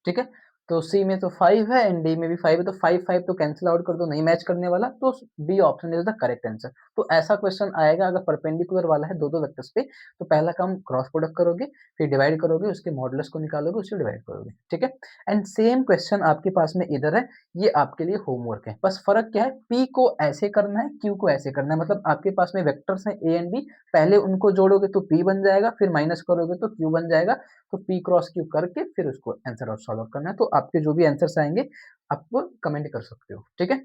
Speaker 1: ठीक है, तो सी में तो 5 है एंड डी में भी 5 है, तो 5 5 तो कैंसिल आउट कर दो, नहीं मैच करने वाला, तो B option is the correct answer. तो ऐसा क्वेश्चन आएगा अगर परपेंडिकुलर वाला है दो दो वेक्टर्स पे, तो पहला काम क्रॉस प्रोडक्ट करोगे, फिर डिवाइड करोगे, उसके मॉडुलस को निकालोगे, उससे डिवाइड करोगे। ठीक है, एंड सेम क्वेश्चन आपके पास में इधर है, ये आपके लिए होमवर्क है। बस फर्क क्या है, पी को ऐसे करना है, क्यू को ऐसे करना है। मतलब आपके पास में वेक्टर्स हैं ए एंड बी, पहले उनको जोड़ोगे तो पी बन जाएगा, फिर माइनस करोगे तो क्यू बन जाएगा। तो पी क्रॉस क्यू करके फिर उसको आंसर और सॉल्व करना है। तो आपके जो भी आंसर्स आएंगे आप वो कमेंट कर सकते हो। ठीक है,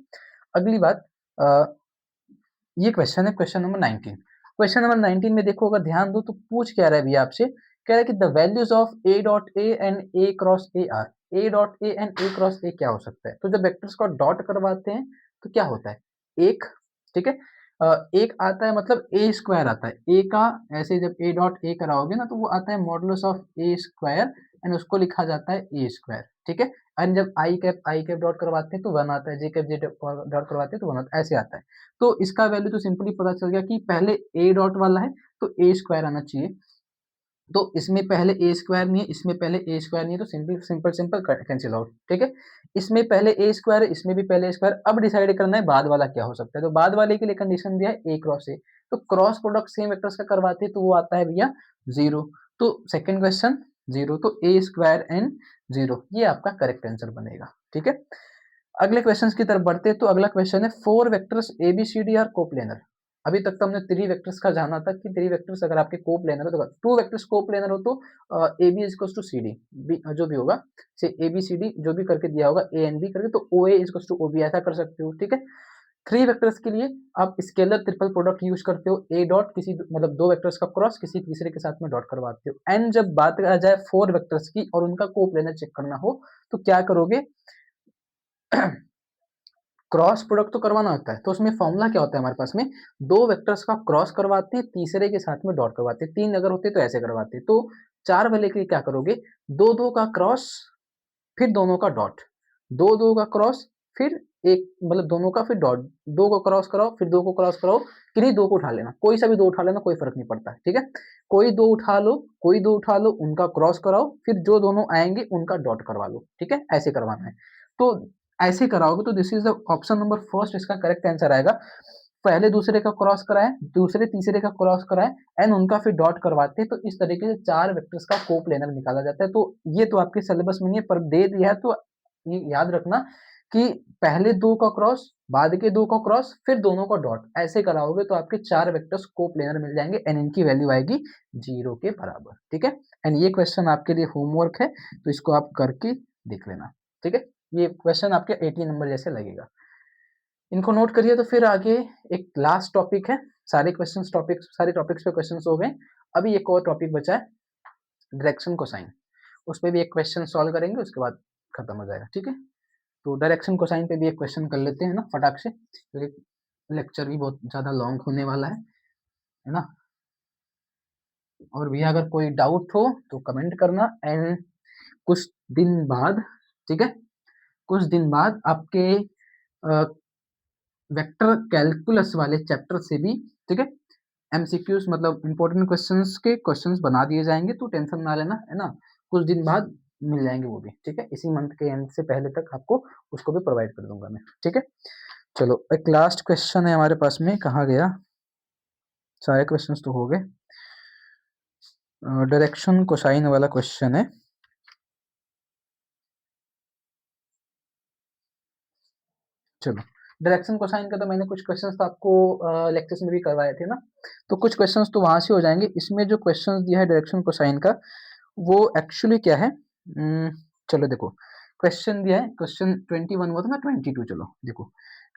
Speaker 1: अगली बात, ये क्वेश्चन है क्वेश्चन नंबर 19। क्वेश्चन नंबर 19 में देखो, अगर ध्यान दो तो पूछ क्या रहा है भैया आपसे, कह रहा है कि the values of A dot A and A cross A R. A dot A and A cross ए क्या हो सकता है? तो जब वेक्टर्स को डॉट करवाते हैं तो क्या होता है? एक, ठीक है, एक आता है, मतलब ए स्क्वायर आता है। ए का ऐसे जब ए डॉट ए कराओगे ना तो वो आता है modulus of A square and उसको लिखा जाता है ए स्क्वायर। ठीक है, एंड जब आई कैप डॉट करवाते हैं तो वन आता है, जे कैप जे डॉट करवाते हैं तो वन आता है, ऐसे आता है। तो इसका वैल्यू तो सिंपली पता चल गया कि पहले ए डॉट वाला है तो ए स्क्वायर आना चाहिए। तो इसमें पहले ए स्क्वायर नहीं है, इसमें पहले ए स्क्वायर नहीं है, तो simple simple simple cancel out. ठीक है, इसमें पहले ए स्क्वायर है, इसमें भी पहले ए स्क्वायर। अब डिसाइड करना है बाद वाला क्या हो सकता है। तो बाद वाले के लिए कंडीशन दिया है ए क्रॉस ए, तो क्रॉस प्रोडक्ट सेम वेक्टर्स का करवाते हैं तो वो आता है भैया 0। तो सेकंड क्वेश्चन 0, तो ए स्क्वायर एंड 0 ये आपका करेक्ट आंसर बनेगा। ठीक है, अगले क्वेश्चन की तरफ बढ़ते हैं। तो अगला क्वेश्चन है, 4 vectors A B C D are coplanar. अभी तक तो हमने 3 वेक्टर्स का जाना था कि 3 वेक्टर्स अगर आपके कोप्लेनर हो तो 2 वेक्टर्स कोप्लेनर हो तो A B is to C D, B जो भी होगा से ए बी सी डी जो भी करके दिया होगा ए एंड बी करके, तो ओ ए इज टू ओ बी ऐसा कर सकते हो। ठीक है, 3 वेक्टर्स के लिए आप स्केलर ट्रिपल प्रोडक्ट यूज करते हो। ए डॉट किसी मतलब 2 वेक्टर्स का क्रॉस किसी तीसरे के साथ में डॉट करवाते हो। एंड जब बात आ जाए 4 वेक्टर्स की और उनका कोप्लेनर चेक करना हो तो क्या करोगे? क्रॉस प्रोडक्ट तो करवाना होता है, तो उसमें फॉर्मूला क्या होता है हमारे पास में? 2 वेक्टर्स का क्रॉस करवाते हैं, तीसरे के साथ में डॉट करवाते हैं। 3 अगर होते तो ऐसे करवाते हैं। तो 4 वाले के लिए क्या करोगे? 2 2 का क्रॉस, फिर दोनों का डॉट, 2 2 का क्रॉस, फिर एक मतलब दोनों का फिर डॉट, 2 को क्रॉस कराओ, फिर 2 को क्रॉस कराओ, किन्हीं 2 को उठा लेना, कोई सा भी 2 उठा लेना, कोई फर्क नहीं पड़ता। ठीक है, कोई 2 उठा लो, कोई 2 उठा लो, उनका क्रॉस कराओ, फिर जो दोनों आएंगे उनका डॉट करवा लो। ठीक है, ऐसे करवाना है। तो ऐसे कराओगे तो this is the option number first, इसका करेक्ट आंसर आएगा। पहले दूसरे का क्रॉस कराए, दूसरे तीसरे का क्रॉस कराए एंड उनका फिर डॉट करवाते हैं, तो इस तरीके से 4 वेक्टर्स का कोप्लेनर निकाला जाता है। तो ये तो आपके सिलेबस में नहीं है पर दे दिया है, तो ये याद रखना कि पहले 2 का क्रॉस, बाद के 2 का क्रॉस, फिर दोनों का डॉट, ऐसे कराओगे तो आपके 4 वेक्टर्स कोप्लेनर मिल जाएंगे एंड इनकी वैल्यू आएगी 0 के बराबर। ठीक है, एंड ये क्वेश्चन आपके लिए होमवर्क है, तो इसको आप करके देख लेना। ठीक है, ये क्वेश्चन आपके 18 नंबर जैसे लगेगा। इनको नोट करिए। तो फिर आगे एक लास्ट टॉपिक है, सारे क्वेश्चंस टॉपिक सारे टॉपिक्स पे क्वेश्चंस हो गए। अभी एक और टॉपिक बचा है, डायरेक्शन कोसाइन। उस पे भी एक क्वेश्चन सॉल्व करेंगे, उसके बाद खत्म हो जाएगा। ठीक है, तो डायरेक्शन कोसाइन पे भी एक क्वेश्चन कर लेते हैं ना फटाक से, क्योंकि लेक्चर भी बहुत ज़्यादा लॉन्ग होने वाला है ना। और भैया अगर कोई डाउट हो तो कमेंट करना। एंड कुछ दिन बाद, ठीक है, कुछ दिन बाद आपके वेक्टर कैलकुलस वाले चैप्टर से भी, ठीक है, एमसीक्यूज मतलब इंपॉर्टेंट क्वेश्चंस के क्वेश्चंस बना दिए जाएंगे, तो टेंशन ना लेना, है ना। कुछ दिन बाद मिल जाएंगे वो भी, ठीक है, इसी मंथ के एंड से पहले तक आपको उसको भी प्रोवाइड कर दूंगा मैं, ठीक है। चलो एक लास्ट क्वेश्चन है हमारे पास में, कहाँ गया, सारे क्वेश्चंस तो हो गए। डायरेक्शन कोसाइन वाला क्वेश्चन है। चलो, डायरेक्शन कोसाइन का तो मैंने कुछ क्वेश्चंस तो आपको लेक्चर्स में भी करवाए थे ना, तो कुछ क्वेश्चंस तो वहां से हो जाएंगे। इसमें जो क्वेश्चंस दिया है डायरेक्शन कोसाइन का, वो एक्चुअली क्या है, चलो देखो, क्वेश्चन दिया है, क्वेश्चन 21 हुआ था ना, 22, चलो देखो,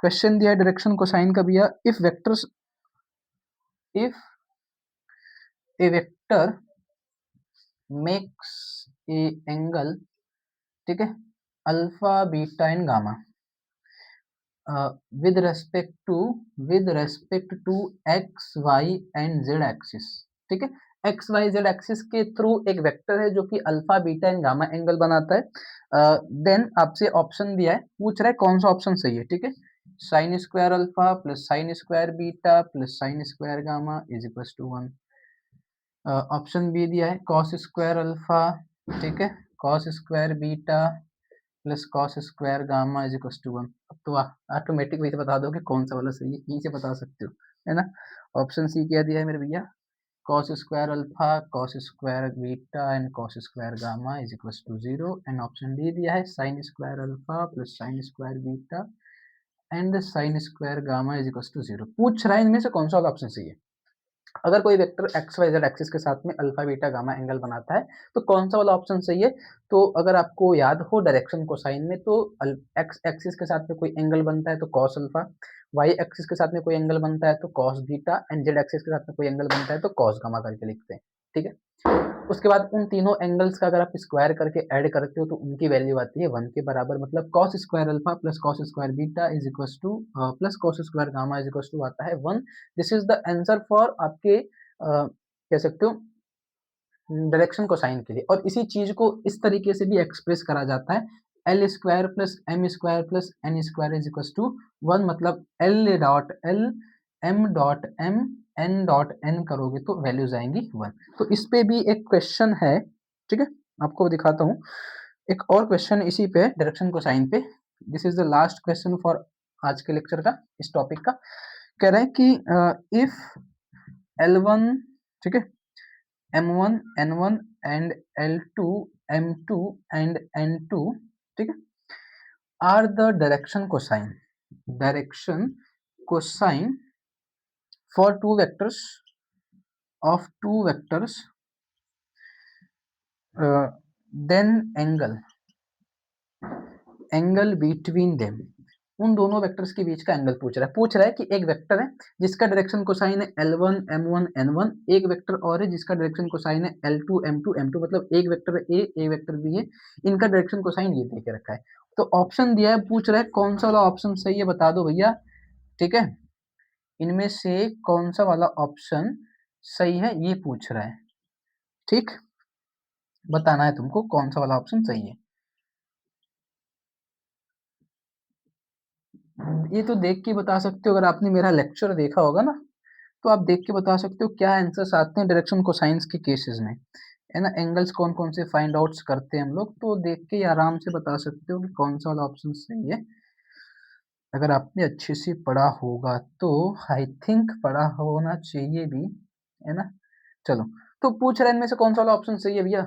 Speaker 1: क्वेश्चन दिया है डायरेक्शन कोसाइन का भैया, if vectors, if A vector makes a angle, ठीक है, alpha beta and gamma with respect to with respect to x y and z axis, ठीक है, एक्स वाई जेड एक्सिस के थ्रू एक वेक्टर है जो कि alpha beta and gamma angle बनाता है। देन आपसे ऑप्शन दिया है, पूछ रहा है कौन सा ऑप्शन सही है, ठीक है, sine square alpha plus sine square beta plus sine square gamma is equal to 1। Option B दिया है कॉस स्क्वायर अल्फा, ठीक है, cos square beta plus cos square gamma is equal to 1। अब तो ऑटोमेटिक वही से बता दो कि कौन सा वाला सही है, यहीं से बता सकते हो, है ना। ऑप्शन सी क्या दिया है मेरे भैया, cos square alpha cos square beta and cos square gamma is equal to 0। And option D दिया है sine square alpha plus sine square beta and sine square gamma is equal to 0। पूछ रहा है इनमें से कौन सा वाला ऑप्शन सही है। अगर कोई vector X Y Z axis के साथ में अल्फा बीटा गामा एंगल बनाता है तो कौन सा वाला ऑप्शन सही है। तो अगर आपको याद हो डायरेक्शन कोसाइन में, तो एक्स एक्सिस के साथ में कोई एंगल बनता है तो कॉस अल्फा, वाई एक्सिस के साथ में कोई एंगल बनता है तो cos beta, and Z axis के साथ में कोई एंगल बनता है तो कॉस गामा करके लिखते हैं, ठीक है। उसके बाद उन तीनों एंगल्स का अगर आप स्क्वायर करके ऐड करते हो तो उनकी वैल्यू आती है 1 के बराबर, मतलब cos square alpha plus cos square beta is equal to plus cos square gamma is equal to आता है 1। This is the answer for आपके कह सकते हो डायरेक्शन कोसाइन के लिए। और इसी चीज को इस तरीके से भी एक्सप्रेस करा जाता है, L square plus M square plus N square is equal to 1, मतलब L dot L M dot M N dot N करोगे तो वैल्यूज आएंगी 1। तो इस पे भी एक क्वेश्चन है, ठीक है, आपको दिखाता हूँ। एक और क्वेश्चन इसी पे डायरेक्शन कोसाइन पे, this is the last question for आज के लेक्चर का, इस टॉपिक का। कह रहे हैं कि इफ L1, ठीक है, M1 N1 and L2 M2 and N2, ठीक है, are the direction cosine for two vectors of two vectors, then angle between them, उन दोनों वेक्टर्स के बीच का एंगल पूछ रहा है कि एक वेक्टर है जिसका डायरेक्शन कोसाइन है L1 M1 N1, एक वेक्टर और है जिसका डायरेक्शन कोसाइन है L2 M2 M2, मतलब एक वेक्टर ए एक वेक्टर बी है, इनका डायरेक्शन कोसाइन ये दे के रखा है। तो ऑप्शन दिया है, पूछ रहा है कौन सा वाला ऑप्शन सही है बता दो भैया, ठीक है, इनमें से कौन सा वाला ऑप्शन सही है ये पूछ रहा है, ठीक, बताना है तुमको कौन सा वाला ऑप्शन सही है। ये तो देख के बता सकते हो, अगर आपने मेरा लेक्चर देखा होगा ना तो आप देख के बता सकते हो क्या आंसर्स आते हैं डायरेक्शन कोसाइंस के केसेस में, है ना। एंगल्स कौन कौन से फाइंड आउट्स करते हैं हम लोग, तो देख के आराम से बता सकते हो कि कौन सा वाला ऑप्शन सही है। अगर आपने अच्छे से पढ़ा होगा तो, आई थिंक पढ़ा होना चाहिए भी, है ना। चलो, तो पूछ रहे हैं इनमें से कौन सा वाला ऑप्शन सही है भैया,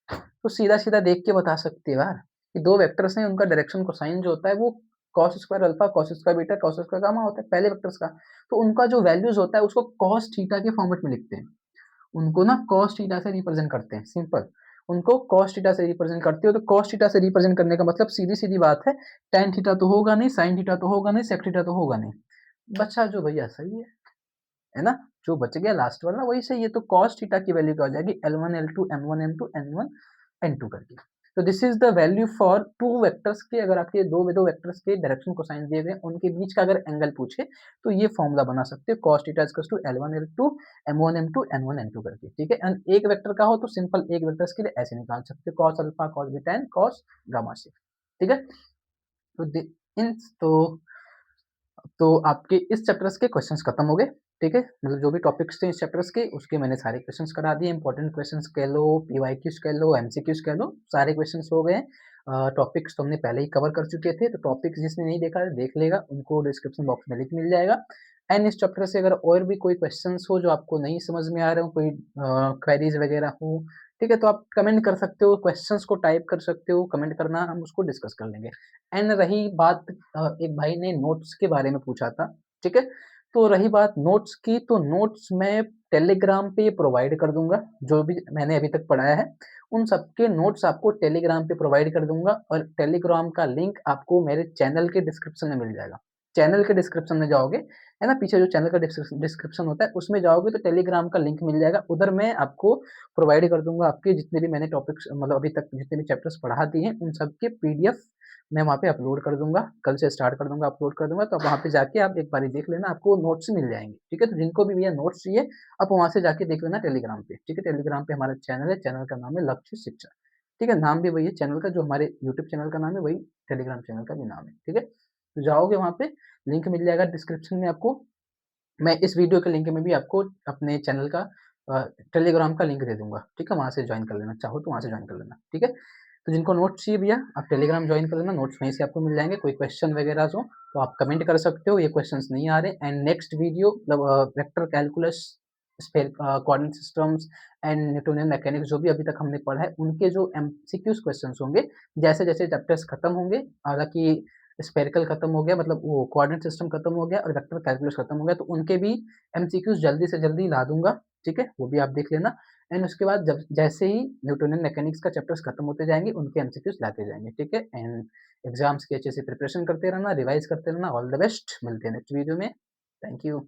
Speaker 1: तो सीधा सीधा देख के बता सकते हो यार कि दो वेक्टर्स हैं, उनका डायरेक्शन कोसाइन जो होता है वो cos square alpha cos square beta cos square gamma होता है पहले वेक्टर्स का। तो उनका जो वैल्यूज होता है उसको कॉस थीटा के फॉर्मेट में लिखते हैं, उनको ना कॉस थीटा से रिप्रेजेंट करते हैं, सिंपल, उनको कॉस थीटा से रिप्रेजेंट करते हो। तो कॉस थीटा से रिप्रेजेंट करने का मतलब सीधी सीधी बात है, tan थीटा तो होगा नहीं, sin थीटा तो होगा नहीं, sec थीटा तो होगा नहीं, बच्चा जो भैया सही है ना, जो बच गया लास्ट वाला वही सही है। तो cos थीटा की वैल्यू क्या हो जाएगी, L1 L2 M1 M2 N1 N2 करके। तो this is the value for two vectors के, अगर आपके दो वेक्टर्स के डायरेक्शन कोसाइन दिए गए उनके बीच का अगर एंगल पूछे तो ये फॉर्मूला बना सकते हो, cos theta equals to L1 L2 M1 M2 N1 N2 करके, ठीक है। एंड एक वेक्टर का हो तो सिंपल एक वेक्टर्स के लिए ऐसे निकाल सकते हो, cos alpha cos beta and cos gamma से, ठीक है। तो इन तो तो आपके इस चैप्टर्स के क्वेश्चंस खत्म हो गए, ठीक है? मतलब जो भी टॉपिक्स थे इस चैप्टर्स के, उसके मैंने सारे क्वेश्चंस करा दिए, इम्पोर्टेंट क्वेश्चंस कह लो, पीवाईक्यूज़ कह लो, एमसीक्यूज़ कह लो, सारे क्वेश्चंस हो गए हैं। टॉपिक्स तो हमने पहले ही कवर कर चुके थे, तो टॉपिक्स जिसने नहीं देखा है, देख लेगा, उनको डिस्क्रिप्शन बॉक्स में लिंक मिल जाएगा। एंड इस चैप्टर से अगर और भी कोई क्वेश्चंस हो जो आपको नहीं समझ में आ रहे हो, कोई क्वेरीज़ वगैरह हो, ठीक है? तो आप कमेंट कर सकते हो, क्वेश्चंस को टाइप कर सकते हो, कमेंट करना, हम उसको डिस्कस कर लेंगे। एंड रही बात एक भाई ने नोट्स के बारे में पूछा था, ठीक है? तो रही बात नोट्स की, तो नोट्स मैं टेलीग्राम पे प्रोवाइड कर दूँगा, जो भी मैंने अभी तक पढ़ाया है, उन सबके नोट्स आपको टेलीग्राम पे प्रोवाइड कर दूँगा और टेलीग्राम का लिंक आपको मेरे चैनल के डिस्क्रिप्शन में मिल जाएगा। चैनल के डिस्क्रिप्शन में जाओगे, है ना? पीछे जो चैनल का डिस्क्रिप्शन होता है, उसमें जाओगे तो टेलीग्राम का लिंक मिल जाएगा। उधर मैं आपको प्रोवाइड कर दूँगा आपके जितने भी मैंने टॉपिक्स मतलब अभी तक जितने भी चैप्टर्स पढ़ा दिए हैं, उन सबके पीडीएफ मैं वहाँ पे अपलोड कर दूँगा, कल से स्टार्ट कर दूँगा, अपलोड कर दूँगा, तो आप वहाँ पे जाके आप एक बारी देख लेना, आपको नोट्स मिल जाएँगे, ठीक है? तो जिनको भी भैया नोट्स चाहिए, आप वहाँ से जाके देख लेना टेलीग्राम पे, ठीक है? टेलीग्राम पे हमारा चैनल है, चैनल का नाम है लक्ष्य शिक्षा, ठीक है? नाम भी वही है चैनल का, जो हमारे यूट्यूब चैनल का नाम है, वही टेलीग्राम चैनल का भी नाम है, ठीक है? तो जाओगे वहाँ पे, लिंक मिल जाएगा डिस्क्रिप्शन में आपको। मैं इस वीडियो के लिंक में भी आपको अपने चैनल का अ, टेलीग्राम का लिंक दे दूँगा, ठीक है? वहाँ से जॉइन कर लेना, चाहो तो वहाँ से जॉइन कर लेना, ठीक है? तो जिनको नोट्स चाहिए भैया, आप टेलीग्राम जॉइन कर लेना, नोट्स वहीं से आपको मिल जाएँगे। कोई क्वेश्चन वगैरह हो, तो आप कमेंट कर सकते हो, ये क्वेश्चन्स नहीं आ रहे एंड नेक्स्ट वीडियो मतलब vector calculus, coordinate systems and Newtonian mechanics जो भी अभी तक हमने पढ़ा है, उनके जो एमसीक्यूज़ क्वेश्चन्स होंगे, जैसे-जैसे चैप्टर्स खत्म होंगे, हालाँकि स्फेरिकल खत्म हो गया मतलब वो कोऑर्डिनेट सिस्टम खत्म हो गया और वेक्टर कैलकुलस खत्म हो गया, तो उनके भी एमसीक्यूज़ जल्दी से जल्दी ला दूँगा, ठीक है? वो भी आप देख लेना एंड उसके बाद जब जैसे ही न्यूटोनियन मैकेनिक्स का चैप्टर्स खत्म होते जाएँगे, उनके एमसीक्यूज़ लाते जाएँगे, ठीक है? एंड एग्ज़ाम्स की अच्छे से प्रिपरेशन करते रहना, रिवाइज़ करते रहना, ऑल द बेस्ट, मिलते हैं नेक्स्ट वीडियो में। Thank you.